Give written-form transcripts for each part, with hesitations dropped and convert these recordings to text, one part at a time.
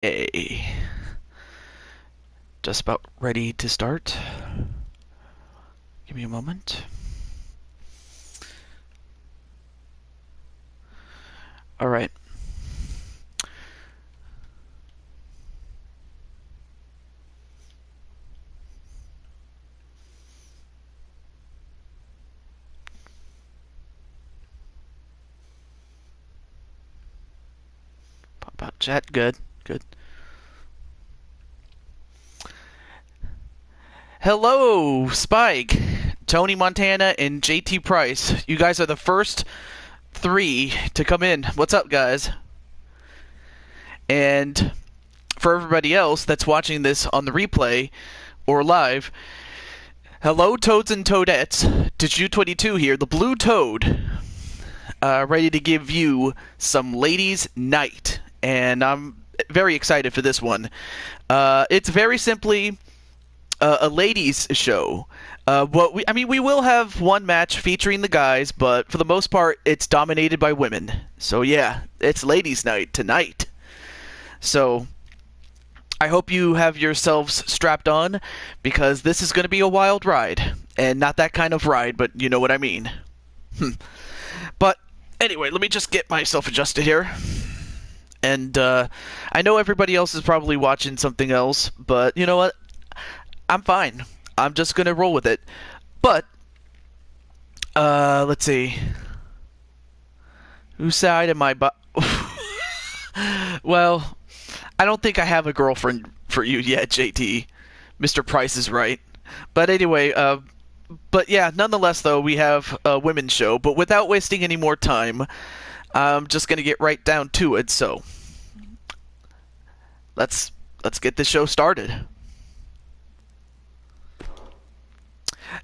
A. Just about ready to start. Give me a moment. All right. Pop out chat. Good. Good. Hello, Spike, Tony Montana, and JT Price. You guys are the first three to come in. What's up, guys? And for everybody else that's watching this on the replay or live, hello, Toads and Toadettes. Did22 here, the Blue Toad, ready to give you some ladies' night. And I'm very excited for this one. It's very simply a ladies' show. We will have one match featuring the guys, but for the most part, it's dominated by women. So yeah, it's ladies' night tonight. So I hope you have yourselves strapped on, because this is going to be a wild ride. And not that kind of ride, but you know what I mean. But anyway, let me just get myself adjusted here. And I know everybody else is probably watching something else, but you know what? I'm fine. I'm just going to roll with it. But, let's see. Whose side am I Well, I don't think I have a girlfriend for you yet, JT. Mr. Price is right. But anyway, but yeah, nonetheless, though, we have a women's show. But without wasting any more time, I'm just going to get right down to it. So, let's get this show started.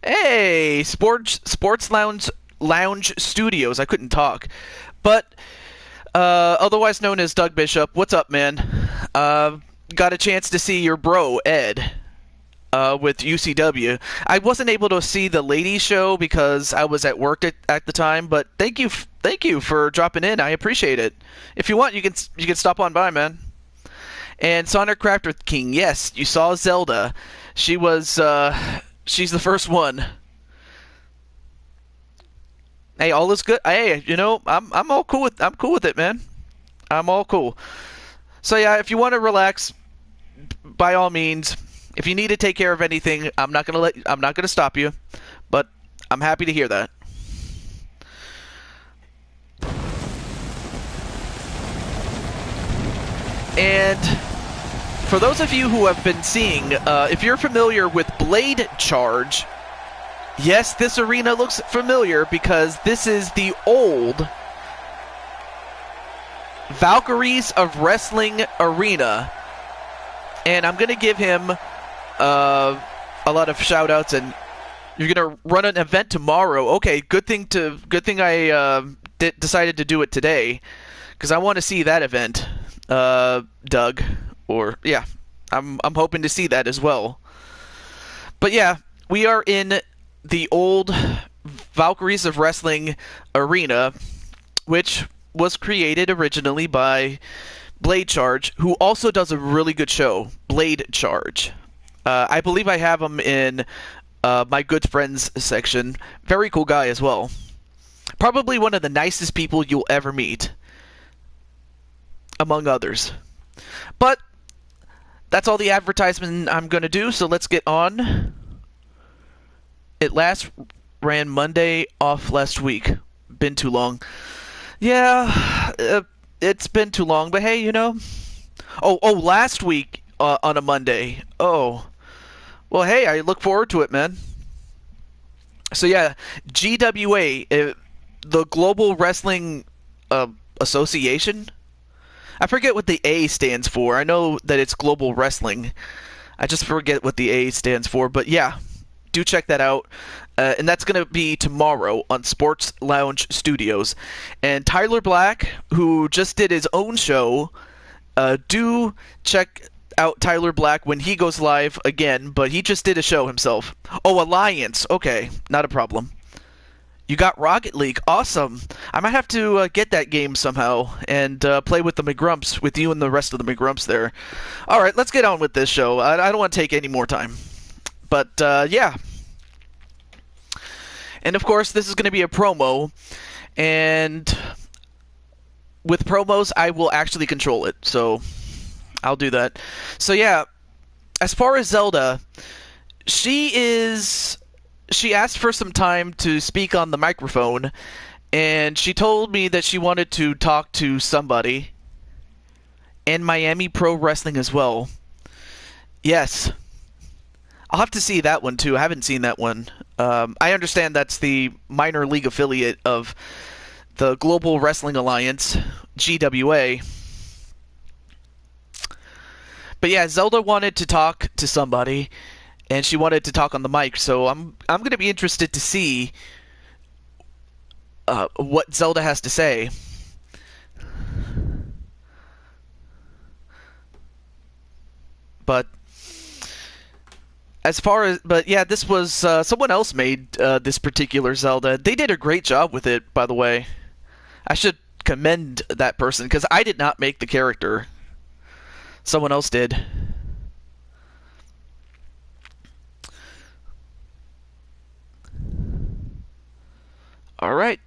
Hey, Sports Lounge Studios. I couldn't talk, but otherwise known as Doug Bishop. What's up, man? Got a chance to see your bro Ed with UCW. I wasn't able to see the ladies show because I was at work at the time. But thank you for dropping in. I appreciate it. If you want, you can stop on by, man. And Sonic Crafter King. Yes, you saw Zelda. She was. She's the first one. Hey, all is good. Hey, you know, I'm all cool with it, man. I'm all cool. So yeah, if you want to relax, by all means. If you need to take care of anything, I'm not gonna stop you. But I'm happy to hear that. And for those of you who have been seeing, if you're familiar with Blade Charge, yes, this arena looks familiar because this is the old Valkyries of Wrestling arena. And I'm going to give him a lot of shout-outs, and you're going to run an event tomorrow. Okay, good thing I decided to do it today, because I want to see that event, Doug. Or, yeah, I'm hoping to see that as well. But yeah, we are in the old Valkyries of Wrestling arena, which was created originally by Blade Charge, who also does a really good show, Blade Charge. I believe I have him in my good friends section. Very cool guy as well. Probably one of the nicest people you'll ever meet, among others. But that's all the advertisement I'm going to do, so let's get on. It last ran Monday, off last week. Been too long. Yeah, it's been too long, but hey, you know. Oh, last week on a Monday. Oh. Well, hey, I look forward to it, man. So yeah, GWA, the Global Wrestling Association. I forget what the A stands for. I know that it's Global Wrestling. I just forget what the A stands for. But yeah, do check that out. And that's going to be tomorrow on Sports Lounge Studios. And Tyler Black, who just did his own show, do check out Tyler Black when he goes live again. But he just did a show himself. Oh, Alliance. Okay, not a problem. You got Rocket League. Awesome. I might have to get that game somehow and play with the McGrumps, with you and the rest of the McGrumps there. All right, let's get on with this show. I don't want to take any more time. But, yeah. And, of course, this is going to be a promo. And with promos, I will actually control it. So I'll do that. So, yeah, as far as Zelda, she asked for some time to speak on the microphone, and she told me that she wanted to talk to somebody, and Miami Pro Wrestling as well. Yes. I'll have to see that one, too. I haven't seen that one. I understand that's the minor league affiliate of the Global Wrestling Alliance, GWA. But yeah, Zelda wanted to talk to somebody, and she wanted to talk on the mic, so I'm going to be interested to see what Zelda has to say. But yeah, this was someone else made this particular Zelda. They did a great job with it, by the way. I should commend that person because I did not make the character. Someone else did. All right.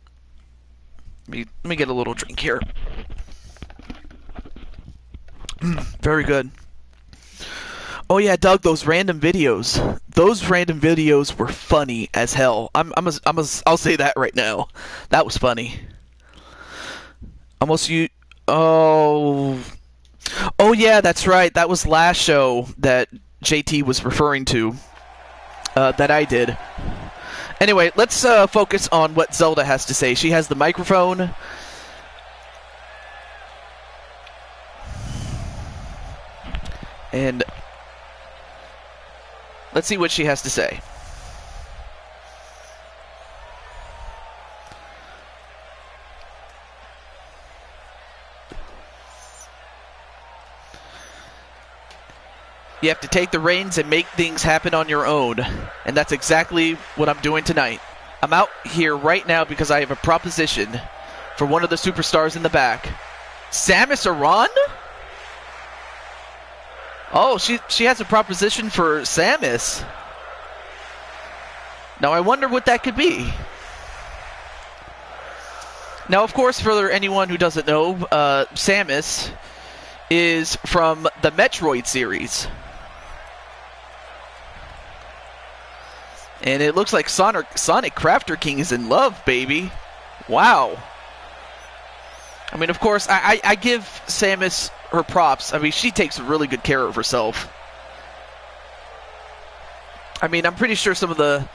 Let me get a little drink here. Very good. Oh yeah, Doug, those random videos. Those random videos were funny as hell. I'll say that right now. That was funny. Oh yeah, that's right. That was last show that JT was referring to. That I did. Anyway, let's focus on what Zelda has to say. She has the microphone. And let's see what she has to say. You have to take the reins and make things happen on your own. And that's exactly what I'm doing tonight. I'm out here right now because I have a proposition for one of the superstars in the back. Samus Aran? Oh, she has a proposition for Samus. Now I wonder what that could be. Now, of course, for anyone who doesn't know, Samus is from the Metroid series. And it looks like Sonic Crafter King is in love, baby. Wow. I mean, of course, I give Samus her props. I mean, she takes really good care of herself. I mean, I'm pretty sure some of the...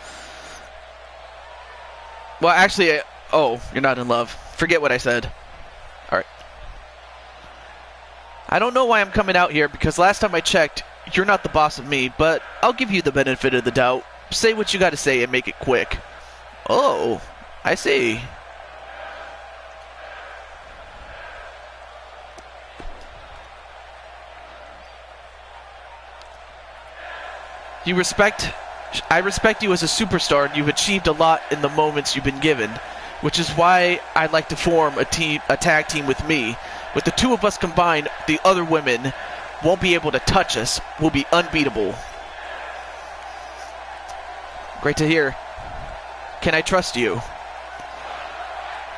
Well, actually, oh, you're not in love. Forget what I said. All right. I don't know why I'm coming out here, because last time I checked, you're not the boss of me, but I'll give you the benefit of the doubt. Say what you got to say and make it quick. Oh, I see. I respect you as a superstar, and you've achieved a lot in the moments you've been given, which is why I'd like to form a tag team with me. With the two of us combined, the other women won't be able to touch us. We'll be unbeatable. Great to hear. Can I trust you?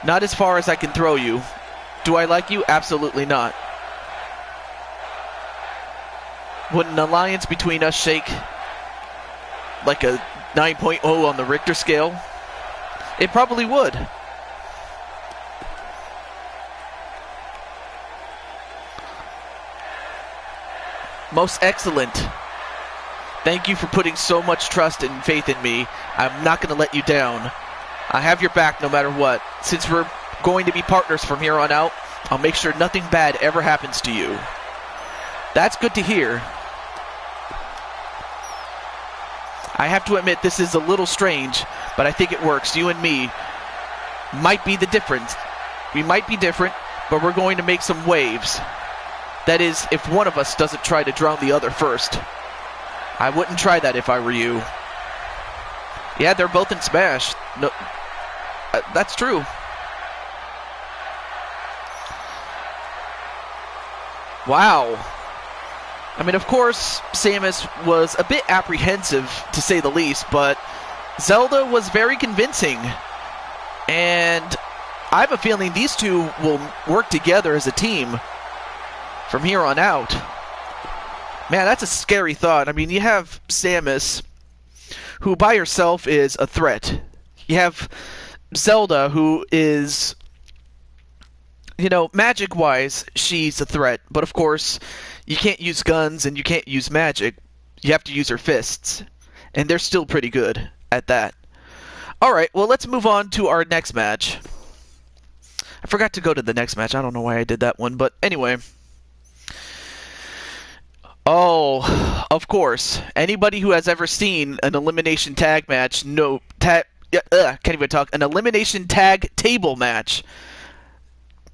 Not as far as I can throw you. Do I like you? Absolutely not. Would an alliance between us shake like a 9.0 on the Richter scale? It probably would. Most excellent. Thank you for putting so much trust and faith in me. I'm not going to let you down. I have your back no matter what. Since we're going to be partners from here on out, I'll make sure nothing bad ever happens to you. That's good to hear. I have to admit this is a little strange, but I think it works. You and me might be the difference. We might be different, but we're going to make some waves. That is, if one of us doesn't try to drown the other first. I wouldn't try that if I were you. Yeah, they're both in Smash. That's true. Wow. I mean, of course, Samus was a bit apprehensive, to say the least, but Zelda was very convincing. And I have a feeling these two will work together as a team from here on out. Man, that's a scary thought. I mean, you have Samus, who by herself is a threat. You have Zelda, who is, you know, magic-wise, she's a threat. But of course, you can't use guns and you can't use magic. You have to use her fists. And they're still pretty good at that. Alright, well, let's move on to our next match. I forgot to go to the next match. I don't know why I did that one, but anyway. Oh, of course. Anybody who has ever seen an elimination tag match, can't even talk. An elimination tag table match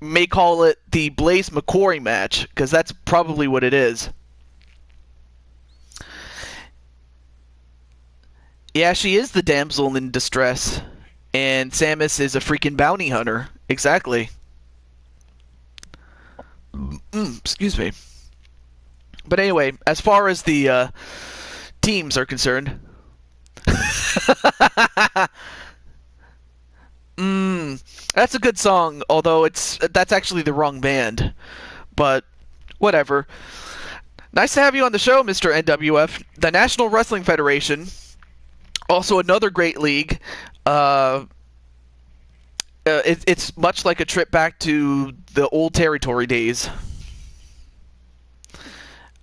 may call it the Blaze McCory match, because that's probably what it is. Yeah, she is the damsel in distress, and Samus is a freaking bounty hunter. Exactly. Excuse me. But anyway, as far as the teams are concerned, that's a good song, although that's actually the wrong band. But whatever. Nice to have you on the show, Mr. NWF. The National Wrestling Federation, also another great league. It's much like a trip back to the old territory days.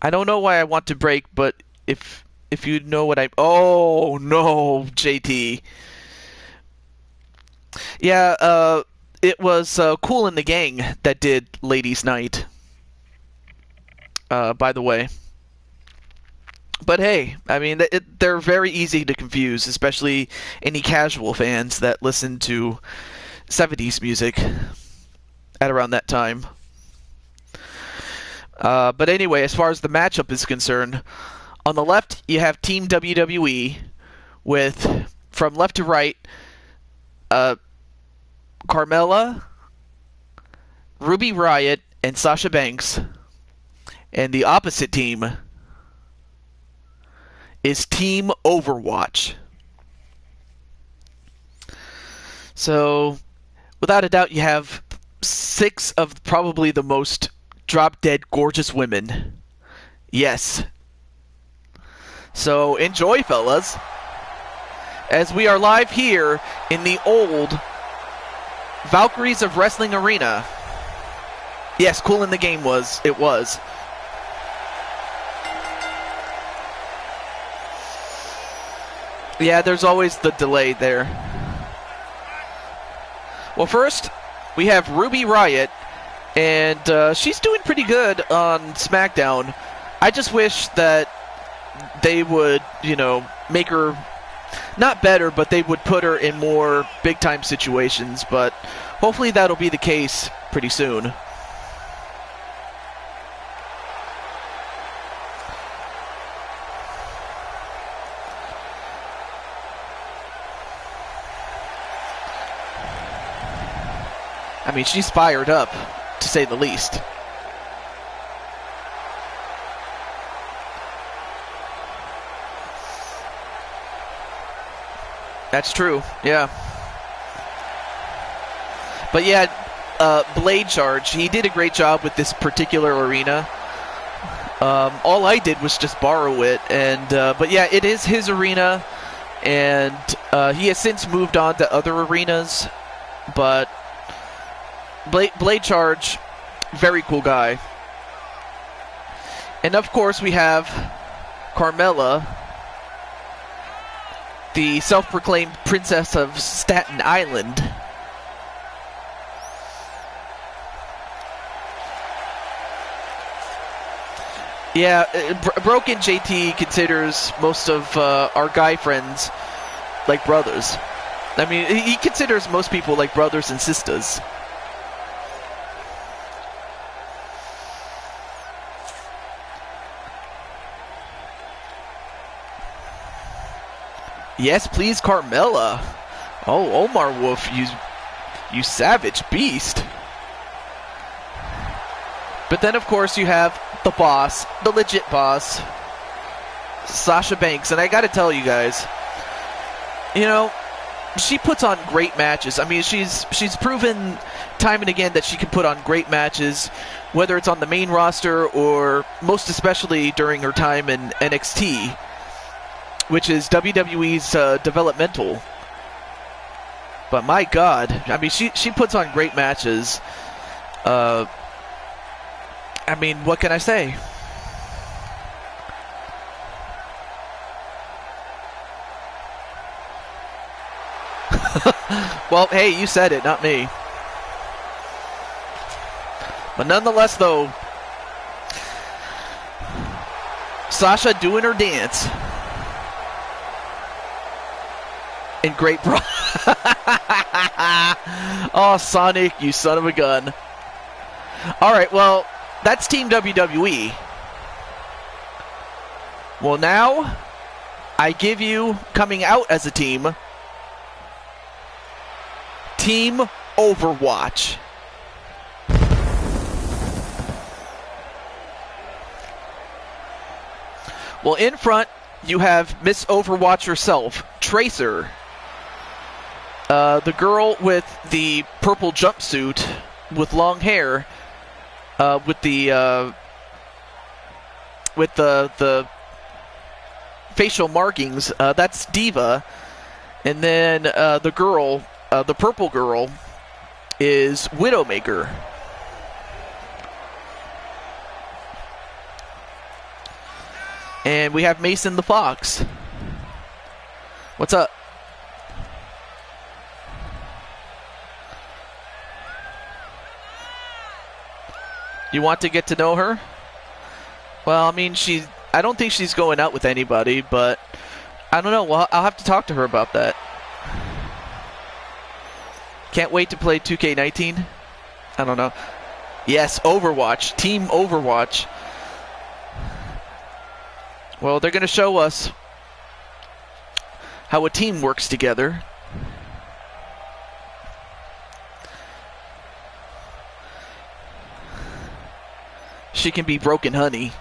I don't know why I want to break, but if you know what I... Oh, no, JT. Yeah, it was Cool in the Gang that did Ladies' Night, by the way. But hey, I mean, they're very easy to confuse, especially any casual fans that listen to 70s music at around that time. But anyway, as far as the matchup is concerned, on the left you have Team WWE with, from left to right, Carmella, Ruby Riott, and Sasha Banks. And the opposite team is Team Overwatch. So, without a doubt, you have 6 of probably the most drop-dead gorgeous women. Yes. So, enjoy, fellas, as we are live here in the old Valkyries of Wrestling Arena. Yes, Cool in the Game was. It was. Yeah, there's always the delay there. Well, first, we have Ruby Riott, and she's doing pretty good on SmackDown. I just wish that they would, you know, make her not better, but they would put her in more big-time situations, but hopefully that'll be the case pretty soon. I mean, she's fired up, to say the least. That's true, yeah. But yeah, Blade Charge, he did a great job with this particular arena. All I did was just borrow it, and but yeah, it is his arena, and he has since moved on to other arenas, but Blade Charge, very cool guy. And of course we have Carmella, the self-proclaimed princess of Staten Island. Yeah, Broken JT considers most of our guy friends like brothers. I mean, he considers most people like brothers and sisters. Yes, please, Carmella. Oh, Omar Wolf You savage beast. But then, of course, you have the boss, the legit boss, Sasha Banks. And I got to tell you guys, you know, she puts on great matches. I mean, she's proven time and again that she can put on great matches, whether it's on the main roster or most especially during her time in NXT, which is WWE's developmental. But my God, I mean, she puts on great matches. I mean, what can I say? Well, hey, you said it, not me. But nonetheless, though, Sasha doing her dance. And great bro. Oh, Sonic, you son of a gun. Alright, well, that's Team WWE. Well, now, I give you, coming out as a team, Team Overwatch. Well, in front, you have Miss Overwatch herself, Tracer. The girl with the purple jumpsuit with long hair, with the facial markings, that's Diva. And then the girl, the purple girl, is Widowmaker. And we have Mason the Fox. What's up? You want to get to know her? Well, I mean, I don't think she's going out with anybody, but I don't know. Well, I'll have to talk to her about that. Can't wait to play 2K19. I don't know. Yes, Overwatch. Team Overwatch. Well, they're going to show us how a team works together. She can be broken honey.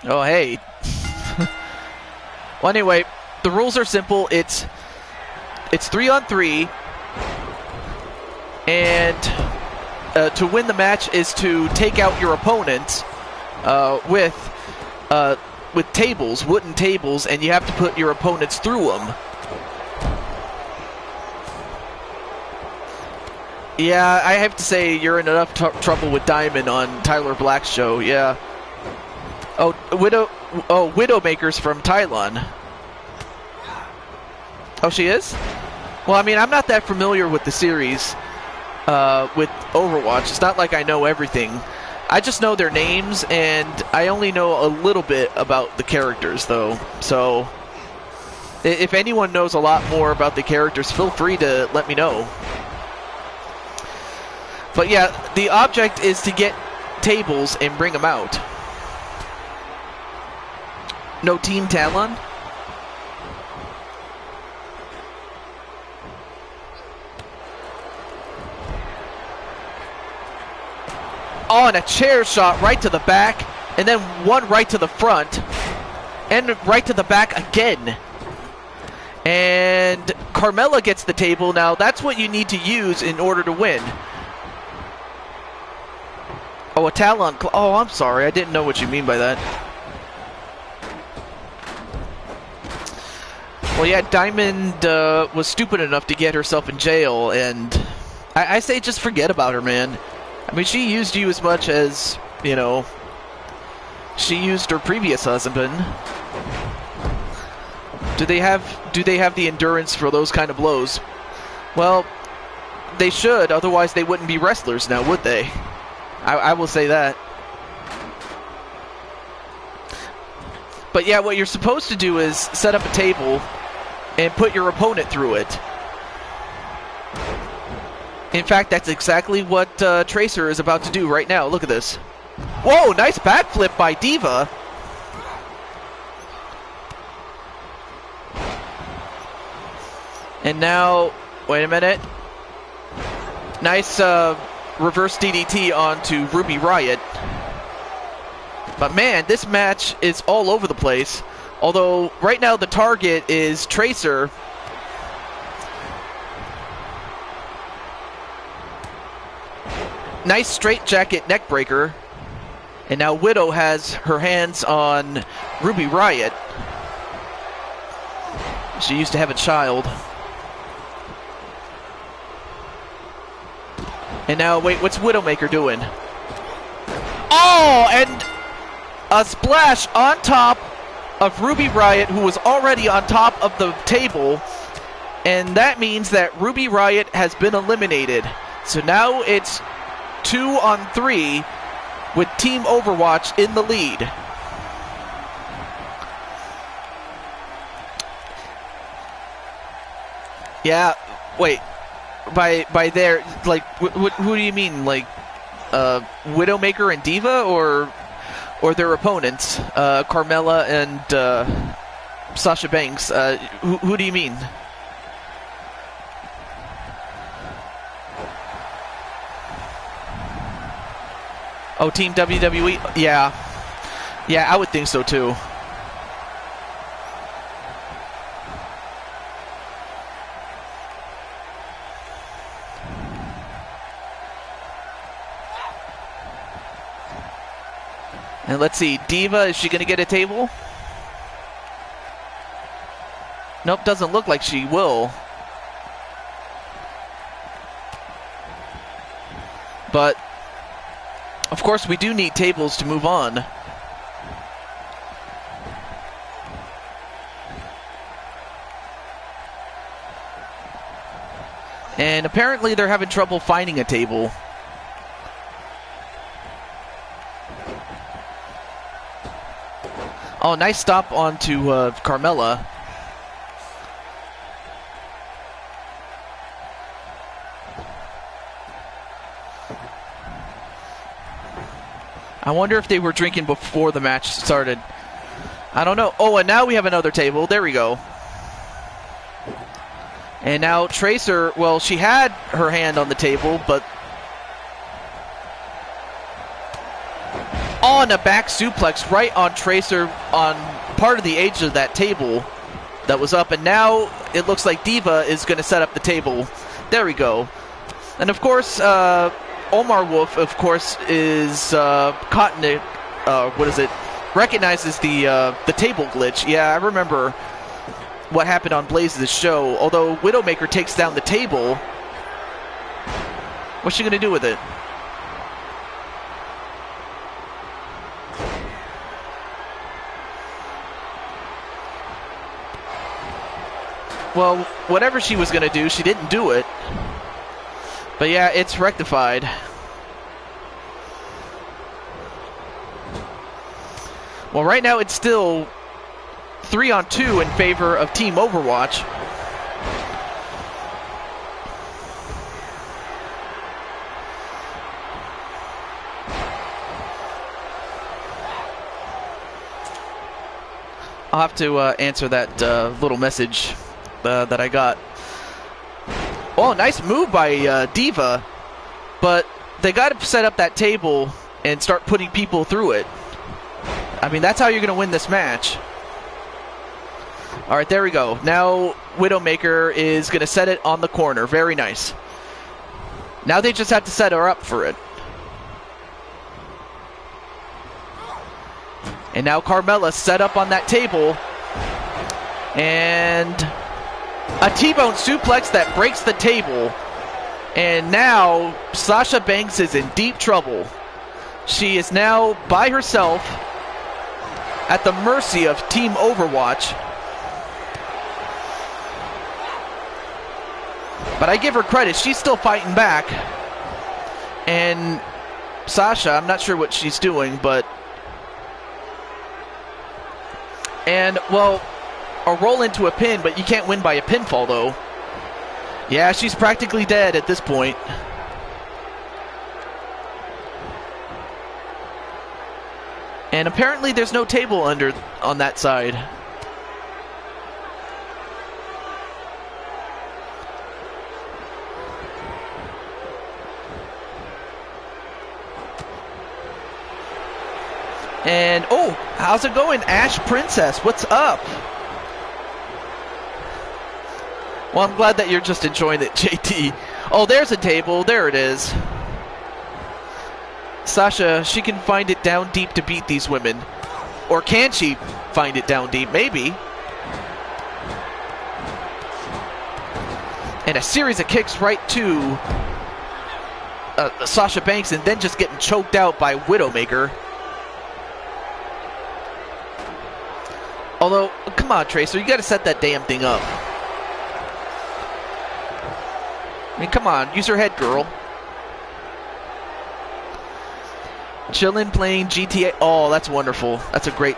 Oh, hey. Well, anyway, the rules are simple. It's 3-on-3, and to win the match is to take out your opponent with tables, wooden tables, and you have to put your opponents through them. Yeah, I have to say you're in enough trouble with Diamond on Tyler Black's show. Yeah. Oh, Widowmaker's from Thailand. Oh, she is? Well, I mean, I'm not that familiar with the series with Overwatch. It's not like I know everything. I just know their names, and I only know a little bit about the characters, though. So, if anyone knows a lot more about the characters, feel free to let me know. But yeah, the object is to get tables and bring them out. No Team Talon? Oh, and a chair shot right to the back, and then one right to the front, and right to the back again. And Carmella gets the table. Now, that's what you need to use in order to win. Oh, a Talon. Oh, I'm sorry. I didn't know what you mean by that. Well, yeah, Diamond was stupid enough to get herself in jail, and I say just forget about her, man. I mean, she used you as much as, you know, she used her previous husband. Do they have the endurance for those kind of blows? Well, they should, otherwise they wouldn't be wrestlers now, would they? I will say that. But yeah, what you're supposed to do is set up a table and put your opponent through it. In fact, that's exactly what Tracer is about to do right now. Look at this. Whoa, nice backflip by Diva. And now, wait a minute. Nice reverse DDT onto Ruby Riott. But man, this match is all over the place. Although right now the target is Tracer. Nice straight jacket neck breaker. And now Widow has her hands on Ruby Riott. She used to have a child. And now, wait, what's Widowmaker doing? Oh, and a splash on top of Ruby Riott, who was already on top of the table. And that means that Ruby Riott has been eliminated. So now it's 2-on-3 with Team Overwatch in the lead. Yeah, wait. By there, like, who do you mean? Like, Widowmaker and Diva, or their opponents, Carmella and Sasha Banks? Who do you mean? Oh, Team WWE? Yeah, I would think so too. And let's see, Diva, is she going to get a table? Nope, doesn't look like she will. But, of course, we do need tables to move on. And apparently they're having trouble finding a table. Oh, nice stop onto Carmella. I wonder if they were drinking before the match started. I don't know. Oh, and now we have another table. There we go. And now Tracer, well, she had her hand on the table, but... on a back suplex right on Tracer on part of the edge of that table that was up, and now it looks like Diva is going to set up the table. There we go. And of course, Omar Wolf, of course, is caught in it. Recognizes the table glitch. Yeah, I remember what happened on Blaze's show. Although Widowmaker takes down the table, what's she going to do with it? Well, whatever she was going to do, she didn't do it. But yeah, it's rectified. Well, right now it's still 3-on-2 in favor of Team Overwatch. I'll have to answer that little message that I got. Oh, nice move by Diva, but they got to set up that table and start putting people through it. I mean, that's how you're going to win this match. All right, there we go. Now Widowmaker is going to set it on the corner. Very nice. Now they just have to set her up for it. And now Carmella set up on that table. And a T-bone suplex that breaks the table. And now Sasha Banks is in deep trouble. She is now by herself at the mercy of Team Overwatch. But I give her credit. She's still fighting back. And Sasha, I'm not sure what she's doing, but... and, well, a roll into a pin, but you can't win by a pinfall, though. Yeah, she's practically dead at this point. And apparently there's no table on that side. And, oh, how's it going, Ash Princess? What's up? Well, I'm glad that you're just enjoying it, JT. Oh, there's a table. There it is. Sasha, she can find it down deep to beat these women. Or can she find it down deep? Maybe. And a series of kicks right to Sasha Banks, and then just getting choked out by Widowmaker. Although, come on, Tracer, you gotta set that damn thing up. I mean, come on, use your head, girl. Chillin' playing GTA. Oh, that's wonderful. That's a great...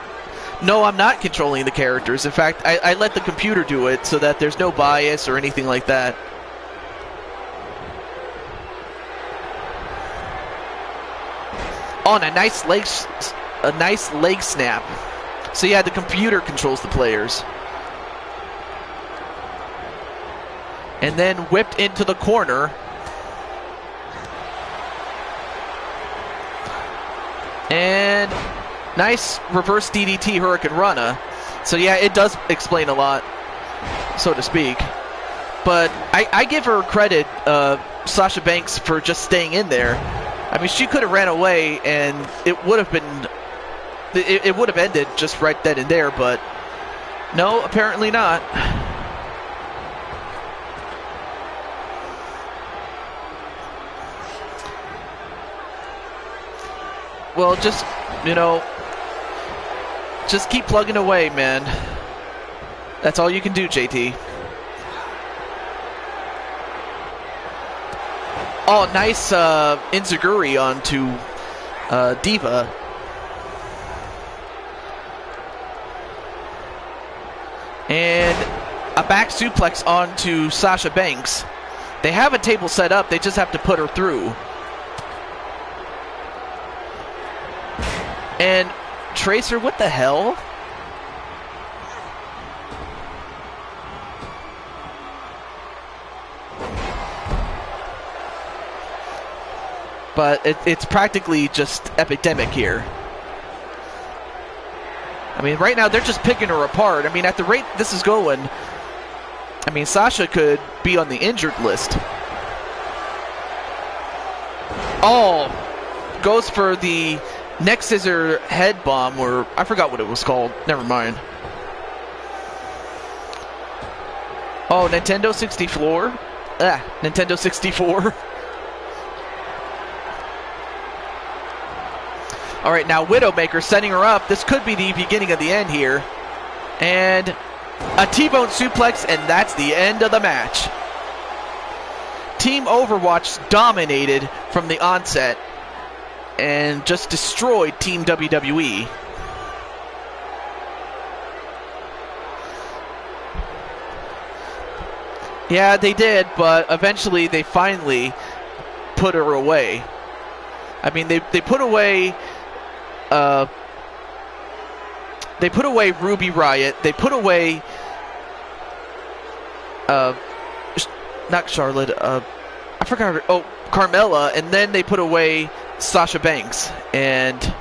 No, I'm not controlling the characters. In fact, I let the computer do it so that there's no bias or anything like that. Oh, and a nice leg snap. So yeah, the computer controls the players. And then whipped into the corner. And nice reverse DDT Hurricane Rana. So yeah, it does explain a lot, so to speak. But I give her credit, Sasha Banks, for just staying in there. I mean, she could have ran away and it would have been... It would have ended just right then and there, but no, apparently not. Well, just, you know, just keep plugging away, man. That's all you can do, JT. Oh, nice Enziguri onto Diva. And a back suplex onto Sasha Banks. They have a table set up, they just have to put her through. And Tracer, what the hell? But it's practically just epidemic here. I mean, right now they're just picking her apart. I mean, at the rate this is going, I mean, Sasha could be on the injured list. Oh, goes for the neck scissor head bomb, or I forgot what it was called. Never mind. Oh, Nintendo 64. Nintendo 64. All right, now Widowmaker setting her up. This could be the beginning of the end here. And a T-bone suplex, and that's the end of the match. Team Overwatch dominated from the onset and just destroyed Team WWE. Yeah, they did, but eventually they finally put her away. I mean, they put away... they put away Ruby Riott. They put away, not Charlotte. I forgot her. Oh, Carmella, and then they put away Sasha Banks, and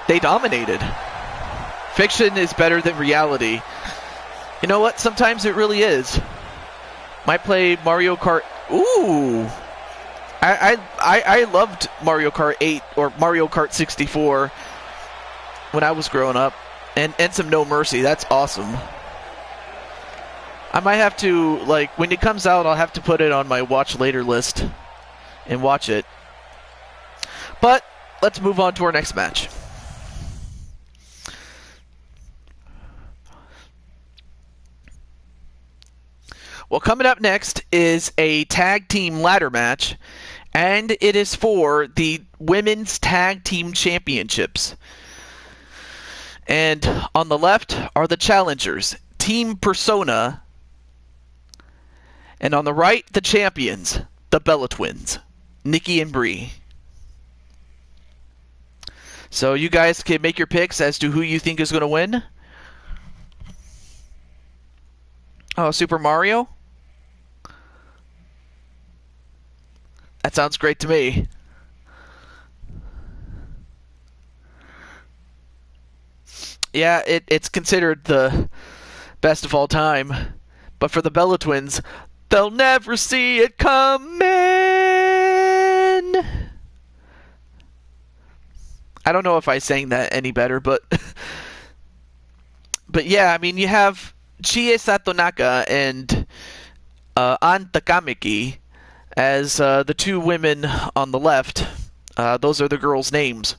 they dominated. Fiction is better than reality. You know what? Sometimes it really is. Might play Mario Kart. Ooh. I loved Mario Kart 8 or Mario Kart 64 when I was growing up, and some No Mercy. That's awesome. I might have to, like, when it comes out, I'll have to put it on my watch later list and watch it. But let's move on to our next match. Well, coming up next is a tag team ladder match, and it is for the Women's Tag Team Championships. And on the left are the challengers, Team Persona, and on the right, the champions, the Bella Twins, Nikki and Brie. So you guys can make your picks as to who you think is going to win. Oh, Super Mario? That sounds great to me. Yeah, it's considered the best of all time. But for the Bella Twins, they'll never see it coming. I don't know if I sang that any better, but but yeah, I mean, you have Chie Satonaka and An Takamiki as the two women on the left. Those are the girls' names.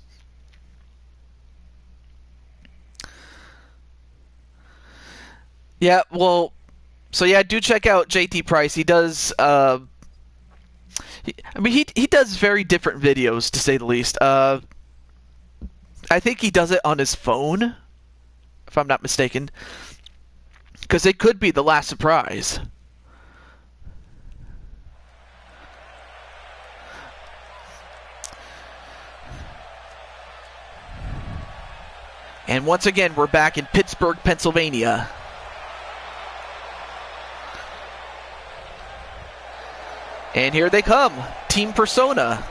Yeah, well, so yeah, do check out JT Price. He does. He does very different videos, to say the least. I think he does it on his phone, if I'm not mistaken, because it could be the last surprise. And once again, we're back in Pittsburgh, Pennsylvania. And here they come, Team Persona.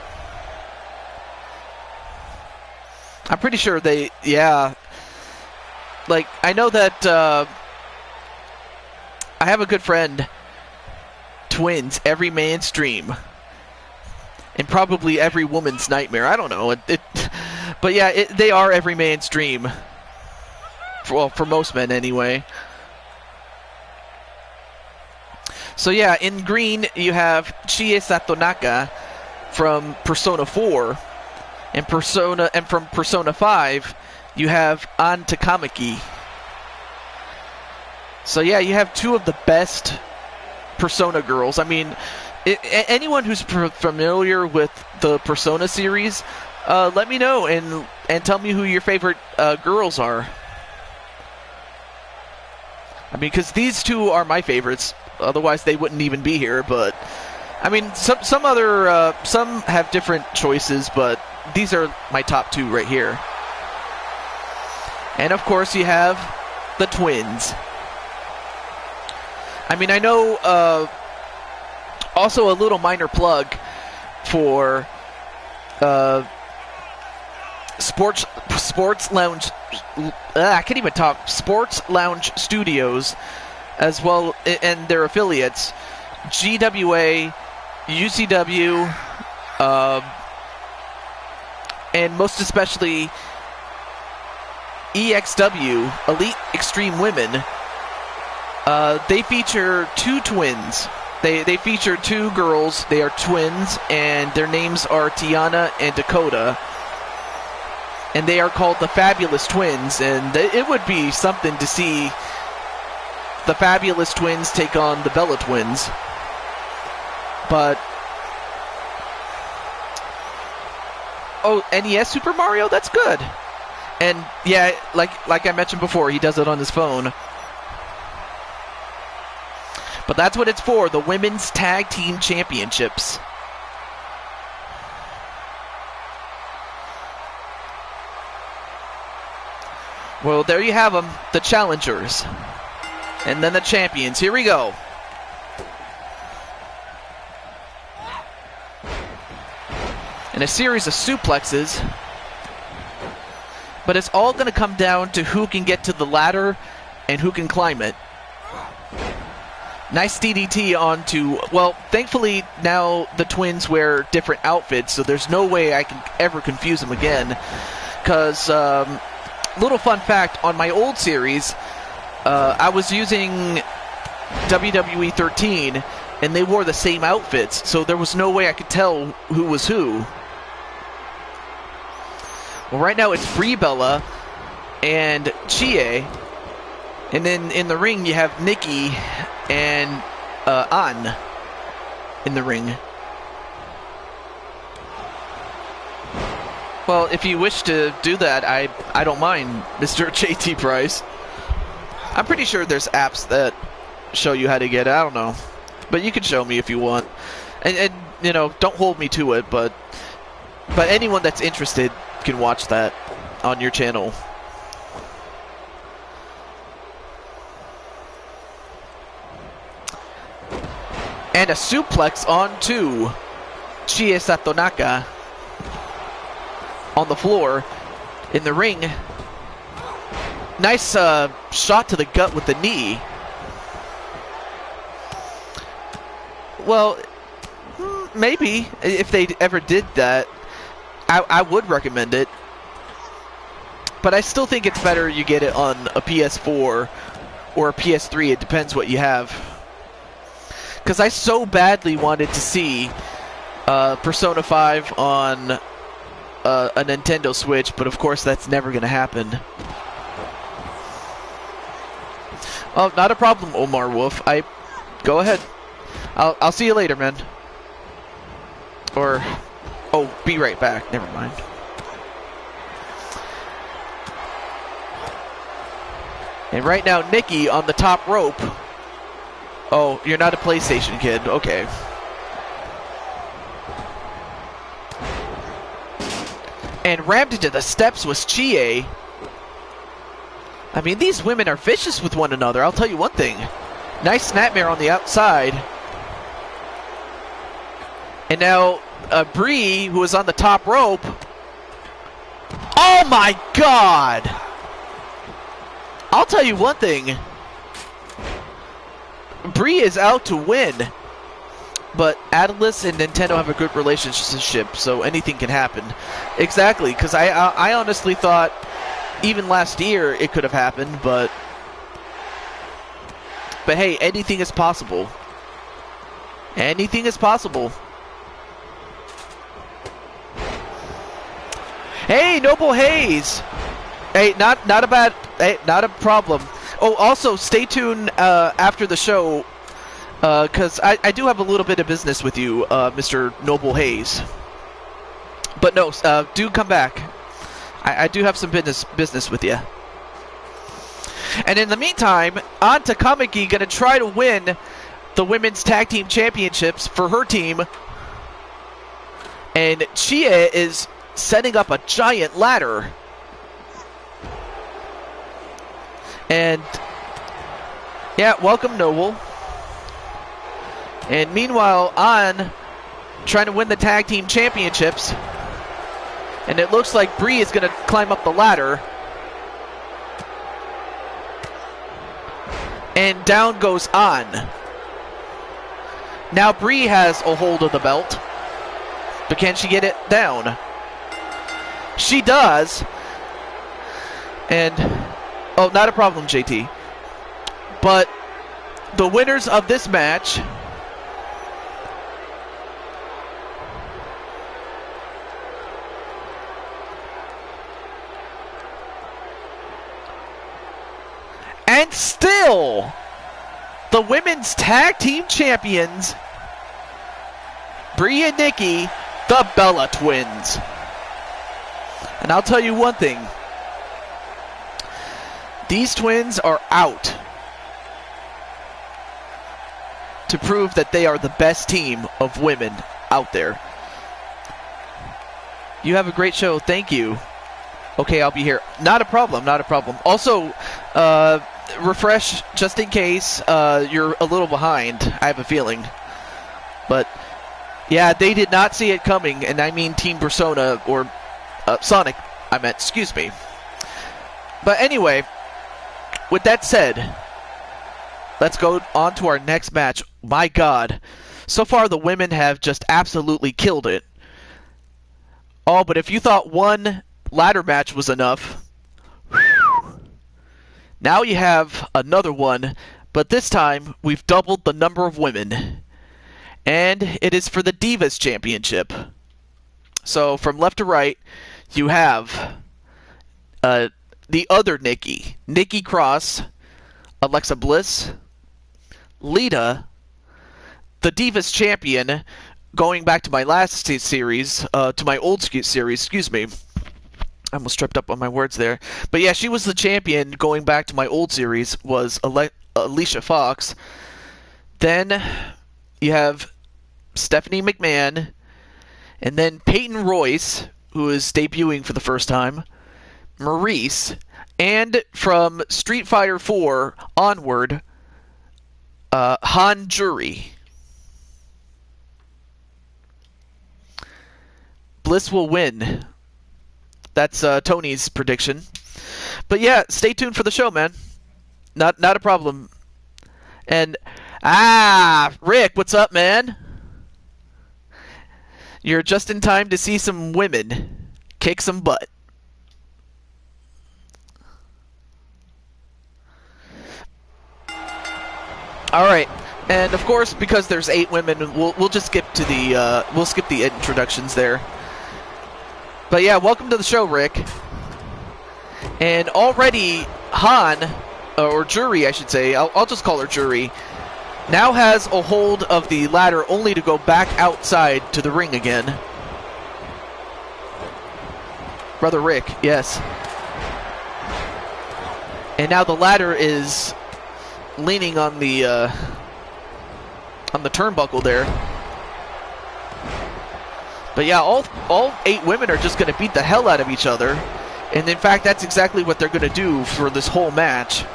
I'm pretty sure they, yeah. Like, I know that I have a good friend, Twins, every man's dream. And probably every woman's nightmare. I don't know. But yeah, they are every man's dream. Well, for most men anyway. So yeah, in green you have Chie Satonaka from Persona 4, and from Persona 5 you have An Takamaki. So yeah, you have two of the best Persona girls. I mean, anyone who's familiar with the Persona series, let me know and tell me who your favorite girls are. I mean, because these two are my favorites. Otherwise, they wouldn't even be here. But I mean, some other some have different choices, but these are my top two right here. And of course, you have the twins. I mean, I know. Also, a little minor plug for Sports Lounge. I can't even talk. Sports Lounge Studios, as well, and their affiliates, GWA, UCW, and most especially EXW, Elite Extreme Women. They feature two twins. They feature two girls. They are twins, and their names are Tiana and Dakota. And they are called the Fabulous Twins, and it would be something to see the Fabulous Twins take on the Bella Twins. But oh, NES Super Mario, that's good. And yeah, like I mentioned before, he does it on his phone. But that's what it's for, the Women's Tag Team Championships. Well, there you have them, the challengers. And then the champions. Here we go. And a series of suplexes. But it's all going to come down to who can get to the ladder and who can climb it. Nice DDT onto, well, thankfully now the twins wear different outfits, so there's no way I can ever confuse them again. Because, little fun fact, on my old series, I was using WWE 13, and they wore the same outfits, so there was no way I could tell who was who. Well, right now it's Brie Bella and Chie, and then in the ring you have Nikki and An in the ring. Well, if you wish to do that, I don't mind, Mr. JT Price. I'm pretty sure there's apps that show you how to get it. I don't know. But you can show me if you want. And you know, don't hold me to it, but anyone that's interested can watch that on your channel. And a suplex onto Chie Satonaka on the floor. In the ring, Nice shot to the gut with the knee. Well, maybe if they ever did that, I would recommend it. But I still think it's better you get it on a PS4 or a PS3. It depends what you have. Because I so badly wanted to see Persona 5 on a Nintendo Switch, but of course that's never going to happen. Oh, not a problem, Omar Wolf. Go ahead. I'll see you later, man. Or, oh, be right back. Never mind. And right now, Nikki on the top rope. Oh, you're not a PlayStation kid. Okay. And rammed into the steps was Chie. I mean, these women are vicious with one another. I'll tell you one thing. Nice snapmare on the outside. And now, Bree, who is on the top rope. Oh my God! I'll tell you one thing. Bree is out to win. But Atlus and Nintendo have a good relationship, so anything can happen. Exactly, because I honestly thought even last year it could have happened, but hey, anything is possible. Anything is possible. Hey, Noble Hayes. Hey, not a problem. Oh, also stay tuned after the show. Because I do have a little bit of business with you, Mr. Noble Hayes. But no, do come back. I do have some business with you. And in the meantime, Anta Kamiki going to try to win the Women's Tag Team Championships for her team. And Chie is setting up a giant ladder. And, yeah, welcome, Noble. And meanwhile, An trying to win the Tag Team Championships. And it looks like Bree is going to climb up the ladder. And down goes An. Now Bree has a hold of the belt. But can she get it down? She does. And, oh, not a problem, JT. But the winners of this match... And still, the Women's Tag Team Champions, Bree and Nikki, the Bella Twins. And I'll tell you one thing. These twins are out to prove that they are the best team of women out there. You have a great show. Thank you. Okay, I'll be here. Not a problem. Not a problem. Also, refresh just in case you're a little behind. I have a feeling. But, yeah, they did not see it coming. And I mean Team Persona, or Sonic, I meant. Excuse me. But anyway, with that said, let's go on to our next match. My God. So far, the women have just absolutely killed it. Oh, but if you thought one ladder match was enough, now you have another one, but this time we've doubled the number of women. And it is for the Divas Championship. So from left to right, you have the other Nikki. Nikki Cross, Alexa Bliss, Lita, the Divas Champion, going back to my last series, to my old series, excuse me. I almost tripped up on my words there. But yeah, she was the champion going back to my old series, was Alicia Fox. Then you have Stephanie McMahon, and then Peyton Royce, who is debuting for the first time, Maurice, and from Street Fighter 4 onward, Han Jury. Bliss will win. That's Tony's prediction. But yeah, stay tuned for the show, man. Not a problem. And Rick, what's up, man? You're just in time to see some women kick some butt. All right, and of course, because there's 8 women, we'll just skip to the we'll skip the introductions there. But yeah, welcome to the show, Rick. And already Han, or Jury, I should say, I'll just call her Jury, now has a hold of the ladder only to go back outside to the ring again. Brother Rick, yes. And now the ladder is leaning on the turnbuckle there. But yeah, all 8 women are just going to beat the hell out of each other. And in fact, that's exactly what they're going to do for this whole match.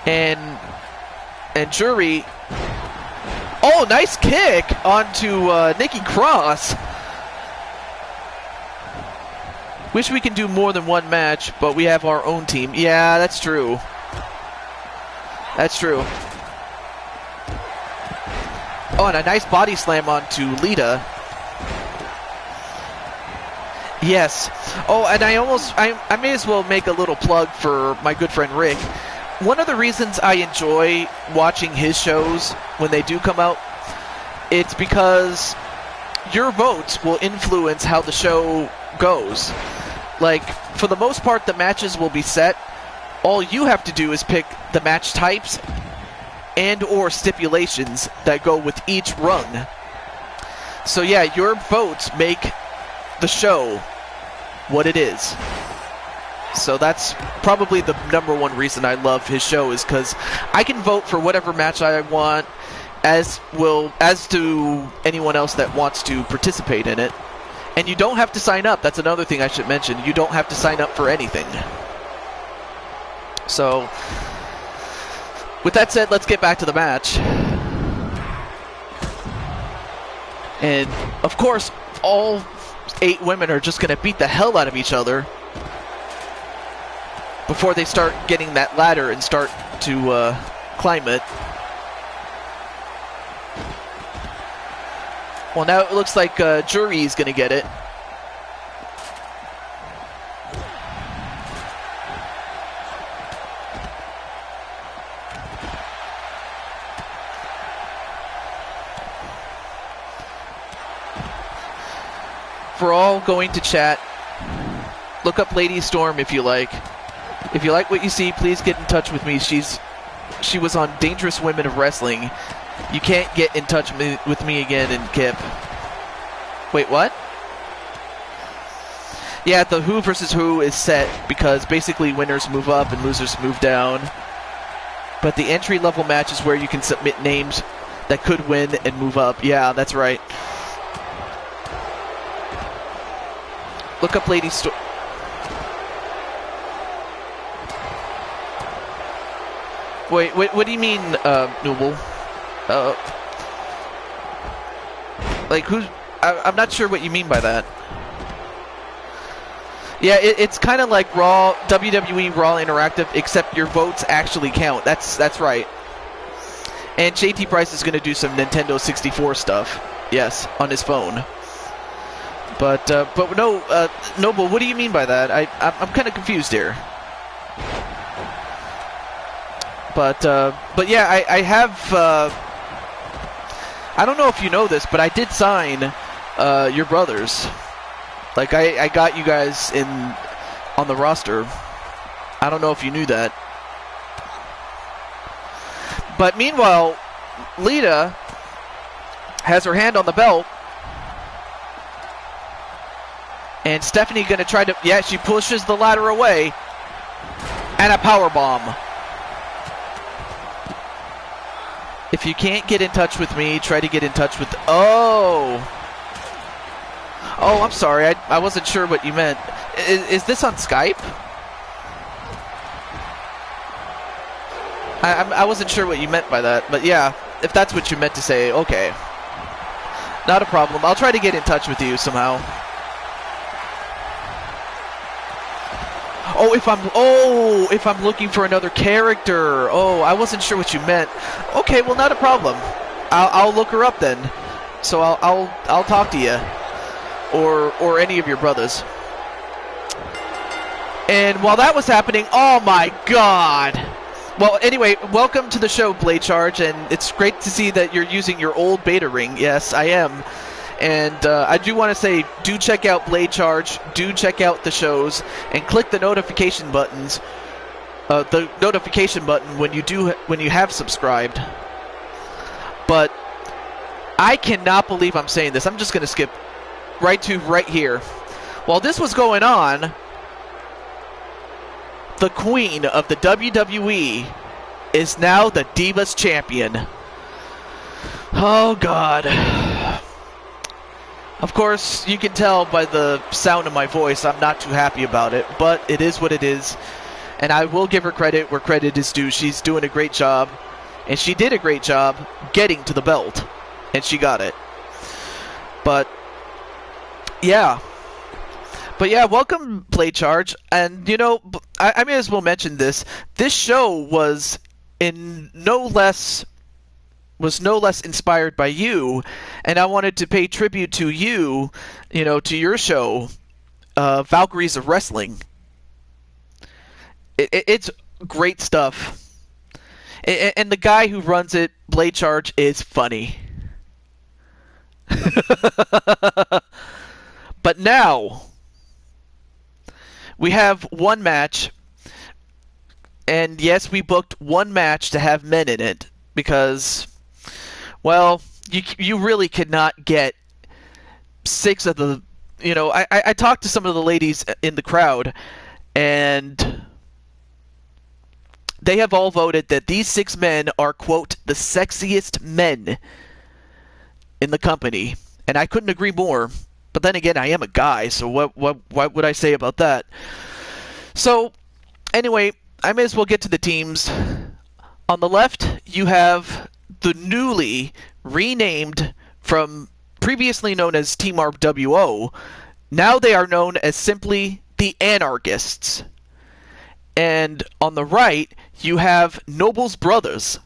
And Jury, oh, nice kick onto Nikki Cross. Wish we can do more than one match, but we have our own team. Yeah, that's true. That's true. Oh, and a nice body slam onto Lita. Yes. Oh, and I may as well make a little plug for my good friend Rick. One of the reasons I enjoy watching his shows when they do come out, it's because your votes will influence how the show goes. Like, for the most part, the matches will be set. All you have to do is pick the match types and or stipulations that go with each run. So yeah, your votes make the show what it is. So that's probably the #1 reason I love his show, is because I can vote for whatever match I want, as do anyone else that wants to participate in it. And you don't have to sign up. That's another thing I should mention. You don't have to sign up for anything. So, with that said, let's get back to the match. And, of course, all 8 women are just going to beat the hell out of each other before they start getting that ladder and start to climb it. Well, now it looks like Jury's going to get it. For all going to chat, look up Lady Storm if you like. If you like what you see, please get in touch with me. She was on Dangerous Women of Wrestling. You can't get in touch with me again in Kip. Wait, what? Yeah, the Who versus Who is set because basically winners move up and losers move down. But the entry-level match is where you can submit names that could win and move up. Yeah, that's right. Look up Lady Storm. Wait, what do you mean, Noble? Like, who's... I'm not sure what you mean by that. Yeah, it's kind of like Raw, WWE Raw Interactive, except your votes actually count. That's right. And JT Price is going to do some Nintendo 64 stuff. Yes, on his phone. But no, Noble, what do you mean by that? I'm kind of confused here. But yeah, I have... I don't know if you know this, but I did sign your brothers. Like, I got you guys on the roster. I don't know if you knew that. But meanwhile, Lita has her hand on the belt. And Stephanie going to try to... Yeah, she pushes the ladder away. And a powerbomb. If you can't get in touch with me, try to get in touch with... Oh, I'm sorry. I wasn't sure what you meant. Is this on Skype? I wasn't sure what you meant by that. But yeah, if that's what you meant to say, okay. Not a problem. I'll try to get in touch with you somehow. If I'm looking for another character. Oh, I wasn't sure what you meant. Okay, well, not a problem. I'll look her up then. So I'll talk to you, or any of your brothers. And while that was happening, oh my God. Well, anyway, welcome to the show, Blade Charge, and it's great to see that you're using your old beta ring. Yes, I am. And I do want to say, do check out Blade Charge, do check out the shows, and click the notification buttons. The notification button when you have subscribed. But I cannot believe I'm saying this. I'm just going to skip right here. While this was going on, the queen of the WWE is now the Divas Champion. Oh, God. Of course, you can tell by the sound of my voice I'm not too happy about it, but it is what it is. And I will give her credit where credit is due. She's doing a great job. And she did a great job getting to the belt. And she got it. But, yeah. But yeah, welcome, Play Charge. And, you know, I may as well mention this. This show was no less inspired by you, and I wanted to pay tribute to you, to your show, Valkyries of Wrestling. It's great stuff. And the guy who runs it, Blade Charge, is funny. But now we have one match, and yes, we booked one match to have men in it because, well, you really could not get 6 of the, I talked to some of the ladies in the crowd, and they have all voted that these 6 men are, quote, the sexiest men in the company, and I couldn't agree more. But then again, I am a guy, so what would I say about that? So, anyway, I may as well get to the teams. On the left, you have the newly renamed from previously known as Team RWO. Now they are known as simply the Anarchists. And on the right, you have Noble's Brothers.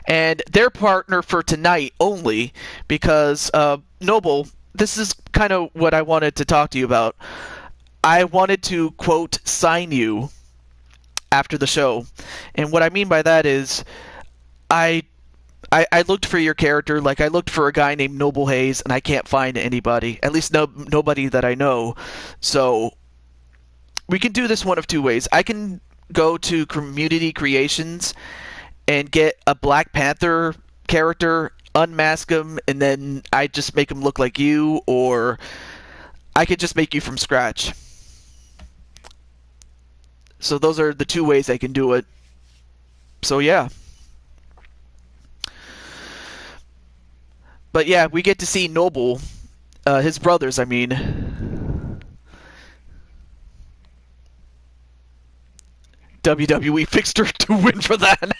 And their partner for tonight only, because Noble, this is kind of what I wanted to talk to you about. I wanted to, quote, sign you after the show. And what I mean by that is I looked for your character, like I looked for a guy named Noble Hayes, and I can't find anybody. At least nobody that I know. So we can do this one of 2 ways. I can go to Community Creations and get a Black Panther character, unmask him, and then I just make him look like you, or I could just make you from scratch. So those are the 2 ways I can do it. So yeah. But yeah, we get to see Noble, his brothers, I mean. WWE fixed her to win for that.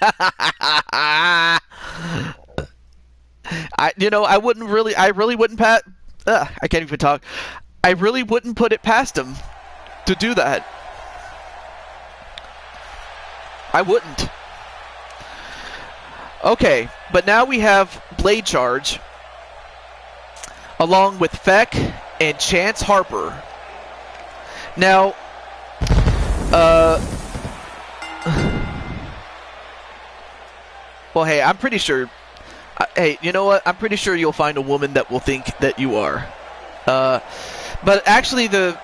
I really wouldn't I can't even talk. I really wouldn't put it past him to do that. I wouldn't. Okay, but now we have Blade Charge along with Feck and Chance Harper. Now, well, hey, I'm pretty sure. Hey, you know what? I'm pretty sure you'll find a woman that will think that you are. But actually, all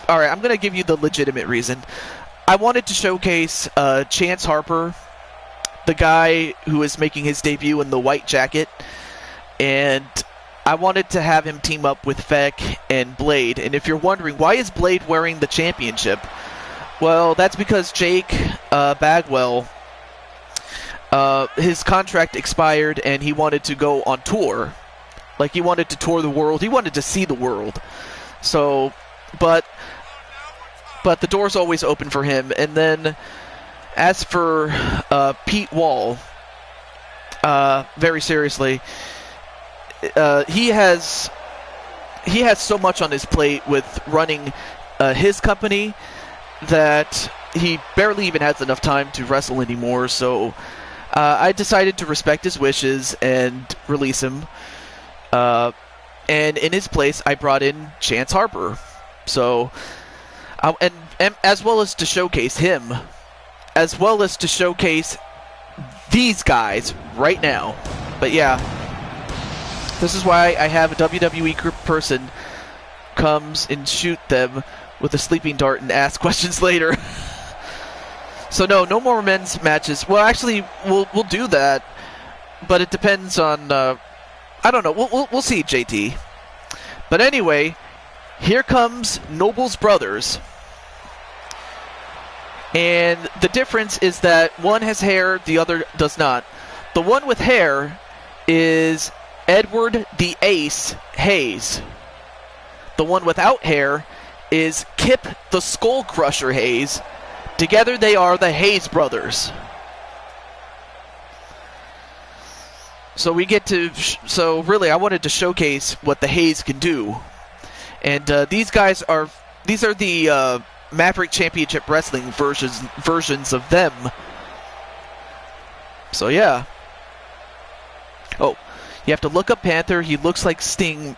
right, I'm gonna give you the legitimate reason. I wanted to showcase Chance Harper, the guy who is making his debut in the white jacket, and I wanted to have him team up with Feck and Blade. And if you're wondering, why is Blade wearing the championship? Well, that's because Jake Bagwell, his contract expired and he wanted to go on tour. Like, he wanted to tour the world. He wanted to see the world. So, but the door's always open for him. And then, as for Pete Wall, very seriously, he has so much on his plate with running his company that he barely even has enough time to wrestle anymore. So I decided to respect his wishes and release him. And in his place, I brought in Chance Harper. So, and as well as to showcase him, as well as to showcase these guys right now. But yeah, this is why I have a WWE person comes and shoot them with a sleeping dart and ask questions later. So no more men's matches. Well, actually, we'll do that, but it depends on. I don't know. We'll see, JT. But anyway, here comes Noble's brothers. And the difference is that one has hair, the other does not. The one with hair is Edward the Ace Hayes. The one without hair is Kip the Skull Crusher Hayes. Together they are the Hayes brothers. So we get to, so really I wanted to showcase what the Hayes can do. And these are the Maverick Championship Wrestling versions of them. So yeah. Oh, you have to look up Panther. He looks like Sting,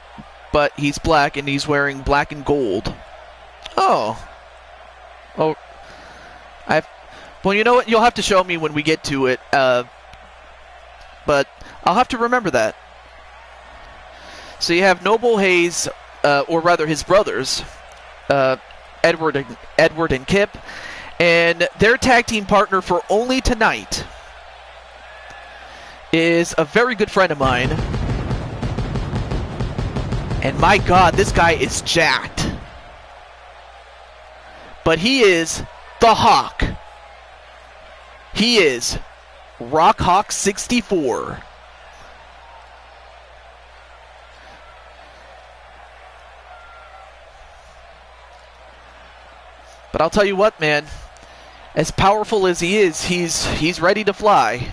but he's black and he's wearing black and gold. Oh. Well, you know what? You'll have to show me when we get to it. But I'll have to remember that. So you have Noble Hayes, or rather his brothers, Edward and Kip, and their tag team partner for only tonight is a very good friend of mine. And my God, this guy is jacked. But he is the Hawk. He is Rock Hawk 64. But I'll tell you what, man. As powerful as he is, he's ready to fly.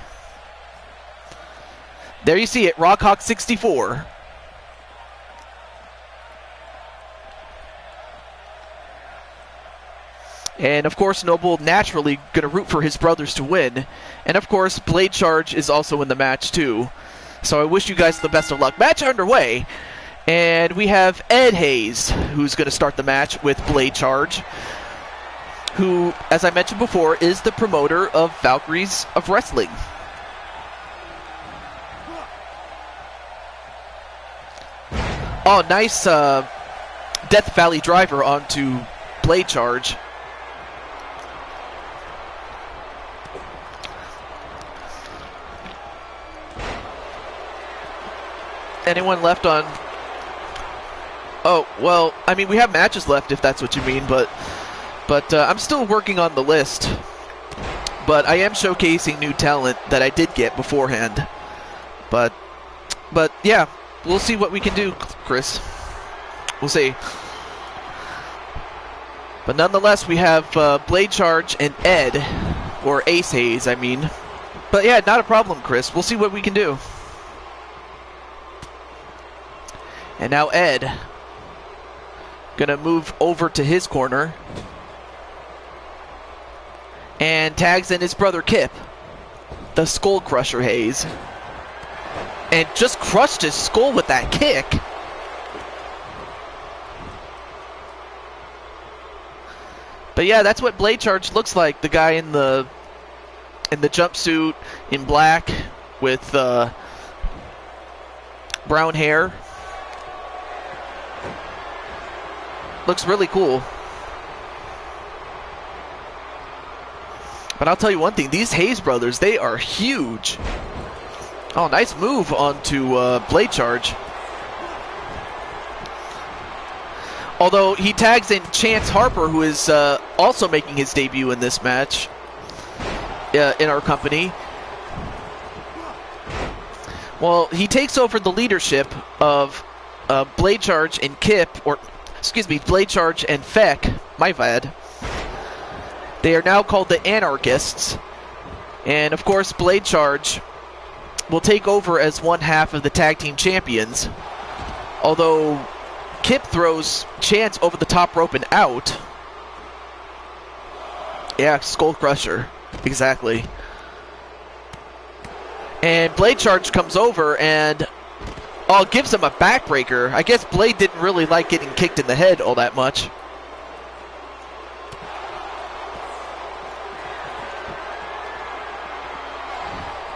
There you see it, Rock Hawk 64. And of course, Noble naturally going to root for his brothers to win. And of course, Blade Charge is also in the match too. So I wish you guys the best of luck. Match underway. And we have Ed Hayes, who's going to start the match with Blade Charge, who, as I mentioned before, is the promoter of Valkyries of Wrestling. Oh, nice Death Valley driver onto Blade Charge. Anyone left on... Oh, well, I mean, we have matches left if that's what you mean, but I'm still working on the list. But I am showcasing new talent that I did get beforehand. But yeah, we'll see what we can do, Chris. We'll see. But nonetheless, we have Blade Charge and Ed, or Ace Hayes, I mean. But yeah, not a problem, Chris. We'll see what we can do. And now Ed, gonna move over to his corner. And tags in his brother Kip, the Skull Crusher Hayes. And just crushed his skull with that kick. But yeah, that's what Blade Charge looks like. The guy in the jumpsuit in black with brown hair. Looks really cool. But I'll tell you one thing, these Hayes brothers, they are huge. Oh, nice move onto Blade Charge. Although he tags in Chance Harper, who is also making his debut in this match in our company. Well, he takes over the leadership of Blade Charge and Kip, or excuse me, Blade Charge and Feck, my bad. They are now called the Anarchists. And of course, Blade Charge will take over as one half of the tag team champions. Although Kip throws Chance over the top rope and out. Yeah, Skull Crusher. Exactly. And Blade Charge comes over and gives him a backbreaker. I guess Blade didn't really like getting kicked in the head all that much.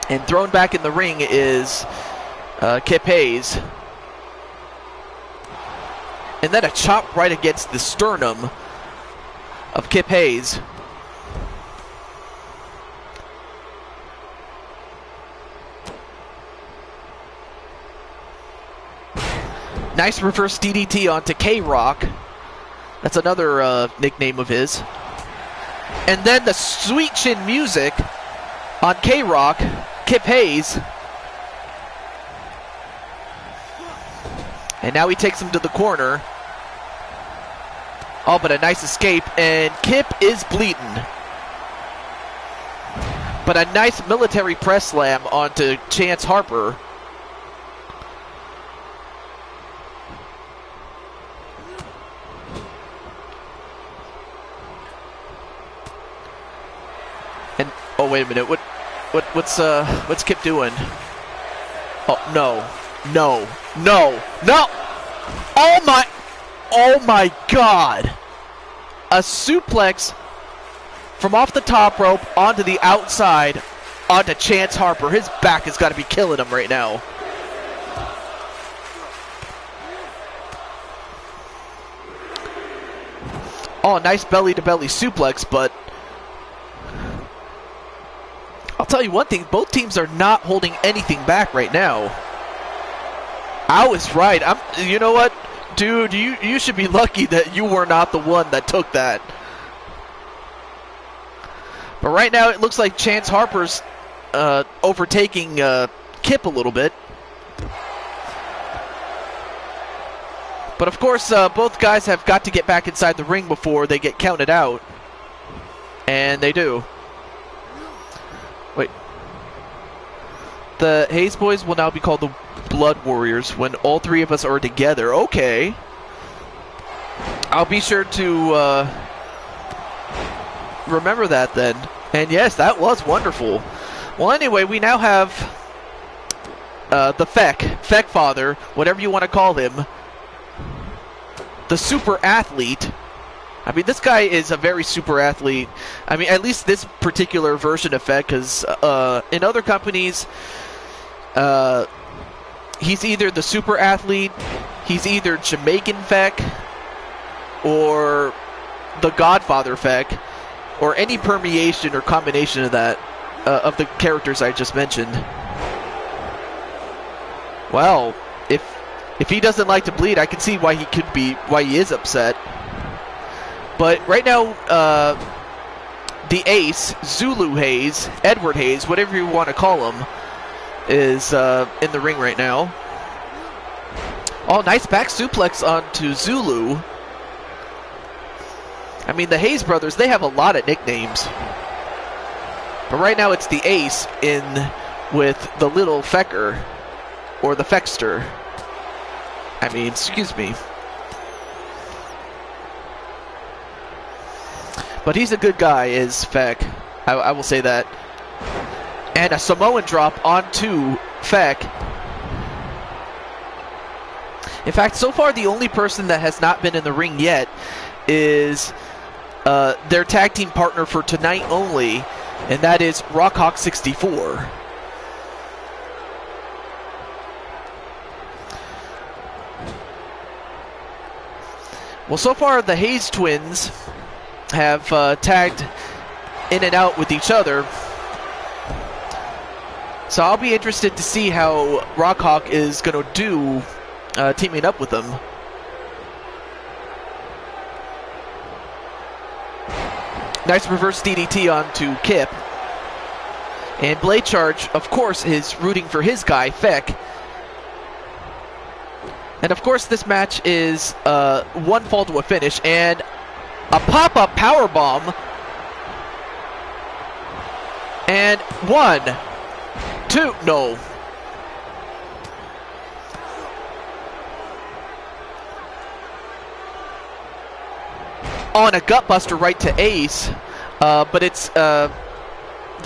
And thrown back in the ring is Kip Hayes. And then a chop right against the sternum of Kip Hayes. Nice reverse DDT onto K-Rock. That's another nickname of his. And then the sweet chin music on K-Rock, Kip Hayes. And now he takes him to the corner. Oh, but a nice escape, and Kip is bleeding. But a nice military press slam onto Chance Harper. And oh, wait a minute. What's Kip doing? Oh, no. No. No. No. Oh my God. A suplex from off the top rope onto the outside onto Chance Harper. His back has got to be killing him right now. Oh, nice belly-to-belly suplex, but I'll tell you one thing, both teams are not holding anything back right now. I was right. You know what? Dude, you should be lucky that you were not the one that took that. But right now it looks like Chance Harper's overtaking Kip a little bit. But of course, both guys have got to get back inside the ring before they get counted out. And they do. Wait. The Hayes boys will now be called the Blood Warriors when all three of us are together. Okay. I'll be sure to remember that then. And yes, that was wonderful. Well, anyway, we now have the Feck Father, whatever you want to call him, the super athlete. I mean, this guy is a very super athlete. I mean, at least this particular version of Feck, because in other companies, he's either the super athlete, he's either Jamaican Feck, or the Godfather Feck, or any permeation or combination of that, of the characters I just mentioned. Well, if he doesn't like to bleed, I can see why he is upset. But right now, the ace, Zulu Hayes, Edward Hayes, whatever you want to call him, is in the ring right now. Oh, nice back suplex onto Zulu. I mean, the Hayes brothers, they have a lot of nicknames. But right now it's the ace in with the little Fecker, or the Feckster. I mean, excuse me. But he's a good guy, is Feck. I will say that. And a Samoan drop onto Feck. In fact, so far the only person that has not been in the ring yet is their tag team partner for tonight only, and that is Rockhawk 64. Well, so far the Hayes twins have tagged in and out with each other. So I'll be interested to see how Rockhawk is going to do teaming up with them. Nice reverse DDT onto Kip. And Blade Charge, of course, is rooting for his guy, Feck. And of course, this match is one fall to a finish. And a pop-up powerbomb. And 1, 2, no. on a gut buster right to Ace, but it's the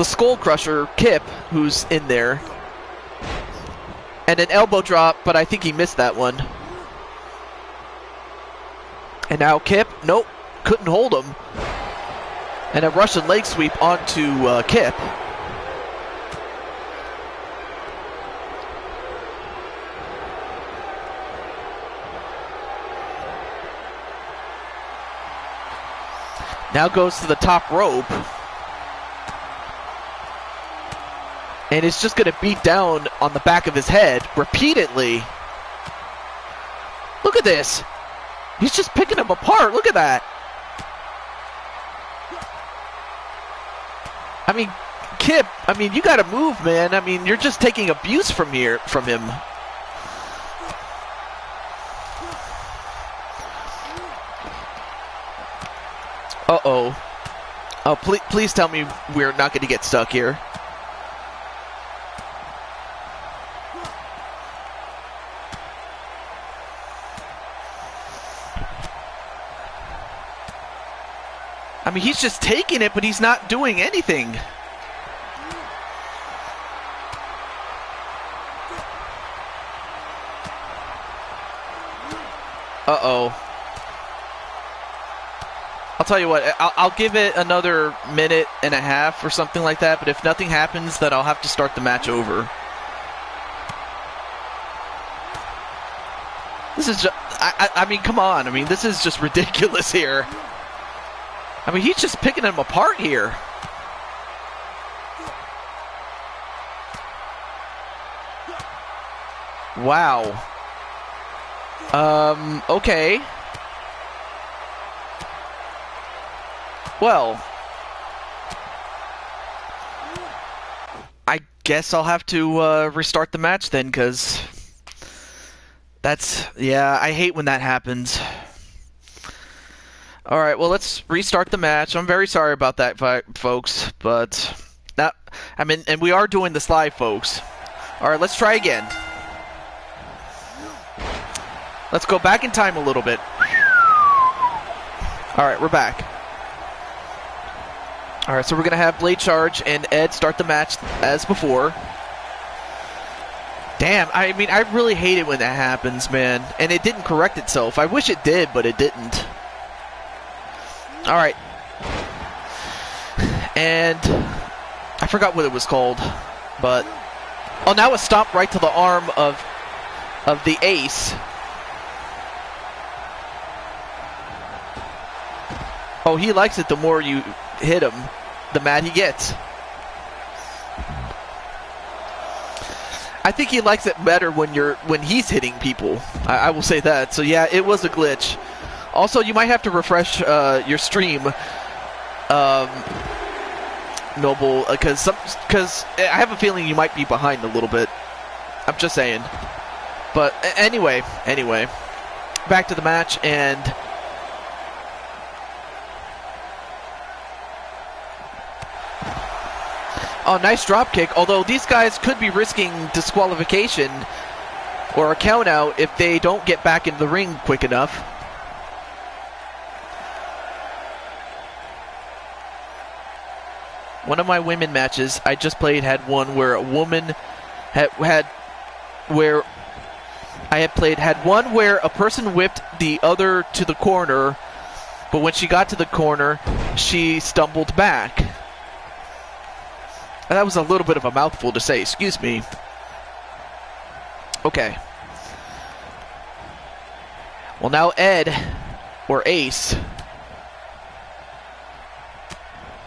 Skull Crusher, Kip, who's in there. And an elbow drop, but I think he missed that one. And now Kip, nope, couldn't hold him. And a Russian leg sweep onto Kip. Now goes to the top rope. And is just going to beat down on the back of his head repeatedly. Look at this. He's just picking him apart. Look at that. I mean, Kip, I mean, you got to move, man. I mean, you're just taking abuse from him. Uh-oh. Oh, please tell me we're not going to get stuck here. I mean, he's just taking it, but he's not doing anything. Uh-oh. I'll tell you what, I'll give it another minute and a half or something like that, but if nothing happens, then I'll have to start the match over. This is just, I mean, come on. I mean, this is just ridiculous here. I mean, he's just picking him apart here. Wow. Okay. Well, I guess I'll have to restart the match then, because that's, yeah, I hate when that happens. Alright, well, let's restart the match. I'm very sorry about that, folks, but that, I mean, and we are doing this live, folks. Alright, let's try again. Let's go back in time a little bit. Alright, we're back. Alright, so we're going to have Blade Charge and Ed start the match as before. Damn, I mean, I really hate it when that happens, man. And it didn't correct itself. I wish it did, but it didn't. Alright. And I forgot what it was called, but... Oh, now a stomp right to the arm of the Ace. Oh, he likes it the more you hit him, the mad he gets. I think he likes it better when he's hitting people. I will say that. So yeah, it was a glitch. Also, you might have to refresh your stream, Noble, because I have a feeling you might be behind a little bit. I'm just saying. But anyway, back to the match, and oh, nice drop kick. Although these guys could be risking disqualification or a count out if they don't get back in the ring quick enough. One of my women matches I just played had one where a woman had one where a person whipped the other to the corner, but when she got to the corner, she stumbled back. That was a little bit of a mouthful to say, excuse me. Okay. Well, now Ed, or Ace.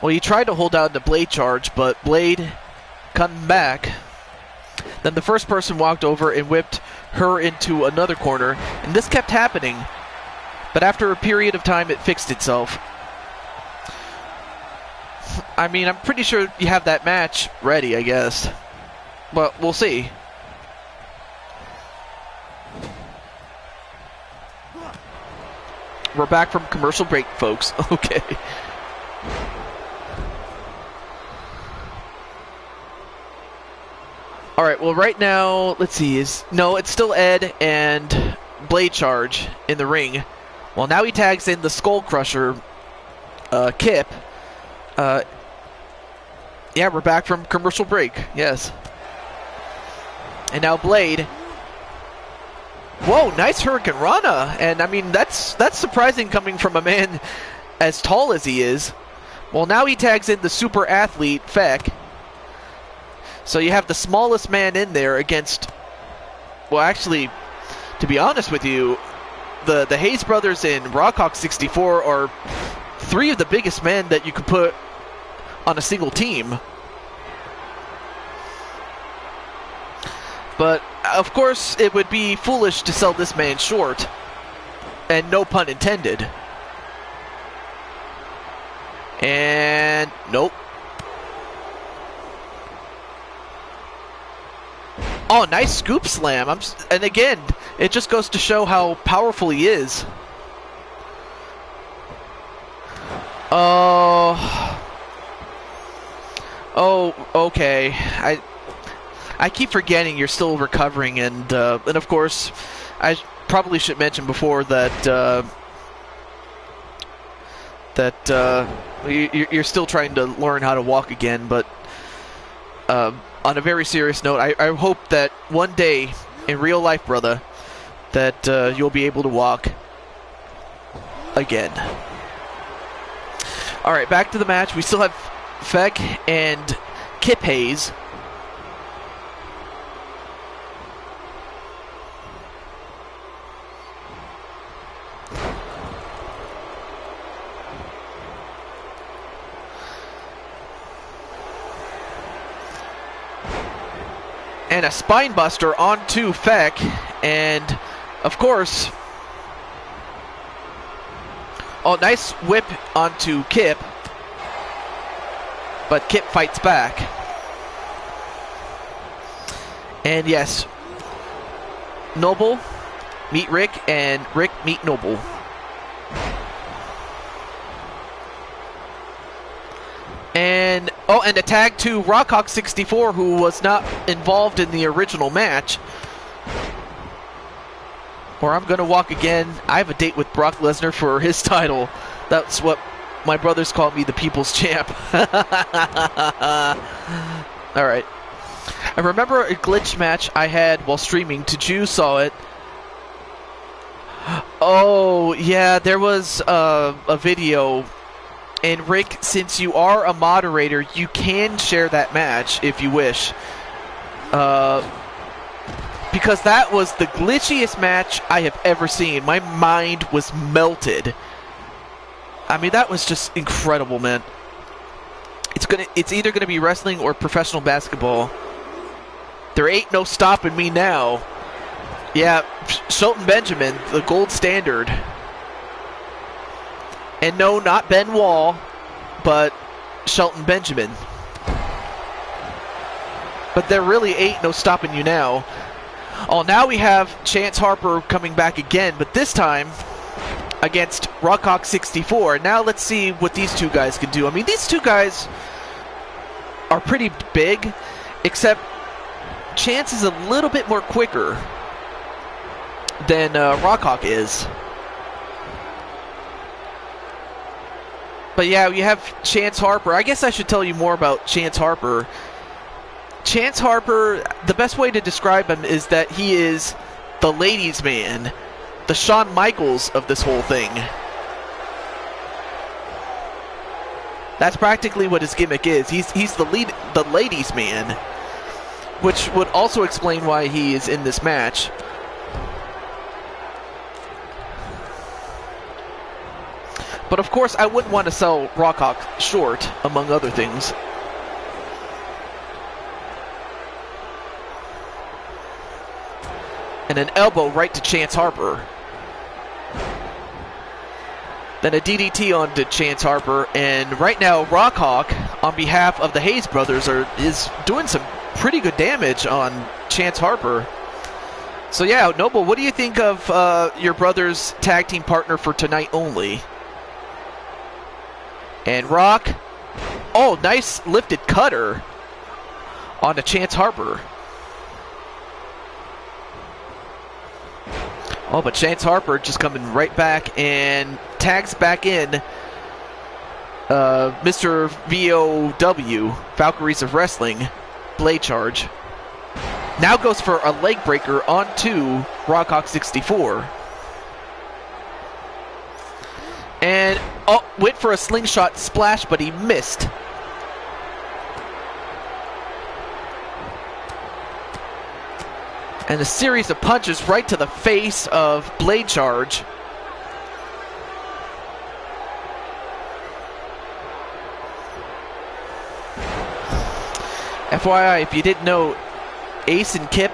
Well, he tried to hold down the Blade Charge, but Blade coming back. Then the first person walked over and whipped her into another corner, and this kept happening. But after a period of time, it fixed itself. I mean, I'm pretty sure you have that match ready, I guess. But we'll see. We're back from commercial break, folks. Okay. Alright, well right now, let's see, it's still Ed and Blade Charge in the ring. Well, now he tags in the Skull Crusher, Kip. Yeah, we're back from commercial break. Yes. And now Blade. Whoa, nice Hurricane Rana. And I mean, that's surprising coming from a man as tall as he is. Well, now he tags in the super athlete, Feck. So you have the smallest man in there against, well, actually, to be honest with you, the Hayes brothers in Rockhawk 64 are three of the biggest men that you could put on a single team. But, of course, it would be foolish to sell this man short. And no pun intended. And nope. Oh, nice scoop slam. And again, it just goes to show how powerful he is. Oh, okay. I keep forgetting you're still recovering, and of course, I probably should mention before that you're still trying to learn how to walk again. But on a very serious note, I hope that one day in real life, brother, that you'll be able to walk again. All right, back to the match. We still have Feck and Kip Hayes. And a spine buster onto Feck, and of course, oh, nice whip onto Kip, but Kip fights back. And yes, Noble meet Rick, and Rick meet Noble. And oh, and a tag to Rockhawk 64, who was not involved in the original match. Or I'm gonna walk again. I have a date with Brock Lesnar for his title. That's what my brothers call me, the People's Champ. Alright. I remember a glitch match I had while streaming. Tiju saw it. Oh, yeah, there was a video. And Rick, since you are a moderator, you can share that match if you wish. Because that was the glitchiest match I have ever seen. My mind was melted. I mean, that was just incredible, man. It's either gonna be wrestling or professional basketball. There ain't no stopping me now. Yeah, Shelton Benjamin, the gold standard. And no, not Ben Wall, but Shelton Benjamin. But there really ain't no stopping you now. Oh, now we have Chance Harper coming back again, but this time against Rockhawk 64. Now let's see what these two guys can do. I mean, these two guys are pretty big, except Chance is a little bit more quicker than Rockhawk is. But yeah, you have Chance Harper. I guess I should tell you more about Chance Harper. Chance Harper, the best way to describe him is that he is the ladies' man, the Shawn Michaels of this whole thing. That's practically what his gimmick is. He's the ladies' man, which would also explain why he is in this match. But of course, I wouldn't want to sell Rockhawk short, among other things. And an elbow right to Chance Harper. Then a DDT onto Chance Harper. And right now, Rockhawk, on behalf of the Hayes brothers, is doing some pretty good damage on Chance Harper. So yeah, Noble, what do you think of your brother's tag team partner for tonight only? And Rock, oh, nice lifted cutter on a Chance Harper. Oh, but Chance Harper just coming right back and tags back in Mr. VOW, Valkyries of Wrestling, Blade Charge. Now goes for a leg breaker onto Rockhawk 64. And went for a slingshot splash, but he missed. And a series of punches right to the face of Blade Charge. FYI, if you didn't know, Ace and Kip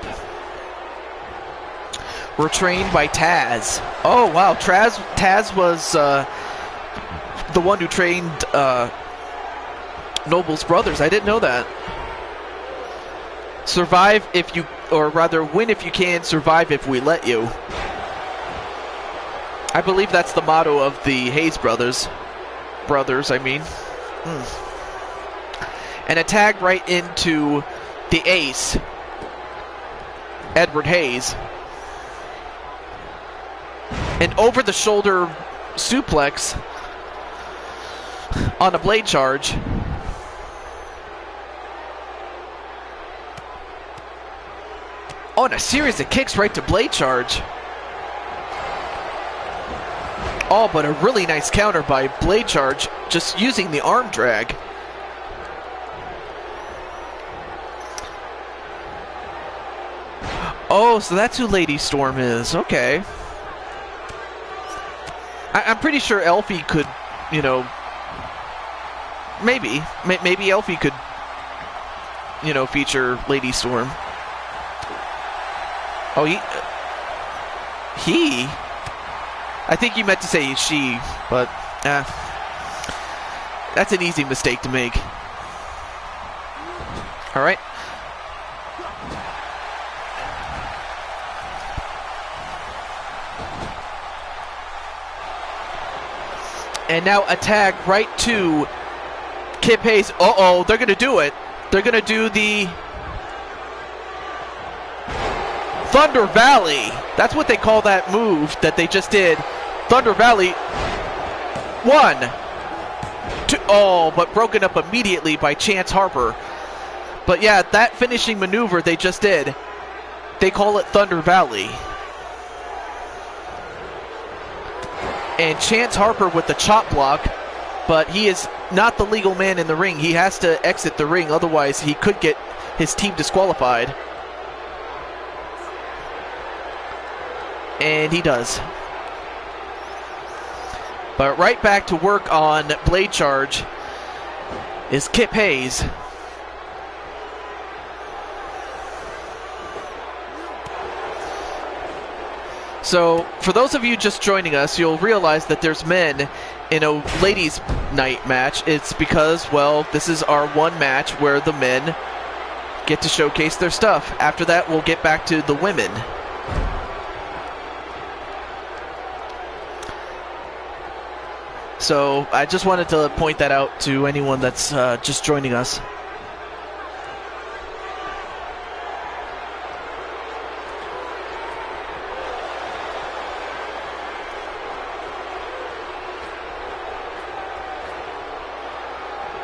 were trained by Taz. Oh, wow. Taz was the one who trained Noble's brothers. I didn't know that. Survive if you, or rather win if you can, survive if we let you. I believe that's the motto of the Hayes brothers. And a tag right into the ace, Edward Hayes. An over-the-shoulder suplex on a Blade Charge. Oh, and a series of kicks right to Blade Charge. Oh, but a really nice counter by Blade Charge, just using the arm drag. Oh, so that's who Lady Storm is. Okay. I'm pretty sure Elfie could, you know, maybe Elfie could, you know, feature Lady Storm. Oh, he? I think you meant to say she, but that's an easy mistake to make. All right. And now a tag right to Kip Hayes. Uh-oh, they're going to do it. They're going to do the Thunder Valley. That's what they call that move that they just did. Thunder Valley. 1, 2. Oh, but broken up immediately by Chance Harper. But yeah, that finishing maneuver they just did, they call it Thunder Valley. And Chance Harper with the chop block, but he is not the legal man in the ring. He has to exit the ring, otherwise he could get his team disqualified. And he does. But right back to work on Blade Charge is Kip Hayes. So, for those of you just joining us, you'll realize that there's men in a ladies' night match. It's because, well, this is our one match where the men get to showcase their stuff. After that, we'll get back to the women. So, I just wanted to point that out to anyone that's just joining us.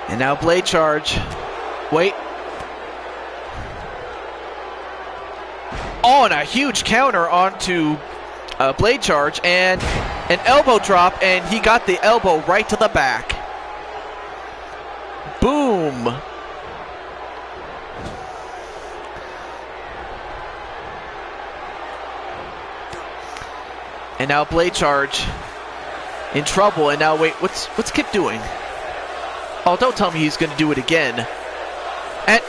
And now Blade Charge. Wait. Oh, and a huge counter onto Blade Charge. And an elbow drop. And he got the elbow right to the back. Boom. And now Blade Charge in trouble. And now, wait, what's Kip doing? Oh, don't tell me he's going to do it again. And,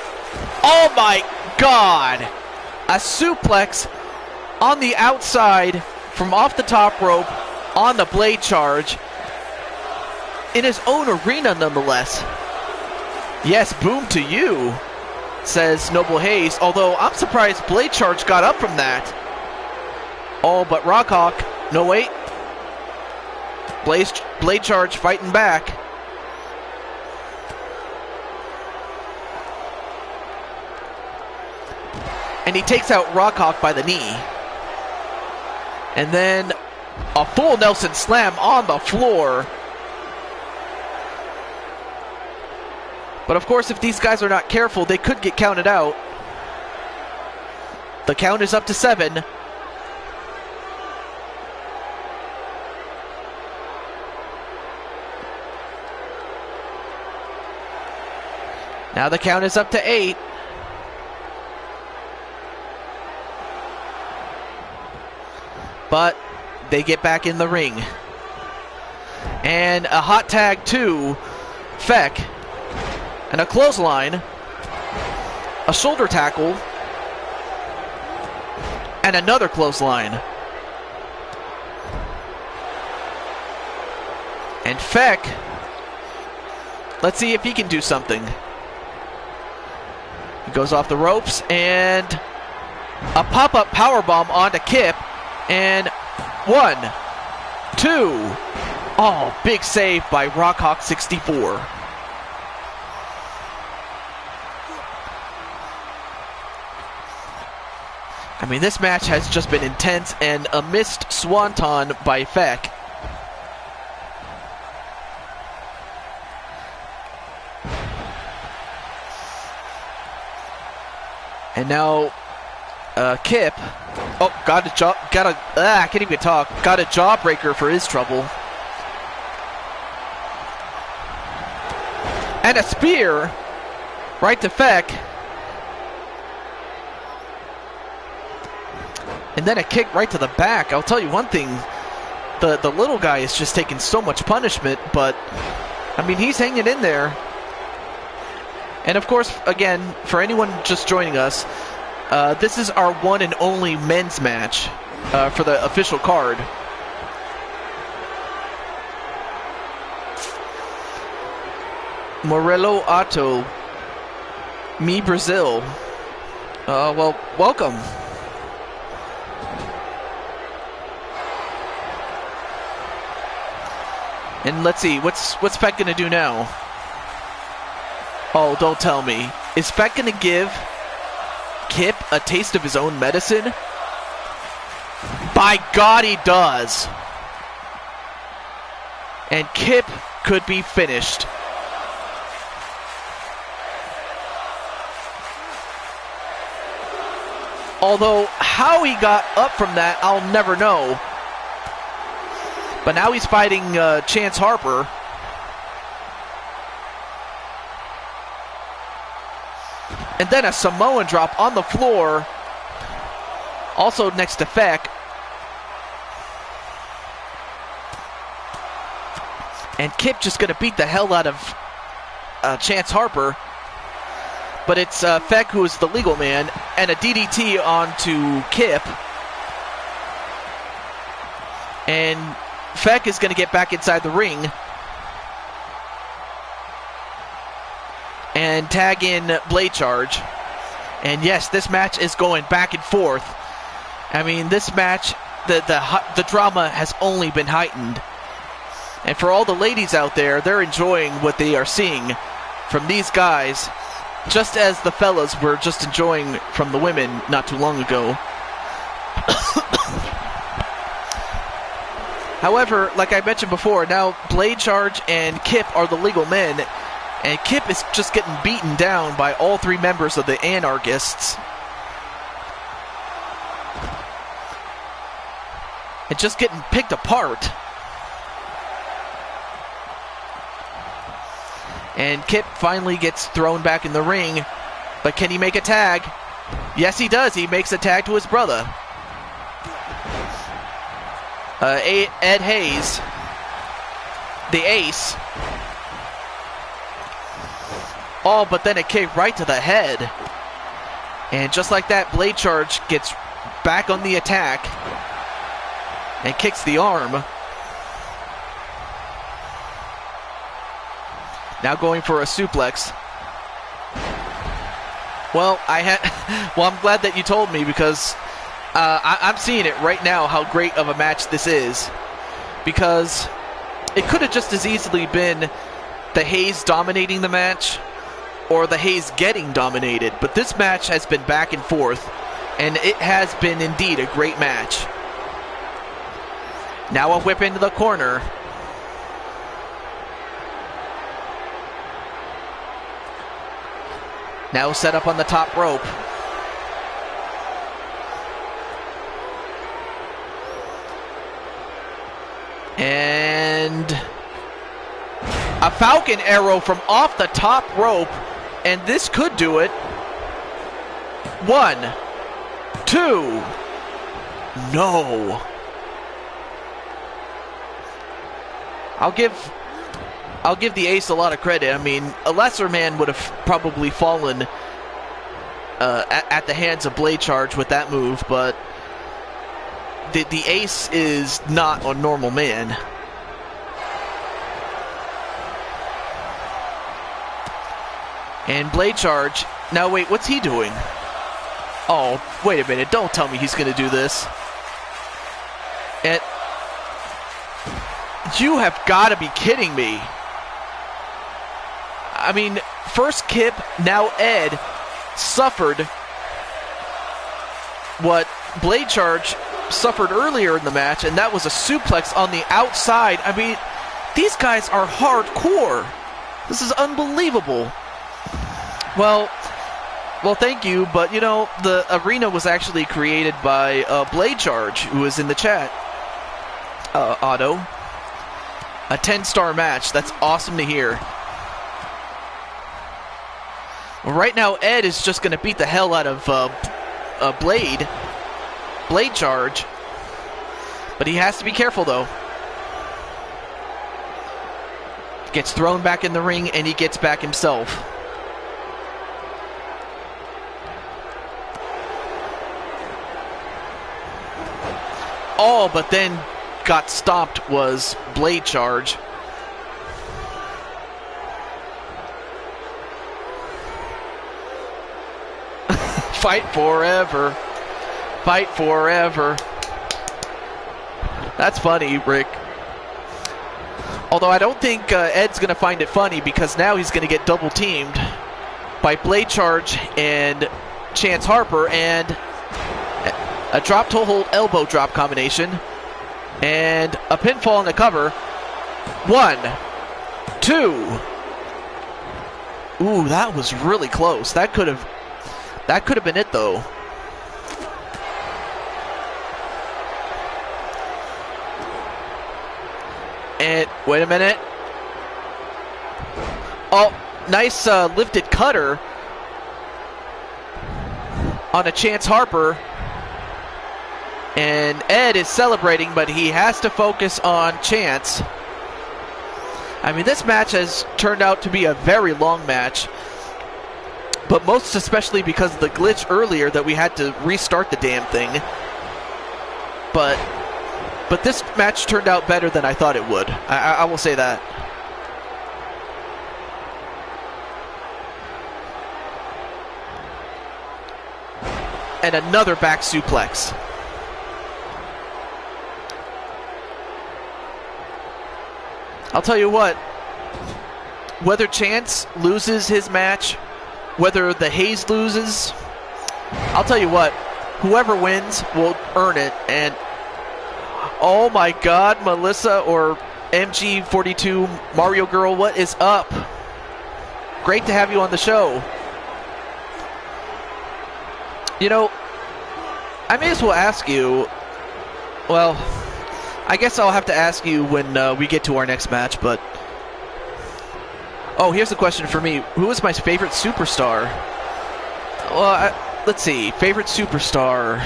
oh my God! A suplex on the outside from off the top rope on the Blade Charge. In his own arena, nonetheless. Yes, boom to you, says Noble Hayes. Although, I'm surprised Blade Charge got up from that. Oh, but Rockhawk, no wait. Blade Charge fighting back. And he takes out Rockhawk by the knee. And then a full Nelson slam on the floor. But of course, if these guys are not careful, they could get counted out. The count is up to 7. Now the count is up to 8. But they get back in the ring. And a hot tag to Feck. And a clothesline. A shoulder tackle. And another clothesline. And Feck, let's see if he can do something. He goes off the ropes, and a pop-up powerbomb onto Kip. And 1, 2. Oh, big save by Rockhawk 64. I mean, this match has just been intense, and a missed swanton by Feck. And now, Kip. Oh, I can't even talk. Got a jawbreaker for his trouble. And a spear right to Feck. And then a kick right to the back. I'll tell you one thing. The little guy is just taking so much punishment, but, I mean, he's hanging in there. And of course, again, for anyone just joining us, this is our one and only men's match for the official card. Morello Otto, me Brazil. Well, welcome. And let's see, what's Feck gonna do now? Oh, don't tell me. Is Feck gonna give Kip a taste of his own medicine? By God, he does. And Kip could be finished. Although, how he got up from that, I'll never know. But now he's fighting Chance Harper. And then a Samoan drop on the floor. Also next to Feck. And Kip just going to beat the hell out of Chance Harper. But it's Feck who is the legal man. And a DDT onto Kip. And Feck is going to get back inside the ring. And tag in Blade Charge. And yes, this match is going back and forth. I mean, this match, the drama has only been heightened. And for all the ladies out there, they're enjoying what they are seeing from these guys, just as the fellas were just enjoying from the women not too long ago. However, like I mentioned before, now Blade Charge and Kip are the legal men, and Kip is just getting beaten down by all 3 members of the Anarchists. And just getting picked apart. And Kip finally gets thrown back in the ring, but can he make a tag? Yes, he does. He makes a tag to his brother. Ed Hayes, the ace. Oh, but then a kick right to the head. And just like that, Blade Charge gets back on the attack and kicks the arm. Now going for a suplex. Well, I'm glad that you told me, because I'm seeing it right now how great of a match this is. Because it could have just as easily been the Hayes dominating the match or the Hayes getting dominated. But this match has been back and forth, and it has been indeed a great match. Now a whip into the corner. Now set up on the top rope. And a Falcon Arrow from off the top rope. And this could do it. 1, 2. No. I'll give the Ace a lot of credit. I mean, a lesser man would have probably fallen at the hands of Blade Charge with that move, but the Ace is not a normal man. And Blade Charge, now wait, what's he doing? Oh, wait a minute, don't tell me he's going to do this. And you have got to be kidding me. I mean, first Kip, now Ed suffered what Blade Charge suffered earlier in the match, and that was a suplex on the outside. I mean, these guys are hardcore. This is unbelievable. Well, thank you, but you know, the arena was actually created by Blade Charge, who is in the chat. Otto. A 10-star match. That's awesome to hear. Well, right now, Ed is just going to beat the hell out of Blade Charge. But he has to be careful, though. Gets thrown back in the ring, and he gets back himself. Oh, but then got stopped was Blade Charge. Fight forever. Fight forever. That's funny, Rick. Although I don't think Ed's going to find it funny, because now he's going to get double teamed by Blade Charge and Chance Harper, and a drop toe hold elbow drop combination. And a pinfall on the cover. 1, 2. Ooh, that was really close. That could have been it, though. And wait a minute. Oh, nice lifted cutter on a Chance Harper. And Ed is celebrating, but he has to focus on Chance. I mean, this match has turned out to be a very long match, but most especially because of the glitch earlier that we had to restart the damn thing. But this match turned out better than I thought it would. I will say that. And another back suplex. I'll tell you what, whether Chance loses his match, whether the Hayes loses, I'll tell you what, whoever wins will earn it. And oh my God, Melissa or MG42 Mario Girl, what is up? Great to have you on the show. You know, I may as well ask you, well, I guess I'll have to ask you when we get to our next match, but... Oh, here's the question for me. Who is my favorite superstar? Well, let's see. Favorite superstar...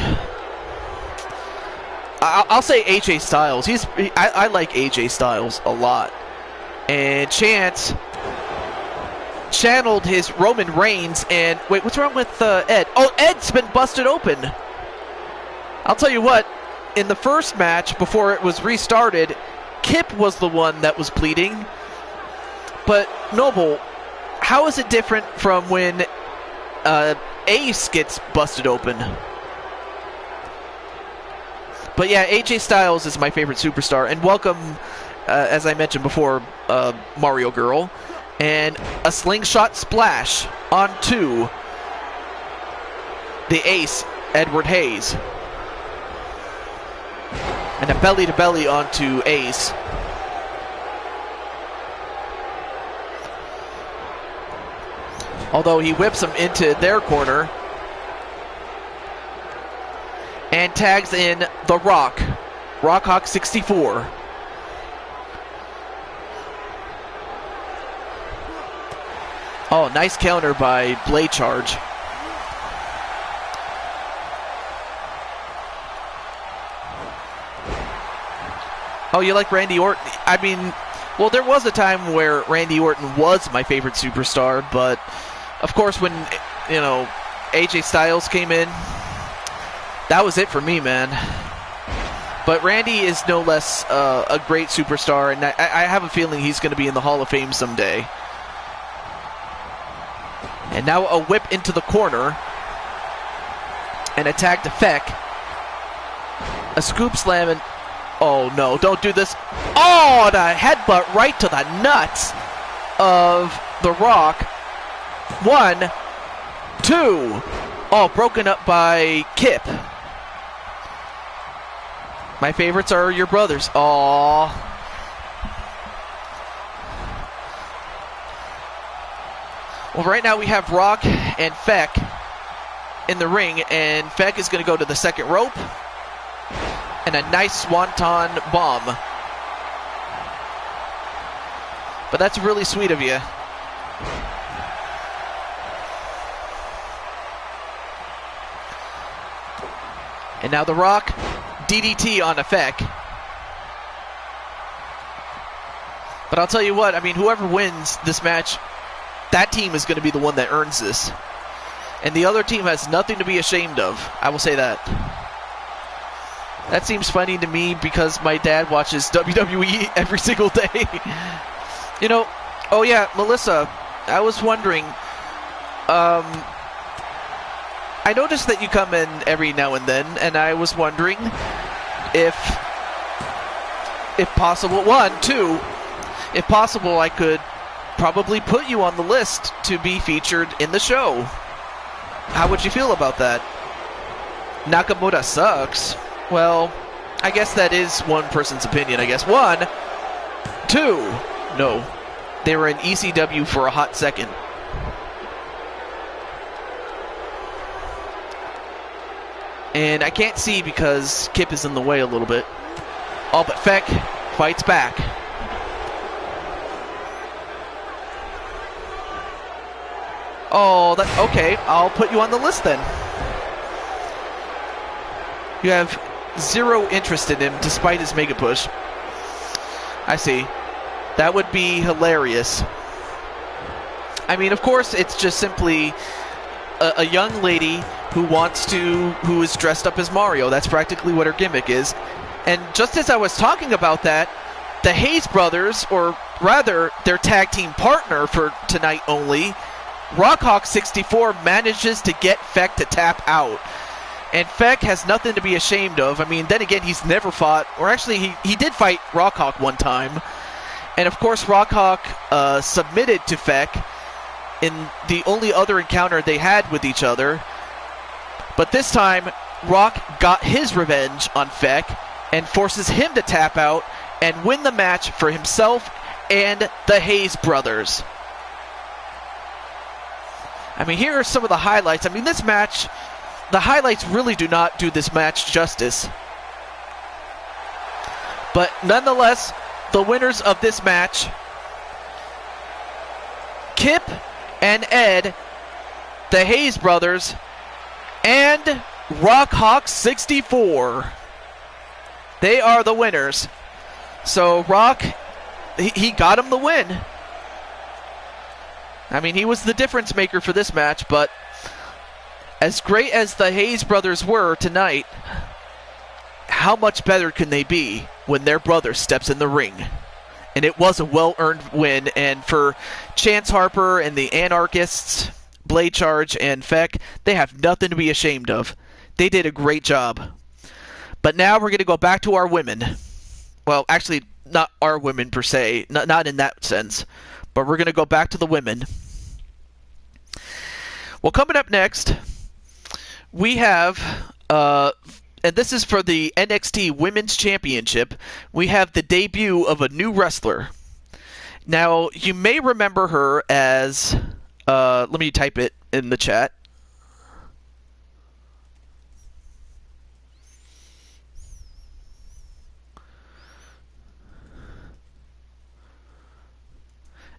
I'll say AJ Styles. I like AJ Styles a lot. And Chance channeled his Roman Reigns, and... Wait, what's wrong with Ed? Oh, Ed's been busted open! I'll tell you what. In the first match, before it was restarted, Kip was the one that was bleeding. But, Noble, how is it different from when Ace gets busted open? But yeah, AJ Styles is my favorite superstar. And welcome, as I mentioned before, Mario Girl. And a slingshot splash onto the Ace, Edward Hayes. And a belly-to-belly onto Ace. Although he whips him into their corner. And tags in The Rock. Rockhawk 64. Oh, nice counter by Blade Charge. Oh, you like Randy Orton? I mean, well, there was a time where Randy Orton was my favorite superstar, but of course when, you know, AJ Styles came in, that was it for me, man. But Randy is no less a great superstar, and I have a feeling he's going to be in the Hall of Fame someday. And now a whip into the corner. An attack to Feck. A scoop slam and... Oh, no, don't do this. Oh, the headbutt right to the nuts of The Rock. 1, 2. Oh, broken up by Kip. My favorites are your brothers. Aww. Well, right now we have Rock and Feck in the ring, and Feck is going to go to the second rope. And a nice swanton bomb. But that's really sweet of you. And now The Rock, DDT on Feck. But I'll tell you what, I mean, whoever wins this match, that team is going to be the one that earns this. And the other team has nothing to be ashamed of. I will say that. That seems funny to me because my dad watches WWE every single day. You know, oh yeah, Melissa, I was wondering, I noticed that you come in every now and then, and I was wondering if possible, if possible, I could probably put you on the list to be featured in the show. How would you feel about that? Nakamura sucks. Well, I guess that is one person's opinion, I guess. 1, 2. No. They were in ECW for a hot second. And I can't see because Kip is in the way a little bit. Oh, but Feck fights back. Oh, okay. I'll put you on the list then. You have zero interest in him despite his mega push. I see. That would be hilarious. I mean, of course, it's just simply a young lady who is dressed up as Mario. That's practically what her gimmick is. And just as I was talking about that, the Hayes brothers, or rather their tag team partner for tonight only, Rockhawk 64, manages to get Feck to tap out. And Feck has nothing to be ashamed of. I mean, then again, he's never fought, or actually he did fight Rockhawk one time. And of course, Rockhawk submitted to Feck in the only other encounter they had with each other. But this time, Rock got his revenge on Feck and forces him to tap out and win the match for himself and the Hayes brothers. I mean, here are some of the highlights. I mean, this match, the highlights really do not do this match justice. But nonetheless, the winners of this match, Kip and Ed, the Hayes brothers, and Rockhawk 64. They are the winners. So Rock, he got him the win. I mean, he was the difference maker for this match, but as great as the Hayes brothers were tonight, how much better can they be when their brother steps in the ring? And it was a well-earned win, and for Chance Harper and the Anarchists, Blade Charge and Feck, they have nothing to be ashamed of. They did a great job. But now we're going to go back to our women. Well, actually, not our women per se, not in that sense, but we're going to go back to the women. Well, coming up next, we have, and this is for the NXT Women's Championship. We have the debut of a new wrestler. Now, you may remember her as, let me type it in the chat.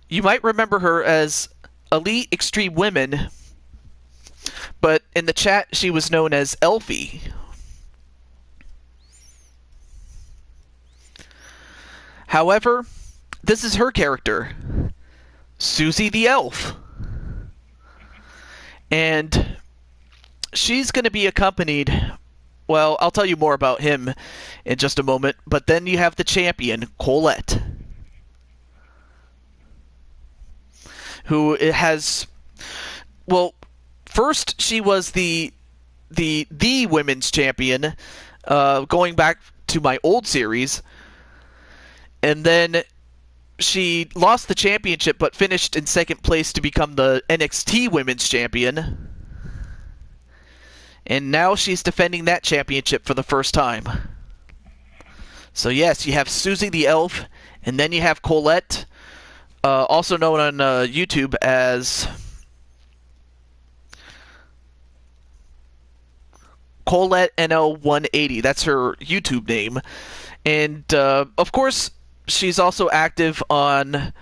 You might remember her as Elite Extreme Women, but in the chat she was known as Elfie. However, this is her character, Susie the Elf. And she's going to be accompanied, well, I'll tell you more about him in just a moment, but then you have the champion, Colette, who has, well, first she was the women's champion, going back to my old series, and then she lost the championship but finished in second place to become the NXT Women's Champion. And now she's defending that championship for the first time. So yes, you have Susie the Elf, and then you have Colette, also known on YouTube as Colette NL180. That's her YouTube name. And of course, she's also active on,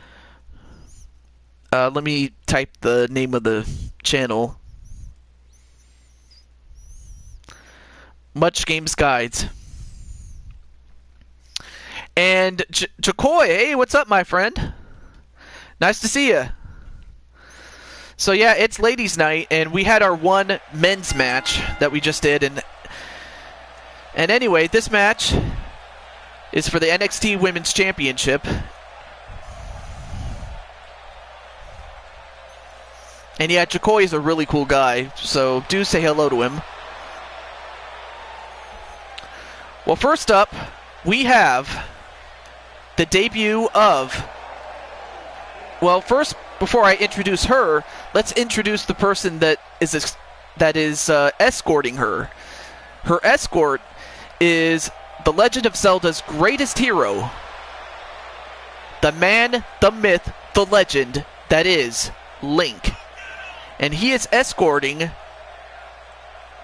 let me type the name of the channel, Much Games Guides. And Jacoy, hey, what's up, my friend? Nice to see you. So yeah, it's ladies' night, and we had our one men's match that we just did, and anyway, this match is for the NXT Women's Championship. And yeah, Jacoy is a really cool guy, so do say hello to him. Well, first up, we have the debut of... Well, first, before I introduce her, let's introduce the person that is escorting her. Her escort is The Legend of Zelda's greatest hero, the man, the myth, the legend that is Link. And he is escorting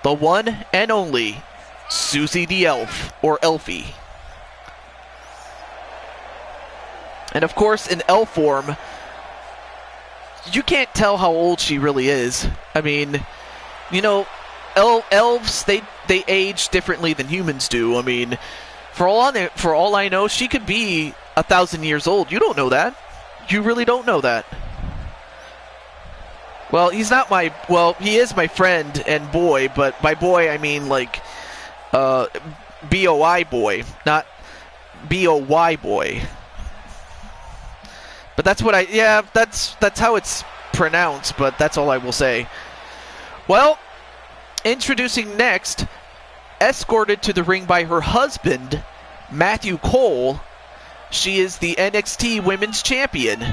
the one and only Susie the Elf, or Elfie. And of course, in elf form, you can't tell how old she really is. I mean, you know, elves, they age differently than humans do. I mean, for all I know, she could be 1,000 years old. You don't know that. You really don't know that. Well, he is my friend and boy, but by boy I mean like B-O-I boy, not B-O-Y boy. But that's what that's how it's pronounced, but that's all I will say. Well, introducing next, escorted to the ring by her husband, Matthew Cole, she is the NXT Women's Champion,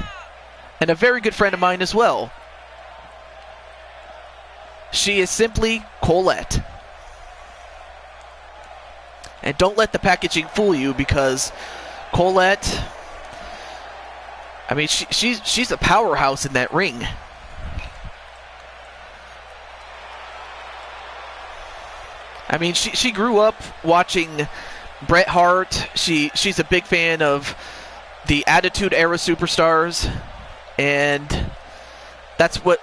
and a very good friend of mine as well. She is simply Colette. And don't let the packaging fool you, because Colette, I mean, she's a powerhouse in that ring. I mean, she grew up watching Bret Hart. She's a big fan of the Attitude Era superstars, and that's what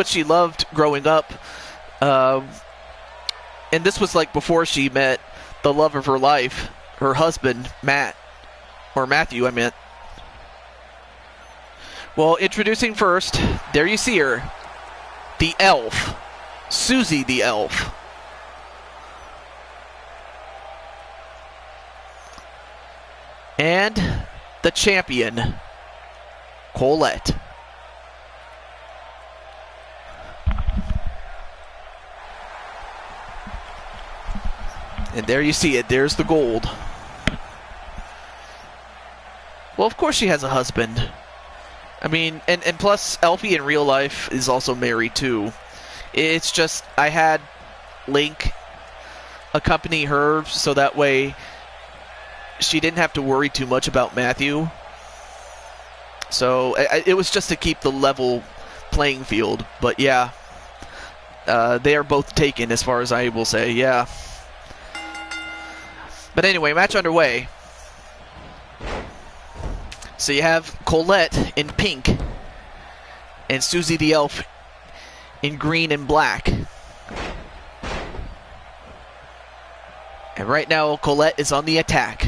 she loved growing up. And this was like before she met the love of her life, her husband, Matthew, I meant. Well, introducing first, there you see her, the Elf, Susie the Elf. And the champion, Colette. And there you see it. There's the gold. Well, of course she has a husband. I mean, and plus, Elfie in real life is also married, too. It's just, I had Link accompany her so that way she didn't have to worry too much about Matthew. So it was just to keep the level playing field. But yeah, they are both taken as far as I will say, yeah. But anyway, match underway. So you have Colette in pink and Susie the Elf in green and black. And right now, Colette is on the attack.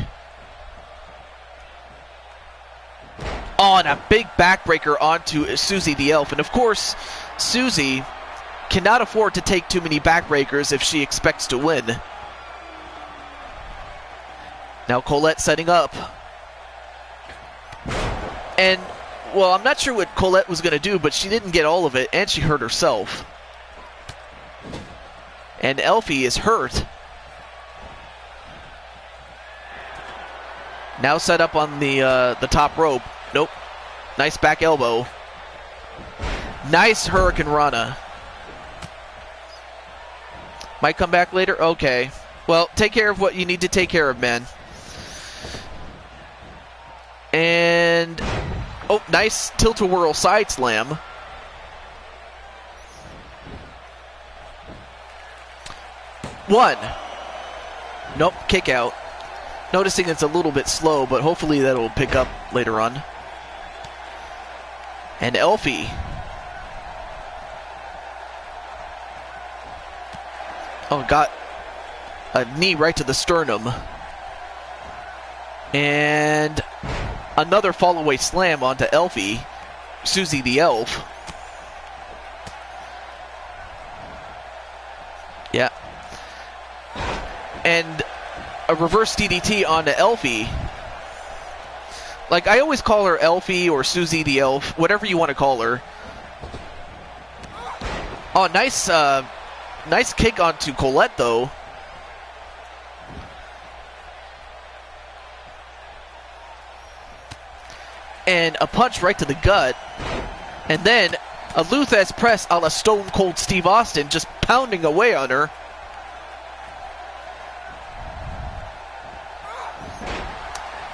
Oh, and a big backbreaker onto Susie the Elf. And of course, Susie cannot afford to take too many backbreakers if she expects to win. Now Colette setting up. And, well, I'm not sure what Colette was going to do, but she didn't get all of it, and she hurt herself. And Elfie is hurt. Now set up on the top rope. Nope. Nice back elbow. Nice Hurricane Rana. Might come back later? Okay. Well, take care of what you need to take care of, man. And... oh, nice tilt-a-whirl side slam. One. Nope, kick out. Noticing it's a little bit slow, but hopefully that'll pick up later on. And Elfie. Oh, got a knee right to the sternum. And another fall-away slam onto Elfie. Susie the Elf. Yeah. And a reverse DDT onto Elfie. Like, I always call her Elfie or Susie the Elf, whatever you want to call her. Oh, nice, nice kick onto Colette, though. And a punch right to the gut. And then a Luthez press a la Stone Cold Steve Austin, just pounding away on her.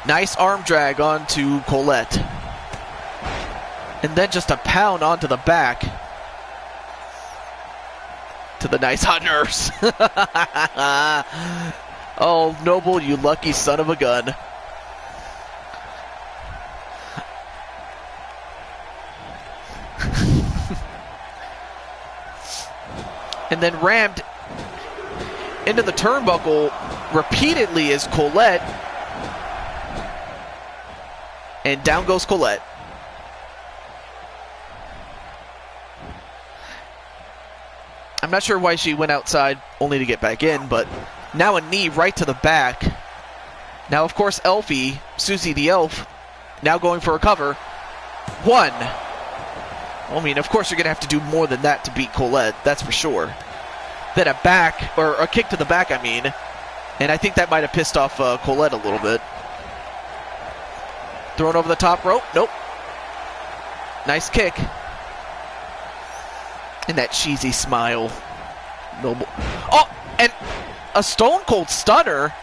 Nice arm drag onto Colette. And then just a pound onto the back. To the nice hot nurse. Oh, Noble, you lucky son of a gun. And then rammed into the turnbuckle repeatedly is Colette. And down goes Colette. I'm not sure why she went outside only to get back in, but now a knee right to the back. Now, of course, Elfie, Susie the Elf, now going for a cover. One. I mean, of course, you're going to have to do more than that to beat Colette, that's for sure. Then a back, or a kick to the back, I mean. And I think that might have pissed off Colette a little bit. Thrown over the top rope. Nope. Nice kick. And that cheesy smile. Noble. Oh, and a Stone Cold Stunner.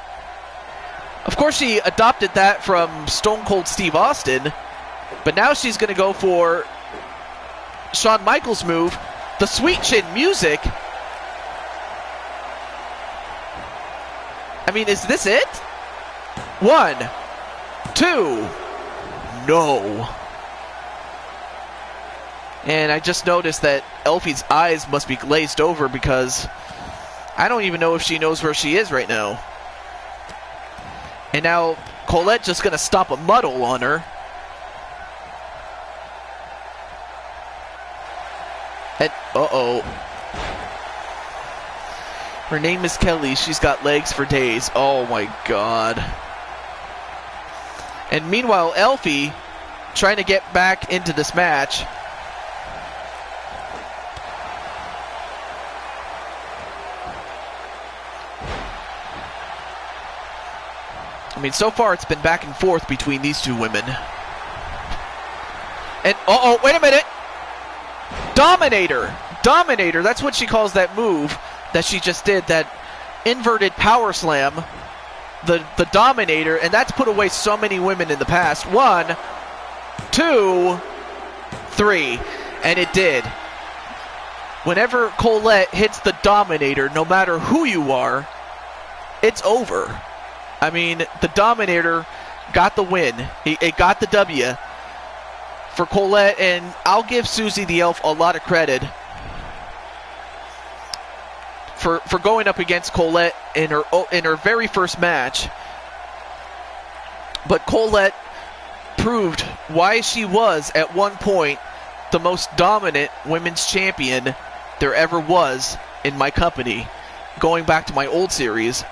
Of course, she adopted that from Stone Cold Steve Austin. But now she's going to go for Shawn Michaels' move, the Sweet Chin Music. I mean, is this it? 1, 2. No. And I just noticed that Elfie's eyes must be glazed over because I don't even know if she knows where she is right now. And now Colette just going to stop a muddle on her. And, uh-oh. Her name is Kelly. She's got legs for days. Oh, my God. And meanwhile, Elfie trying to get back into this match. I mean, so far it's been back and forth between these two women. And, uh-oh, wait a minute. Dominator. Dominator, that's what she calls that move that she just did that inverted power slam, the Dominator, and that's put away so many women in the past. 1, 2, 3, and it did. Whenever Colette hits the Dominator, no matter who you are, it's over. I mean, the Dominator got the win. It got the W for Colette, and I'll give Susie the Elf a lot of credit for going up against Colette in her very first match. But Colette proved why she was at one point the most dominant women's champion there ever was in my company, going back to my old series.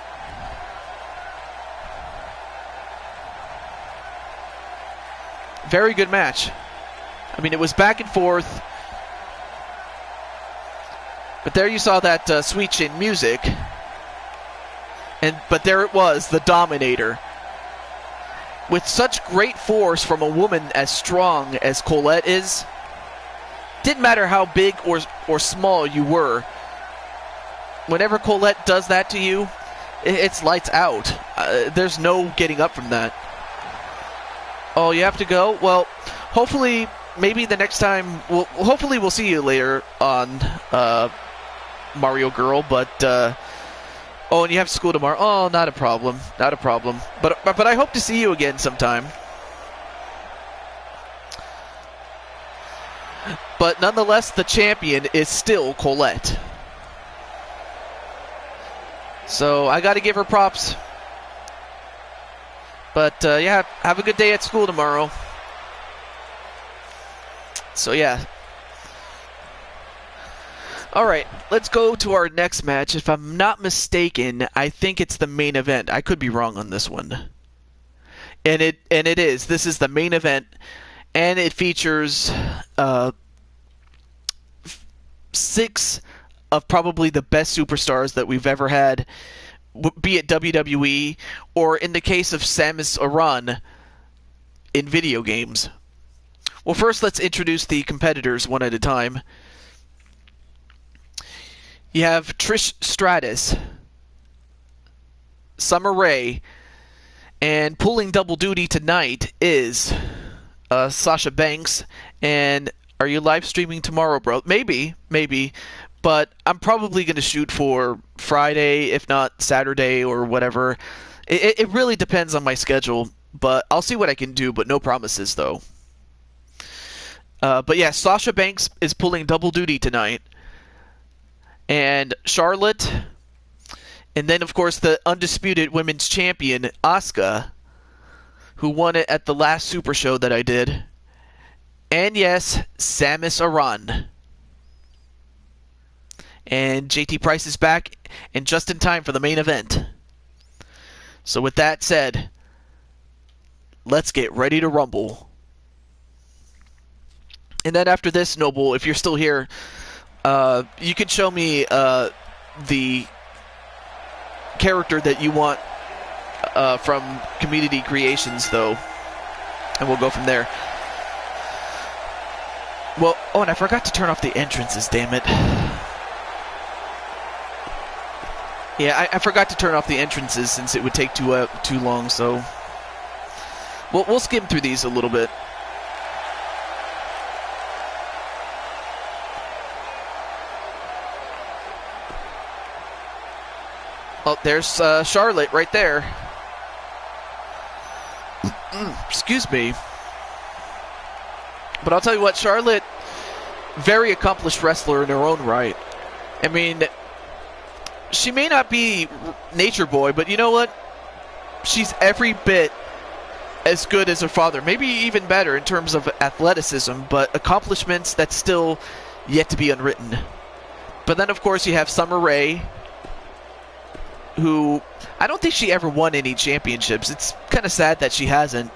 Very good match. I mean, it was back and forth. But there you saw that sweet chin music. But there it was, the Dominator. With such great force from a woman as strong as Colette is, didn't matter how big or small you were. Whenever Colette does that to you, it's lights out. There's no getting up from that. Oh, you have to go? Well, hopefully, maybe the next time, hopefully we'll see you later on Mario Girl, but, oh, and you have school tomorrow. Oh, not a problem, not a problem. But I hope to see you again sometime. But nonetheless, the champion is still Colette. So I got to give her props. But yeah, have a good day at school tomorrow. So yeah. Alright, let's go to our next match. If I'm not mistaken, I think it's the main event. I could be wrong on this one. And it is. This is the main event. And it features 6 of probably the best superstars that we've ever had, be it WWE or in the case of Samus Aran in video games. Well, first let's introduce the competitors one at a time. You have Trish Stratus, Summer Rae, and pulling double duty tonight is Sasha Banks. And are you live streaming tomorrow, bro? Maybe. But I'm probably going to shoot for Friday, if not Saturday or whatever. It really depends on my schedule, but I'll see what I can do, but no promises, though. But yeah, Sasha Banks is pulling double duty tonight. And Charlotte, and then, of course, the undisputed women's champion, Asuka, who won it at the last Super Show that I did. And yes, Samus Aran. And JT Price is back, and just in time for the main event. So with that said, let's get ready to rumble. And then after this, Noble, if you're still here, you can show me the character that you want from Community Creations, though, and we'll go from there. Well, oh, and I forgot to turn off the entrances, damn it. Yeah, I forgot to turn off the entrances since it would take too long, so we'll skim through these a little bit. Oh, there's Charlotte right there. Excuse me. But I'll tell you what, Charlotte, very accomplished wrestler in her own right. I mean, she may not be Nature Boy, but you know what? She's every bit as good as her father. Maybe even better in terms of athleticism, but accomplishments that's still yet to be unwritten. But then, of course, you have Summer Rae, who I don't think she ever won any championships. It's kind of sad that she hasn't.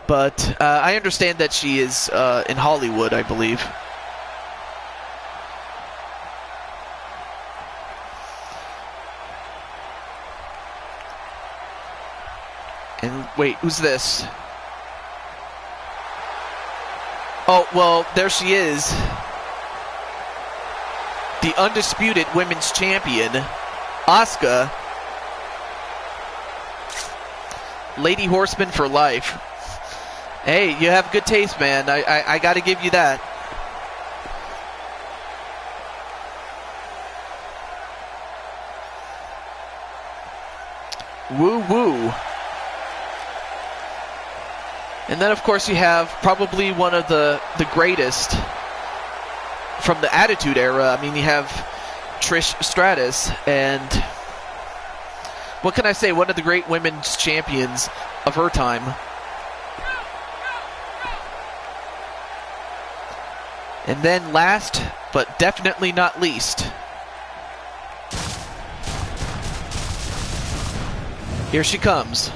But I understand that she is in Hollywood, I believe. And wait, who's this? Oh, well, there she is. The undisputed women's champion, Asuka. Lady Horseman for life. Hey, you have good taste, man. I got to give you that. Woo woo. And then, of course, you have probably one of the greatest from the Attitude Era. I mean, you have Trish Stratus, and what can I say? One of the great women's champions of her time. And then last, but definitely not least, here she comes.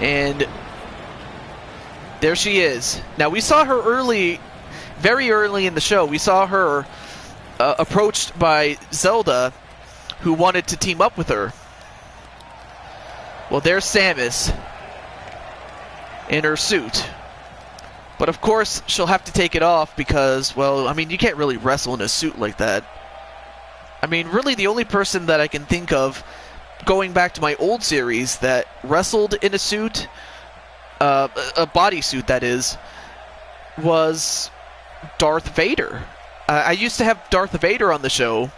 And there she is. Now, we saw her very early in the show. We saw her approached by Zelda, who wanted to team up with her. Well, there's Samus in her suit. But of course, she'll have to take it off because, well, I mean, you can't really wrestle in a suit like that. I mean, really the only person that I can think of, going back to my old series, that wrestled in a suit, a bodysuit that is, was Darth Vader. I used to have Darth Vader on the show,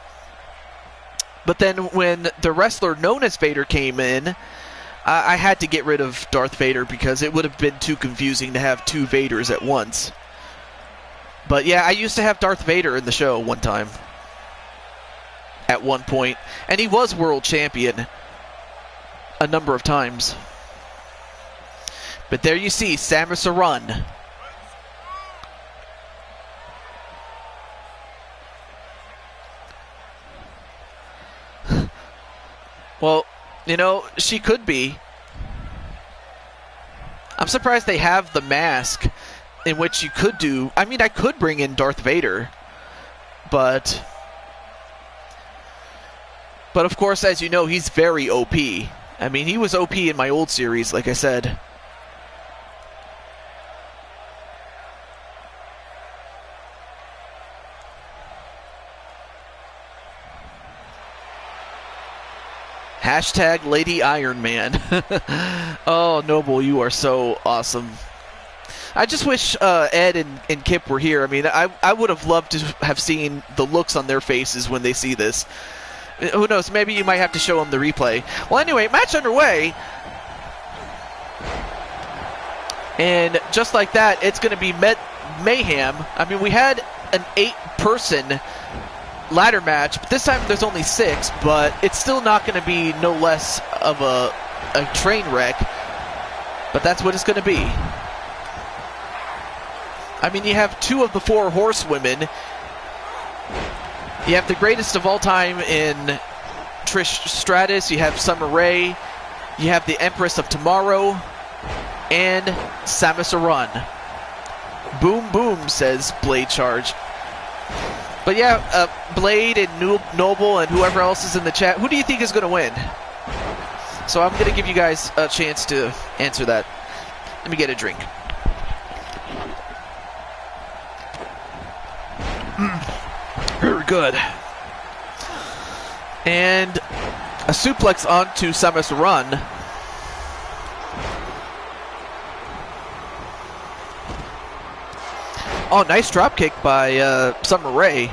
but then when the wrestler known as Vader came in, I had to get rid of Darth Vader because it would have been too confusing to have two Vaders at once. But yeah, I used to have Darth Vader in the show one time. At one point. And he was world champion a number of times. But there you see Samus Aran. Well, you know, she could be. I'm surprised they have the mask in which you could do... I mean, I could bring in Darth Vader, but of course, as you know, he's very OP. I mean, he was OP in my old series, like I said. Hashtag Lady Iron Man. Oh, Noble, you are so awesome. I just wish Ed and Kip were here. I mean, I would have loved to have seen the looks on their faces when they see this. Who knows, maybe you might have to show them the replay. Well, anyway, match underway. And just like that, it's going to be mayhem. I mean, we had an 8-person ladder match, but this time there's only 6, but it's still not going to be no less of a train wreck, but that's what it's going to be. I mean, you have 2 of the 4 horsewomen. You have the greatest of all time in Trish Stratus, you have Summer Rae, you have the Empress of Tomorrow, and Samus Aran. Boom boom, says Blade Charge. But yeah, Blade and Noble and whoever else is in the chat, who do you think is going to win? So I'm going to give you guys a chance to answer that. Let me get a drink. Very good. And a suplex onto Samus Aran. Oh, nice dropkick by Summer Rae.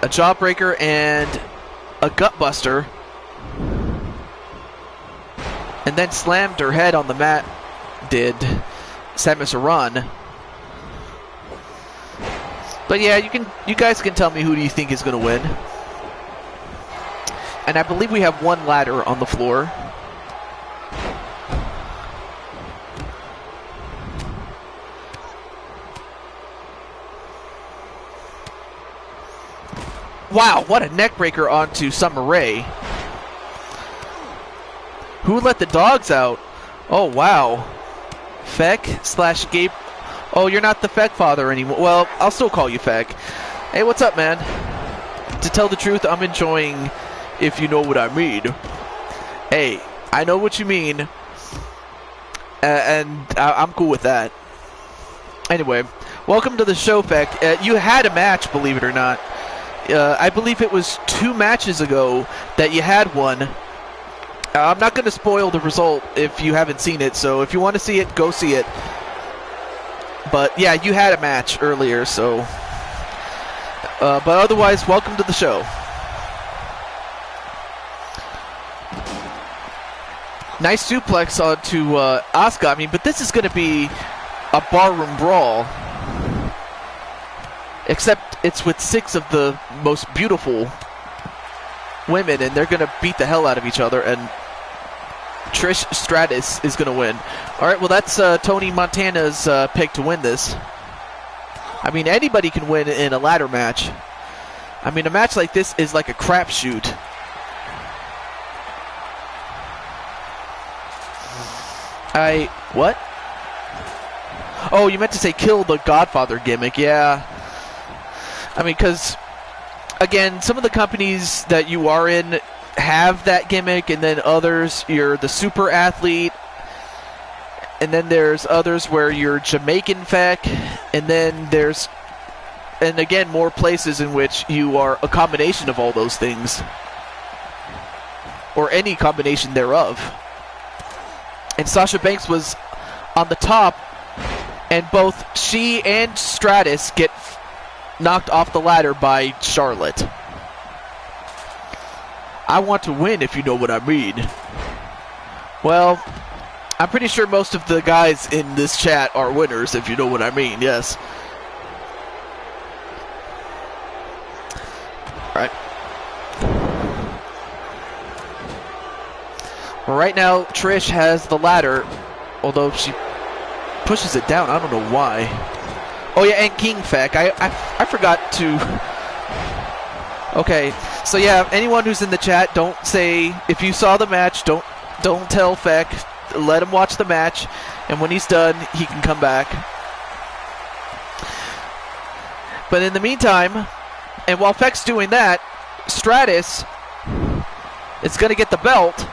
A jawbreaker and a gutbuster. And then slammed her head on the mat, did Samus Aran. But yeah, you guys can tell me who do you think is going to win. And I believe we have 1 ladder on the floor. Wow, what a neckbreaker onto Summer Rae. Who let the dogs out? Oh, wow. Feck/Gabe. Oh, you're not the Feck father anymore. Well, I'll still call you Feck. Hey, what's up, man? To tell the truth, I'm enjoying... if you know what I mean. Hey, I know what you mean. And I'm cool with that. Anyway, welcome to the show, Feck. You had a match, believe it or not. I believe it was 2 matches ago that you had one. I'm not going to spoil the result if you haven't seen it, so if you want to see it, go see it. But yeah, you had a match earlier, so... but otherwise, welcome to the show. Nice suplex onto Asuka. I mean, but this is going to be a barroom brawl. Except it's with 6 of the most beautiful women, and they're going to beat the hell out of each other, and Trish Stratus is going to win. All right, well, that's Tony Montana's pick to win this. I mean, anybody can win in a ladder match. I mean, a match like this is like a crapshoot. What? Oh, you meant to say kill the Godfather gimmick, yeah. I mean, because, again, some of the companies that you are in have that gimmick, and then others, you're the super athlete, and then there's others where you're Jamaican Feck, and then there's, and again, more places in which you are a combination of all those things, or any combination thereof. And Sasha Banks was on the top, and both she and Stratus get knocked off the ladder by Charlotte. I want to win, if you know what I mean. Well, I'm pretty sure most of the guys in this chat are winners, if you know what I mean, yes. Alright. Well, right now, Trish has the ladder, although she pushes it down. I don't know why. Oh yeah, and King Feck. I forgot to... Okay, so yeah, anyone who's in the chat, don't say... If you saw the match, don't tell Feck. Let him watch the match, and when he's done, he can come back. But in the meantime, and while Feck's doing that, Stratus is going to get the belt.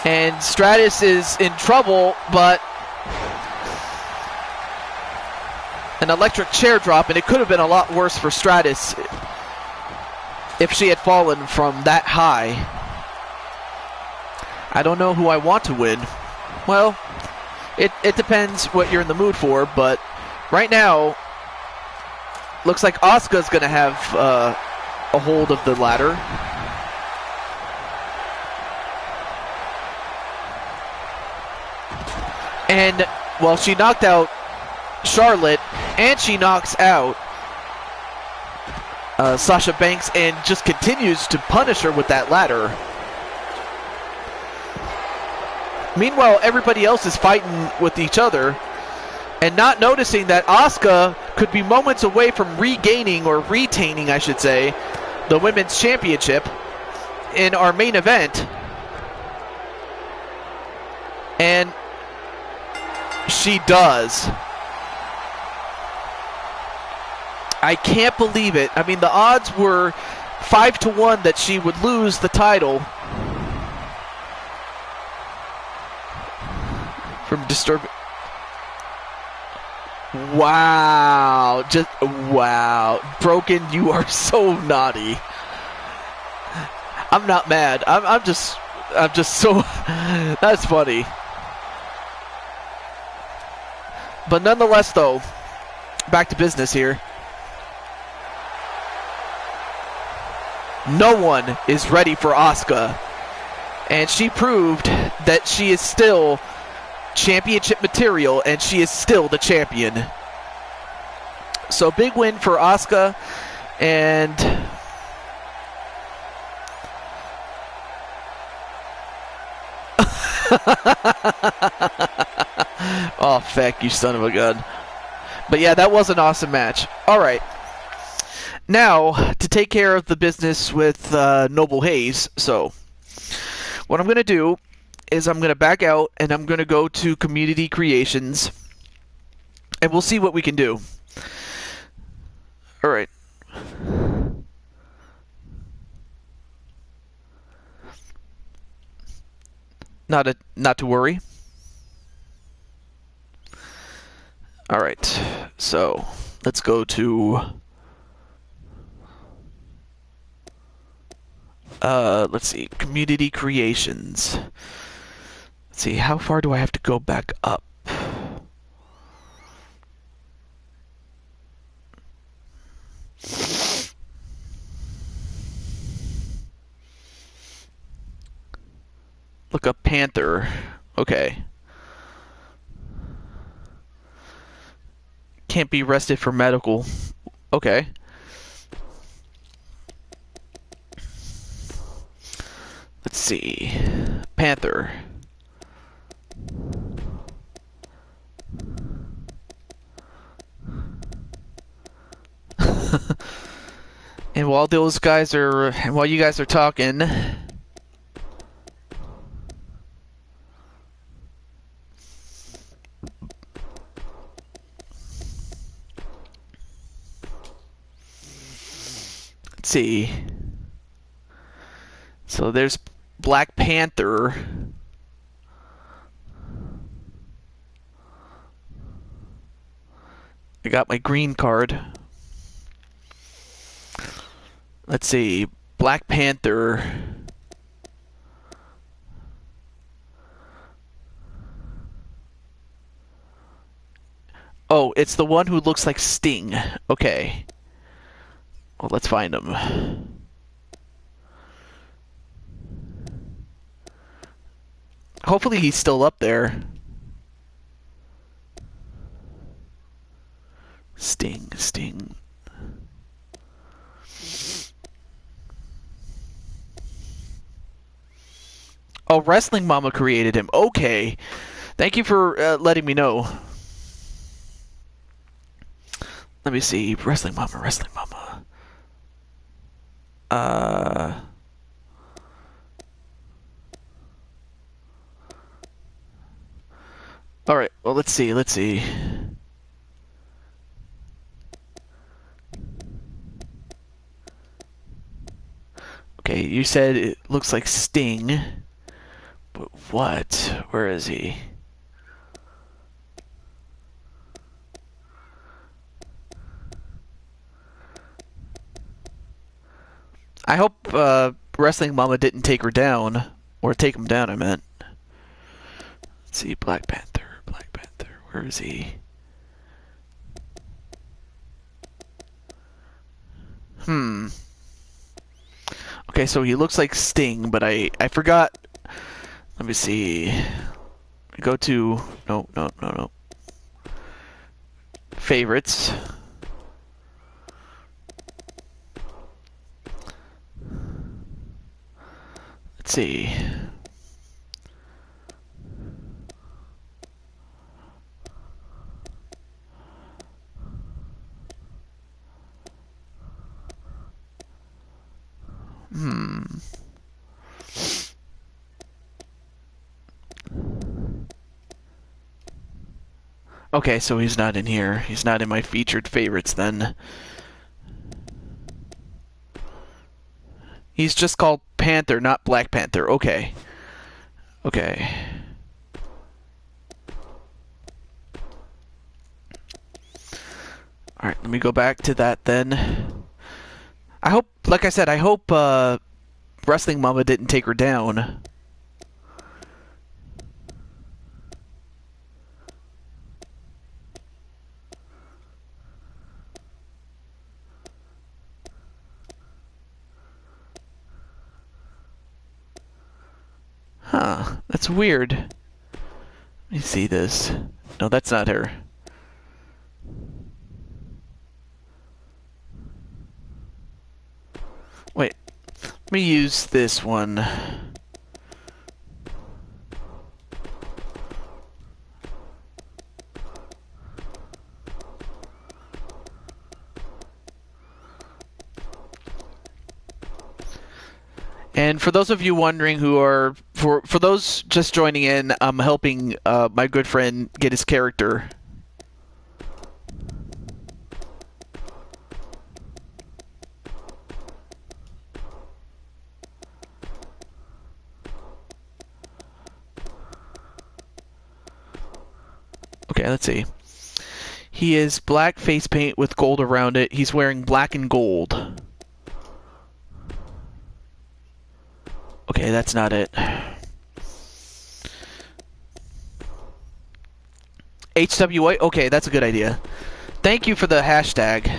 And Stratus is in trouble, but an electric chair drop, and it could have been a lot worse for Stratus if she had fallen from that high. I don't know who I want to win. Well, it depends what you're in the mood for, but right now, looks like Asuka's going to have a hold of the ladder. And, well, she knocked out Charlotte, and she knocks out Sasha Banks, and just continues to punish her with that ladder. Meanwhile, everybody else is fighting with each other, and not noticing that Asuka could be moments away from regaining, or retaining, I should say, the Women's Championship in our main event. And she does. I can't believe it. I mean, the odds were 5-1 that she would lose the title from Disturbing. Wow. Just, wow. Broken, you are so naughty. I'm not mad. I'm just so... That's funny. But nonetheless, though, back to business here. No one is ready for Asuka. And she proved that she is still championship material, and she is still the champion. So big win for Asuka, and oh, feck, you son of a gun. But yeah, that was an awesome match. Alright. Now, to take care of the business with Noble Hayes. So, what I'm going to do is I'm going to back out, and I'm going to go to Community Creations, and we'll see what we can do. Alright. not to worry. All right, so let's go to let's see, community creations. Let's see, how far do I have to go back up? Look up Panther. Okay. Can't be arrested for medical. Okay. Let's see. Panther. And while you guys are talking, let's see. So there's Black Panther. I got my green card. Let's see. Black Panther. Oh, it's the one who looks like Sting. Okay. Well, let's find him. Hopefully he's still up there. Sting. Oh, Wrestling Mama created him. Okay. Thank you for letting me know. Let me see. Wrestling Mama. Alright, well, let's see. Okay, you said it looks like Sting. But what? Where is he? I hope Wrestling Mama didn't take her down. Or take him down, I meant. Let's see, Black Panther. Where is he? Okay, so he looks like Sting, but I forgot. Let me see. Go to... No. Favorites. Let's see. Okay, so he's not in here. He's not in my featured favorites then. He's just called Panther, not Black Panther. Okay. Alright, let me go back to that then. I hope, like I said, Wrestling Mama didn't take her down. Huh, that's weird. Let me see this. No, that's not her. Wait, let me use this one. And for those of you wondering for those just joining in, I'm helping my good friend get his character. Okay, let's see. He is black face paint with gold around it. He's wearing black and gold. Okay, that's not it. HWA? Okay, that's a good idea. Thank you for the hashtag.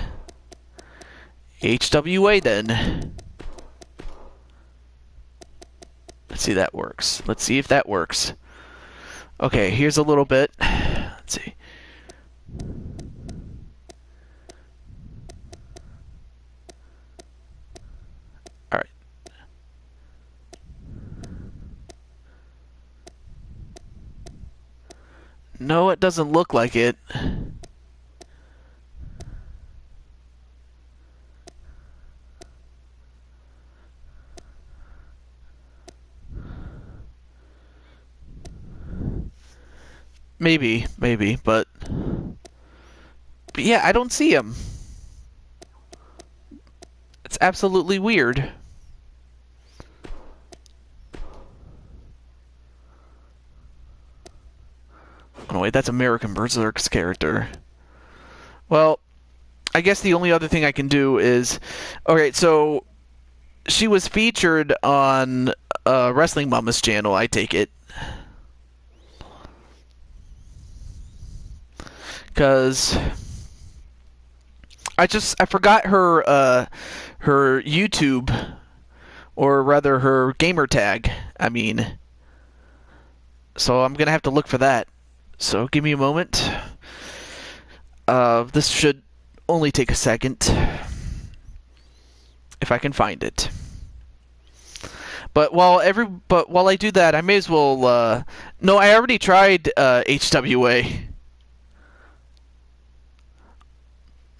HWA then. Let's see if that works. Let's see if that works. Okay, here's a little bit. Let's see. Alright. No, it doesn't look like it. Maybe, but yeah, I don't see him. It's absolutely weird. Oh wait, that's American Berserk's character. Well, I guess the only other thing I can do is... Alright, so she was featured on Wrestling Mama's channel, I take it. Because I forgot her her YouTube, or rather her gamer tag. I mean, so I'm gonna have to look for that. So give me a moment. This should only take a second if I can find it. But while I do that, I may as well. No, I already tried HWA.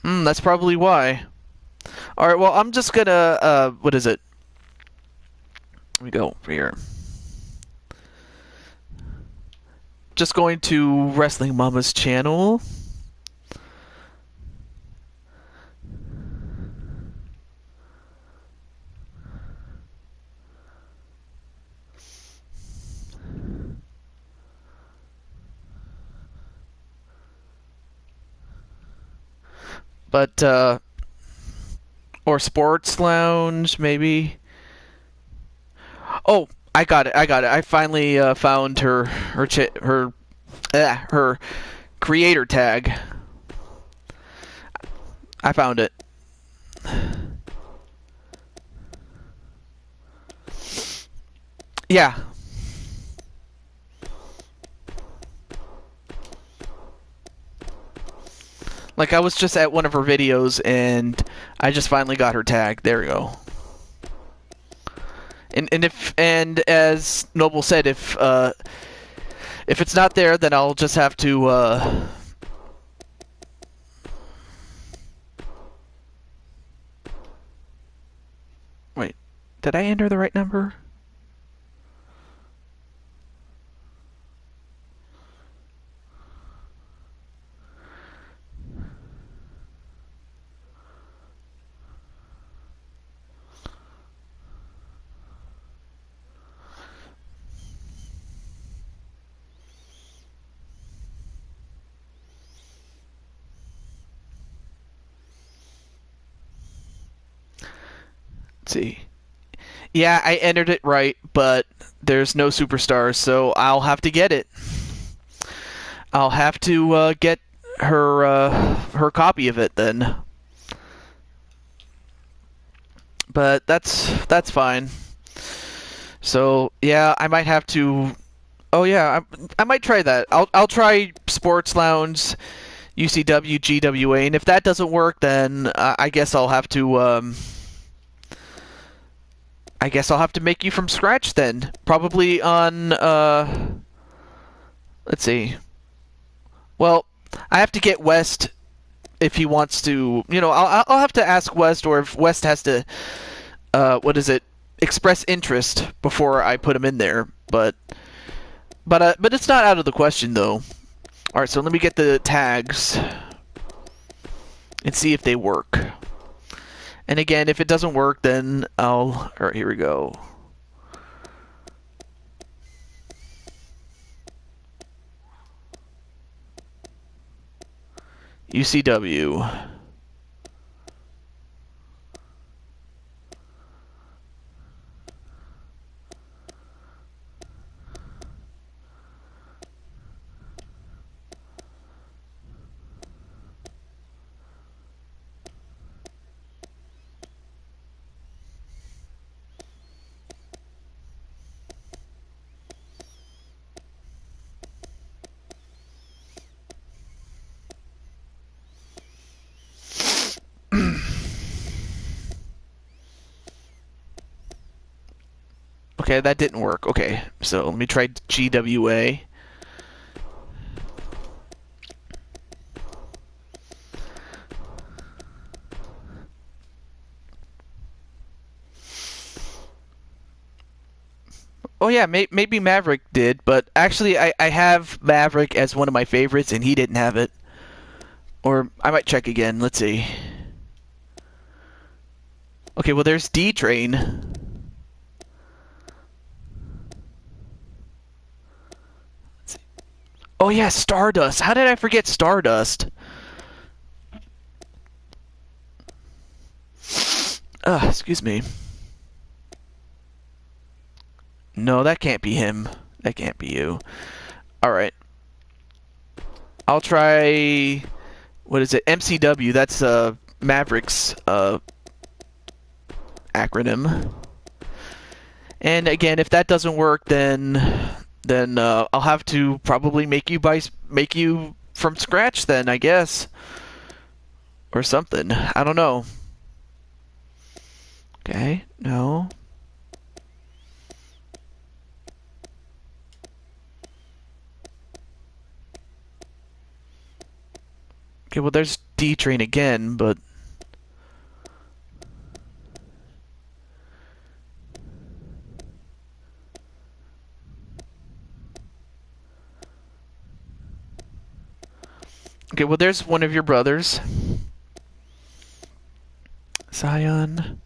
That's probably why. Alright, well, I'm just gonna, what is it? Let me go over here. Just going to Wrestling Mama's channel. But, or Sports Lounge, maybe. Oh, I got it. I finally found her creator tag. I found it. Yeah. Like, I was just at one of her videos, and I just finally got her tag. There we go. And as Noble said, if it's not there, then I'll just have to wait. Did I enter the right number? See. Yeah, I entered it right, but there's no superstars, so I'll have to get it. I'll have to get her copy of it then. But that's fine. So yeah, I might have to. Oh yeah, I might try that. I'll try Sports Lounge, UCW, GWA, and if that doesn't work, then I guess I'll have to. I guess I'll have to make you from scratch then. Probably on, let's see. Well, I have to get West if he wants to, I'll have to ask West, or if West has to, express interest before I put him in there. But it's not out of the question, though. Alright, so let me get the tags and see if they work. And again, if it doesn't work, then I'll... Alright, here we go. UCW. Okay, that didn't work. Okay, so let me try GWA. Oh yeah, maybe Maverick did, but actually I have Maverick as one of my favorites, and he didn't have it. Or I might check again. Let's see. Okay, well there's D-Train. Oh yeah, Stardust. How did I forget Stardust? Excuse me. No, that can't be him. That can't be you. Alright. I'll try... What is it? MCW. That's Maverick's acronym. And again, if that doesn't work, then I'll have to probably make you from scratch then, I guess. Or something. I don't know. Okay, no. Okay, well there's D-Train again, but... Okay, well there's one of your brothers. Zion.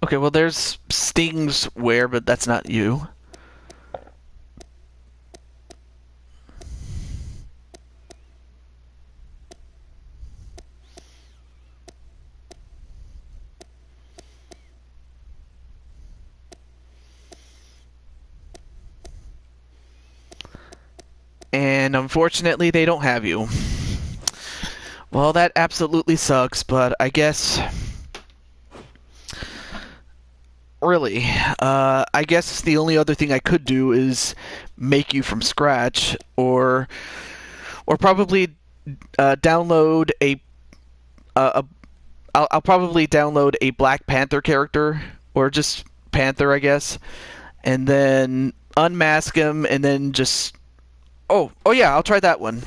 Okay, well there's Sting's Wear, but that's not you. And unfortunately, they don't have you. Well, that absolutely sucks, but I guess... Really, I guess the only other thing I could do is make you from scratch, or probably download I'll probably download a Black Panther character, or just Panther, I guess, and then unmask him, and then just... Oh yeah, I'll try that one.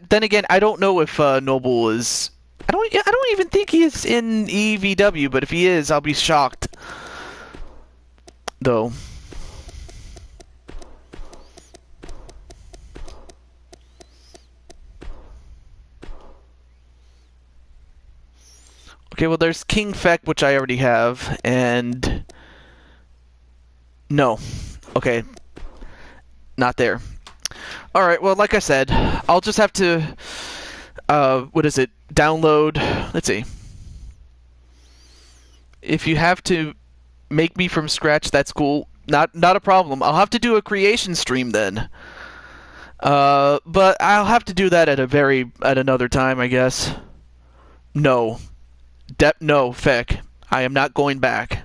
Then again, I don't know if Noble is... I don't even think he is in EVW, but if he is, I'll be shocked. Though. Okay, well there's King Feck, which I already have, and... No. Okay. Not there. Alright, well like I said, I'll just have to... what is it? Download... Let's see. If you have to make me from scratch, that's cool. Not a problem. I'll have to do a creation stream then. But I'll have to do that at another time, I guess. No. No, Feck. I am not going back.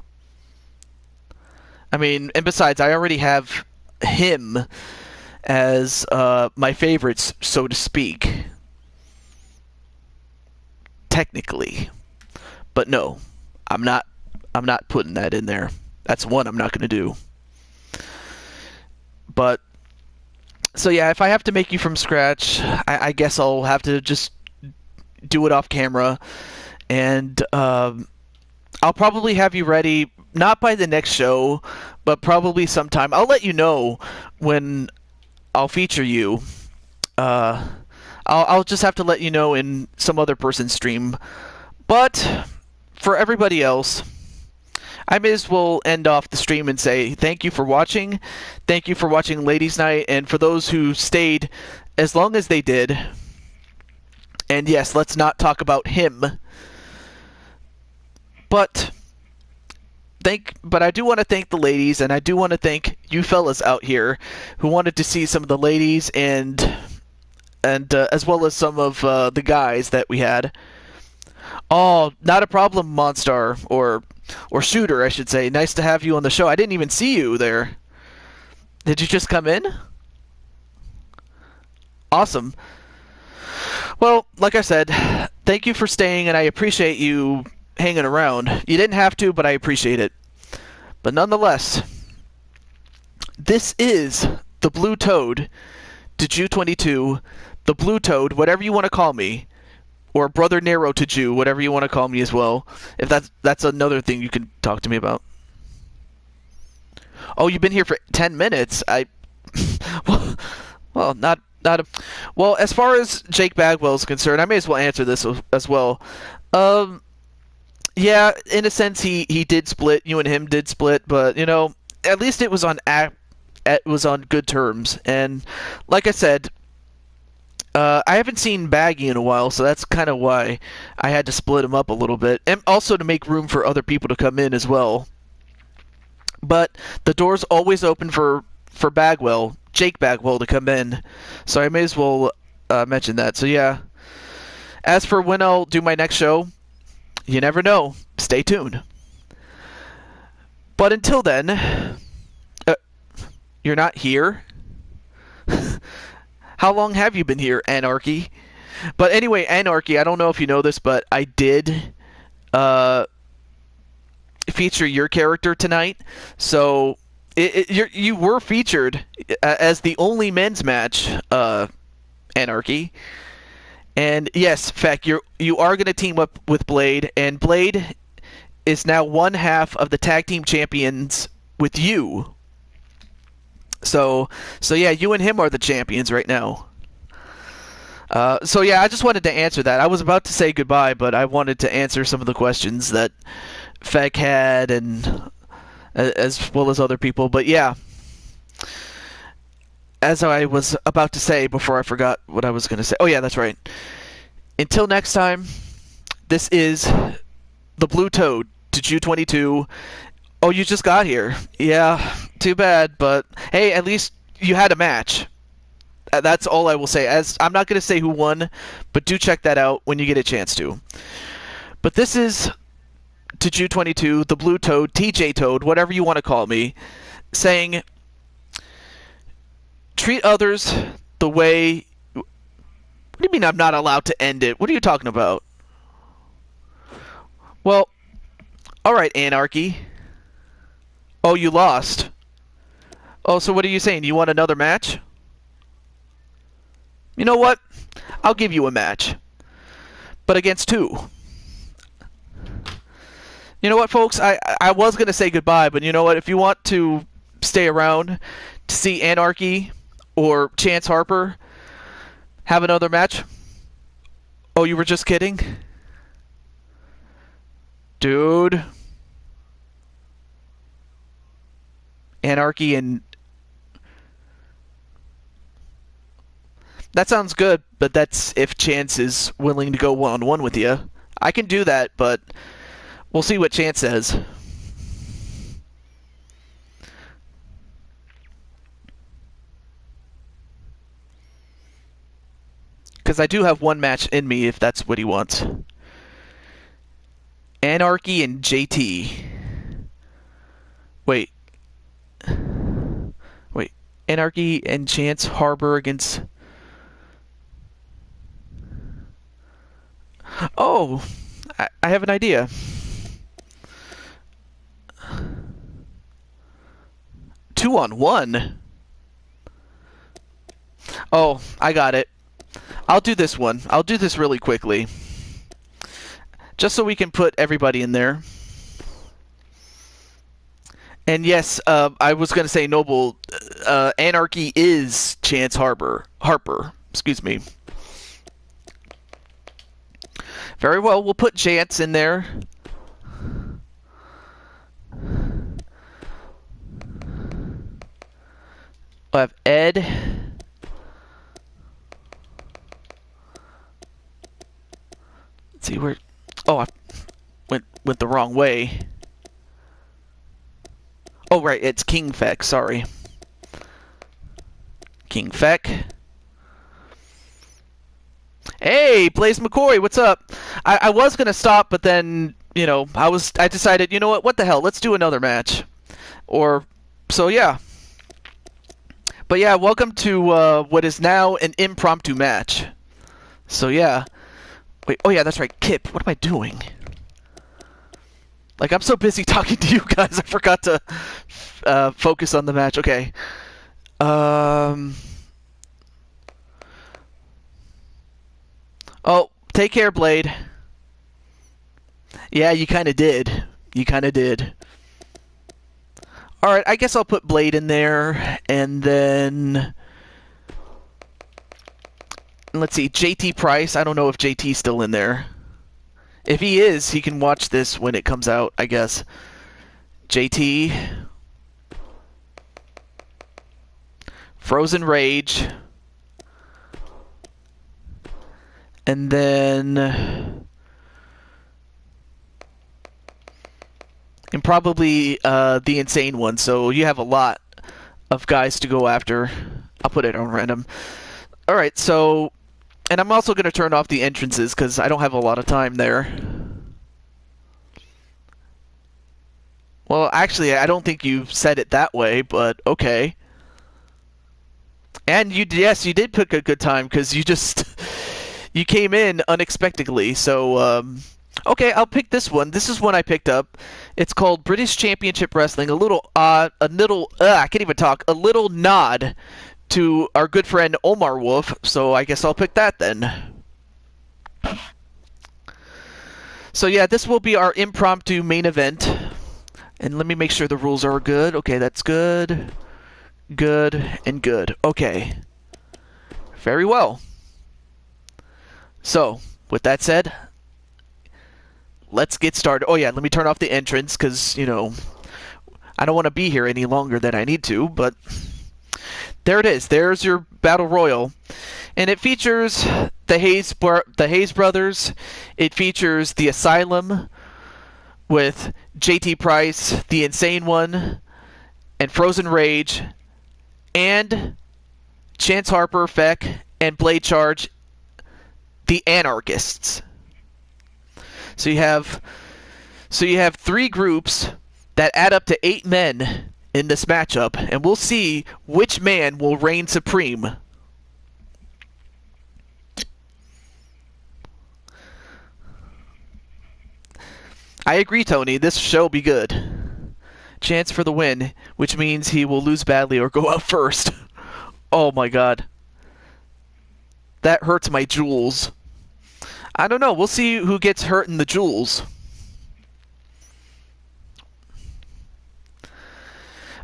I mean, and besides, I already have him as my favorites, so to speak. Technically. But no, I'm not putting that in there. That's one I'm not going to do. But so yeah, if I have to make you from scratch, I guess I'll have to just do it off camera, and I'll probably have you ready not by the next show, but probably sometime. I'll let you know when I'll feature you. I'll just have to let you know in some other person's stream. But for everybody else, I may as well end off the stream and say thank you for watching. Thank you for watching Ladies Night, and for those who stayed as long as they did. And yes, let's not talk about him. But I do want to thank the ladies, and I do want to thank you fellas out here who wanted to see some of the ladies and as well as some of the guys that we had. Oh, not a problem, Monstar, or Shooter, I should say. Nice to have you on the show. I didn't even see you there. Did you just come in? Awesome. Well, like I said, thank you for staying, and I appreciate you hanging around. You didn't have to, but I appreciate it. But nonetheless, this is the Blue Toad, to Jew22, the Blue Toad, whatever you want to call me, or Brother Nero to Jew, whatever you want to call me as well. If that's another thing you can talk to me about. Oh, you've been here for 10 minutes. Well, not a. Well, as far as Jake Bagwell is concerned, I may as well answer this as well. Yeah, in a sense, he did split. You and him did split, but you know, at least it was on good terms. And like I said, I haven't seen Baggy in a while, so that's kind of why I had to split him up a little bit, and also to make room for other people to come in as well. But the door's always open for Bagwell, Jake Bagwell, to come in, so I may as well mention that. So yeah, as for when I'll do my next show, you never know. Stay tuned. But until then, you're not here? How long have you been here, Anarchy? But anyway, Anarchy, I don't know if you know this, but I did feature your character tonight. So you were featured as the only men's match, Anarchy. And yes, in fact, you are going to team up with Blade, and Blade is now one half of the tag team champions with you. So yeah, you and him are the champions right now. So yeah, I just wanted to answer that. I was about to say goodbye, but I wanted to answer some of the questions that Feck had, and as well as other people. But yeah, as I was about to say before I forgot what I was going to say. Oh yeah, that's right. Until next time, this is the Blue Toad to Jew22. Oh, you just got here. Yeah, too bad, but hey, at least you had a match. That's all I will say. As I'm not going to say who won, but do check that out when you get a chance to. But this is to Jew22, the Blue Toad, TJ Toad, whatever you want to call me, saying, treat others the way... What do you mean I'm not allowed to end it? What are you talking about? Well, alright, Anarchy. Oh, you lost. Oh, so what are you saying? You want another match? You know what? I'll give you a match. But against who? You know what, folks? I was going to say goodbye, but you know what? If you want to stay around to see Anarchy or Chance Harper have another match... Oh, you were just kidding? Dude. Anarchy and... That sounds good, but that's if Chance is willing to go one-on-one with you. I can do that, but we'll see what Chance says. Because I do have one match in me if that's what he wants. Anarchy and JT. Wait. Anarchy and Chance Harbor against... Oh, I have an idea. Two on one? Oh, I got it. I'll do this one. I'll do this really quickly. Just so we can put everybody in there. And yes, I was going to say, Noble, Anarchy is Chance Harper. Excuse me. Very well, we'll put Chance in there. I have Ed. Let's see where. Oh, I went the wrong way. Oh, right, it's King Feck. Sorry, King Feck. Hey, Blaze McCoy, what's up? I was gonna stop, but then I decided, you know what the hell? Let's do another match. So yeah. But yeah, welcome to what is now an impromptu match. So yeah. Wait, oh yeah, that's right, Kip. What am I doing? Like, I'm so busy talking to you guys, I forgot to focus on the match. Okay. Oh, take care, Blade. Yeah, you kind of did. You kind of did. Alright, I guess I'll put Blade in there, and then... Let's see, JT Price. I don't know if JT's still in there. If he is, he can watch this when it comes out, I guess. JT. Frozen Rage. And then... And probably the Insane One, so you have a lot of guys to go after. I'll put it on random. Alright, so... And I'm also going to turn off the entrances, because I don't have a lot of time there. Well, actually, I don't think you said it that way, but okay. And yes, you did pick a good time, because you just... you came in unexpectedly, so... Okay, I'll pick this one. This is one I picked up. It's called British Championship Wrestling. I can't even talk. A little nod to our good friend Omar Wolf, so I guess I'll pick that then. So yeah, this will be our impromptu main event. And let me make sure the rules are good. Okay, that's good. Good, and good. Okay. Very well. So, with that said... Let's get started. Oh yeah, let me turn off the entrance because, I don't want to be here any longer than I need to, but there it is. There's your Battle Royal. And it features the Hayes brothers. It features the Asylum with JT Price, the Insane One, and Frozen Rage, and Chance Harper, Feck, and Blade Charge, the Anarchists. So you have 3 groups that add up to 8 men in this matchup, and we'll see which man will reign supreme. I agree, Tony. This show will be good. Chance for the win, which means he will lose badly or go out first. Oh my god. That hurts my jewels. I don't know. We'll see who gets hurt in the jewels.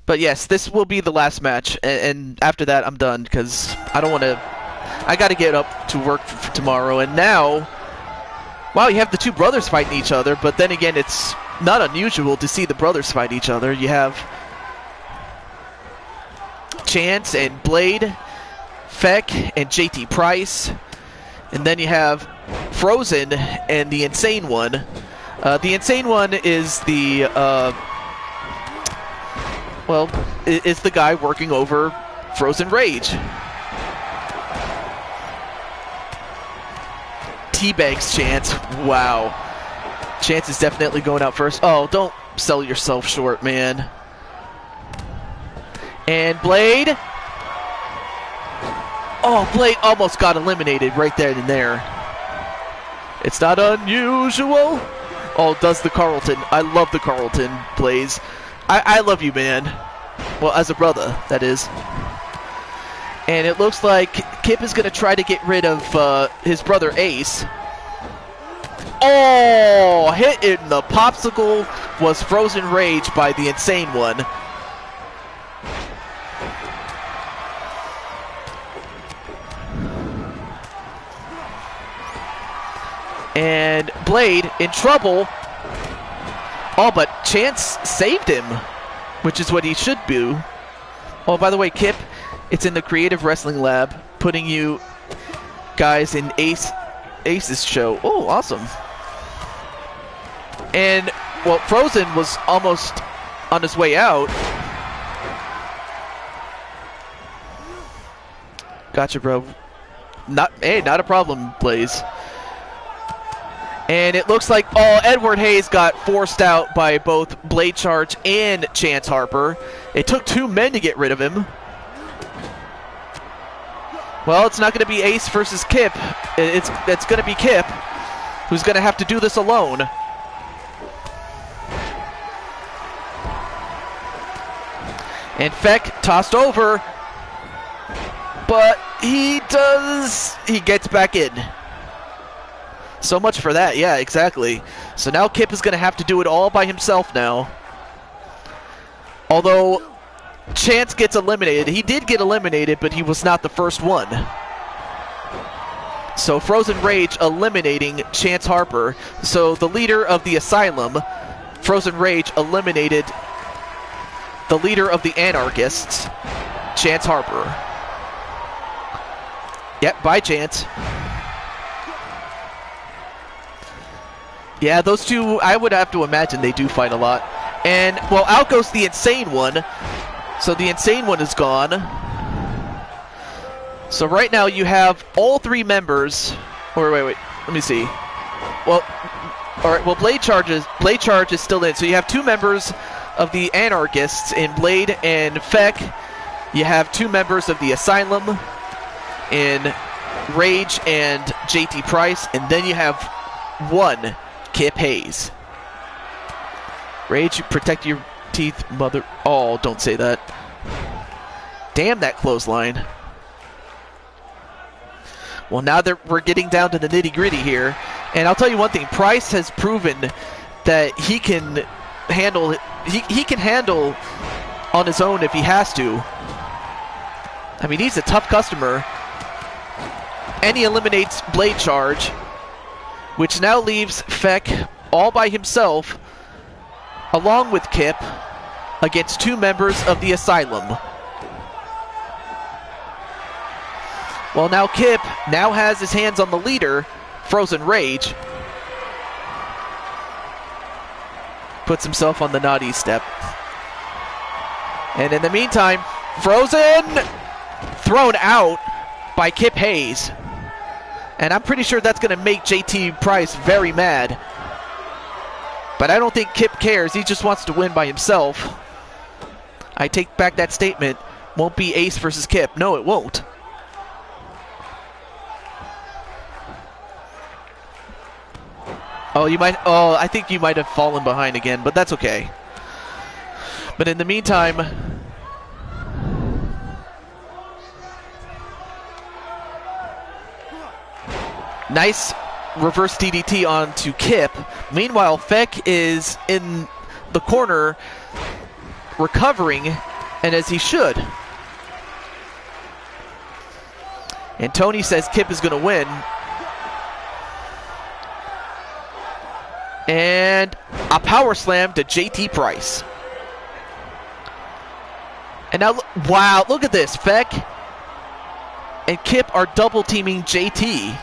But yes, this will be the last match, and after that I'm done because I don't want to... I got to get up to work for tomorrow, and now... Wow, you have the 2 brothers fighting each other, but then again, it's not unusual to see the brothers fight each other. You have Chance and Blade, Feck and JT Price, and then you have Frozen and the Insane One. The Insane One is the is the guy working over Frozen Rage. Teabags Chance. Wow. Chance is definitely going out first. Oh, don't sell yourself short, man. And Blade. Oh, Blade almost got eliminated right there and there. It's not unusual. Oh, does the Carlton. I love the Carlton, Blaze. I love you, man. Well, as a brother, that is. And it looks like Kip is going to try to get rid of his brother Ace. Oh, hit in the popsicle was Frozen Rage by the Insane One. And Blade in trouble. Oh, but Chance saved him, which is what he should do. Oh, by the way, Kip, It's in the Creative Wrestling Lab, putting you guys in Ace's show. Oh, awesome. And, well, Frozen was almost on his way out. Gotcha, bro. Not a problem, Blaze. And it looks like, Edward Hayes got forced out by both Blade Charge and Chance Harper. It took 2 men to get rid of him. Well, it's not going to be Ace versus Kip. It's going to be Kip, who's going to have to do this alone. And Feck tossed over, but he gets back in. So much for that. Yeah, exactly. So now Kip is going to have to do it all by himself now. Although Chance gets eliminated. He did get eliminated, but he was not the first one. So Frozen Rage eliminating Chance Harper. So the leader of the Asylum, Frozen Rage, eliminated the leader of the Anarchists, Chance Harper. Yep, bye Chance. Yeah, those two, I would have to imagine they do fight a lot. And, well, out goes the Insane One. So the Insane One is gone. So right now you have all 3 members. Or wait, let me see. Well, all right. Well, Blade Charge is still in. So you have 2 members of the Anarchists in Blade and Feck. You have 2 members of the Asylum in Rage and JT Price, and then you have 1 Kip Hayes. Rage, protect your teeth, mother. Oh, don't say that. Damn that clothesline. Well, now that we're getting down to the nitty-gritty here, and I'll tell you one thing: Price has proven that he can handle. He can handle on his own if he has to. I mean, he's a tough customer, and he eliminates Blade Charge, which now leaves Feck all by himself, along with Kip, against 2 members of the Asylum. Well, now Kip now has his hands on the leader, Frozen Rage. Puts himself on the naughty step. And in the meantime, Frozen thrown out by Kip Hayes. And I'm pretty sure that's going to make JT Price very mad. But I don't think Kip cares. He just wants to win by himself. I take back that statement. Won't be Ace versus Kip. No, it won't. Oh, I think you might have fallen behind again, but that's okay. But in the meantime, nice reverse DDT onto Kip. Meanwhile, Feck is in the corner recovering, and as he should. And Tony says Kip is going to win. And a power slam to JT Price. And now, wow, look at this. Feck and Kip are double teaming JT.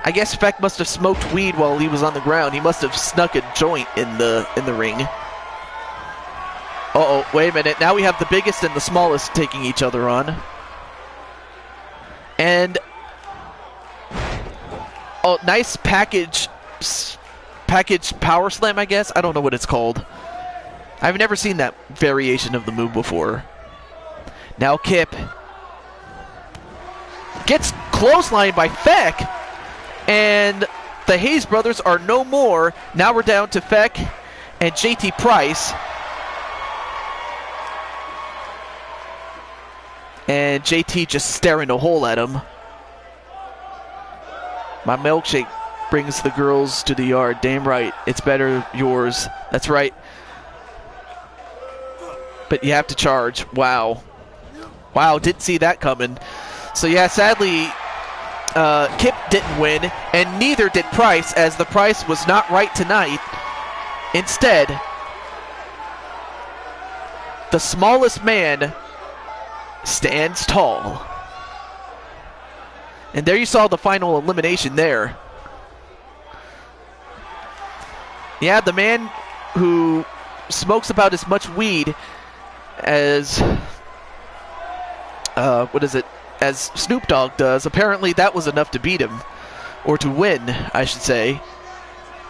I guess Feck must have smoked weed while he was on the ground. He must have snuck a joint in the ring. Uh-oh, wait a minute. Now we have the biggest and the smallest taking each other on. And oh, nice package power slam, I guess. I don't know what it's called. I've never seen that variation of the move before. Now Kip gets clotheslined by Feck, and the Hayes brothers are no more. Now we're down to Feck and JT Price. And JT just staring a hole at him. My milkshake brings the girls to the yard. Damn right. It's better yours. That's right. But you have to charge. Wow. Wow, didn't see that coming. So yeah, sadly, Kip didn't win, and neither did Price, as the price was not right tonight. Instead, the smallest man stands tall. And there you saw the final elimination there. Yeah, the man who smokes about as much weed as as Snoop Dogg does, apparently that was enough to beat him, or to win, I should say.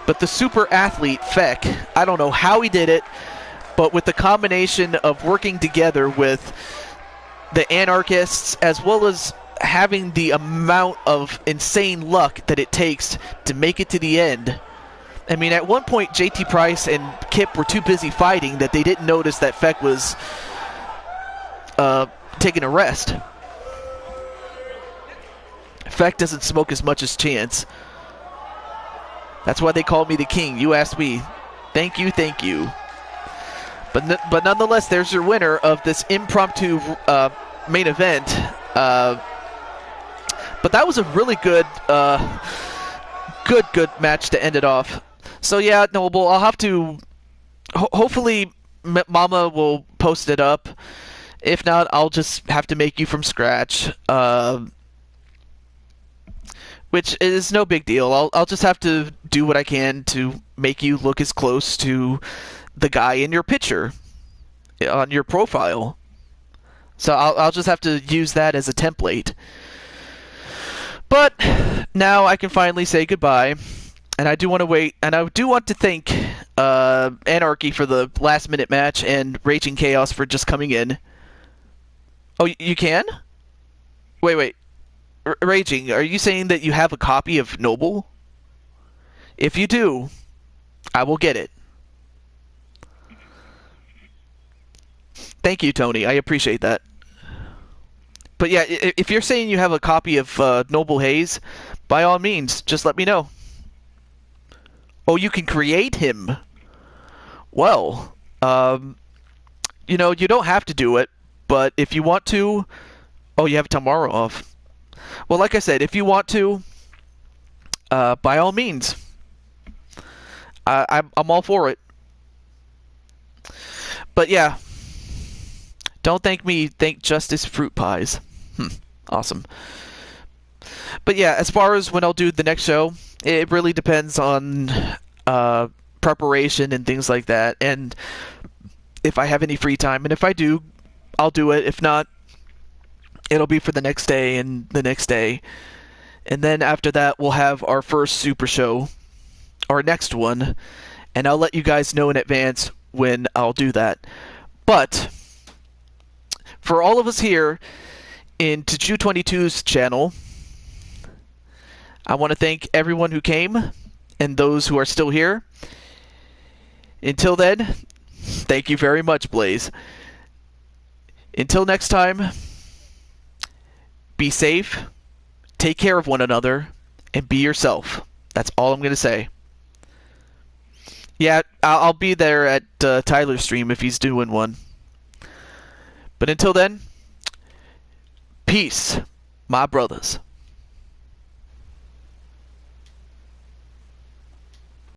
But the super athlete Feck, I don't know how he did it, but with the combination of working together with the anarchists as well as having the amount of insane luck that it takes to make it to the end. I mean, at one point, JT Price and Kip were too busy fighting that they didn't notice that Feck was taking a rest. Feck doesn't smoke as much as Chance. That's why they call me the king. You asked me. Thank you, thank you. But nonetheless, there's your winner of this impromptu main event. But that was a really good match to end it off. So yeah, Noble, I'll have to. Hopefully, Mama will post it up. If not, I'll just have to make you from scratch. Which is no big deal. I'll just have to do what I can to make you look as close to the guy in your picture on your profile. So I'll just have to use that as a template. But now I can finally say goodbye, and I do want to wait, and I do want to thank Anarchy for the last-minute match and Raging Chaos for just coming in. Oh, you can? Wait. Raging, are you saying that you have a copy of Noble? If you do, I will get it. Thank you, Tony. I appreciate that. But yeah, if you're saying you have a copy of Noble Hayes, by all means, just let me know. Oh, you can create him. Well, you know, you don't have to do it, but if you want to... Oh, you have tomorrow off. Well, like I said, if you want to, by all means, I'm all for it. But yeah, don't thank me, thank Justice Fruit Pies. Awesome. But yeah, as far as when I'll do the next show, it really depends on preparation and things like that, and if I have any free time. And if I do, I'll do it. If not, it'll be for the next day and the next day. And then after that, we'll have our first Super Show, our next one, and I'll let you guys know in advance when I'll do that. But for all of us here in Tachu22's channel, I want to thank everyone who came and those who are still here. Until then, thank you very much, Blaze. Until next time, be safe, take care of one another, and be yourself. That's all I'm going to say. Yeah, I'll be there at Tyler's stream if he's doing one. But until then, peace, my brothers.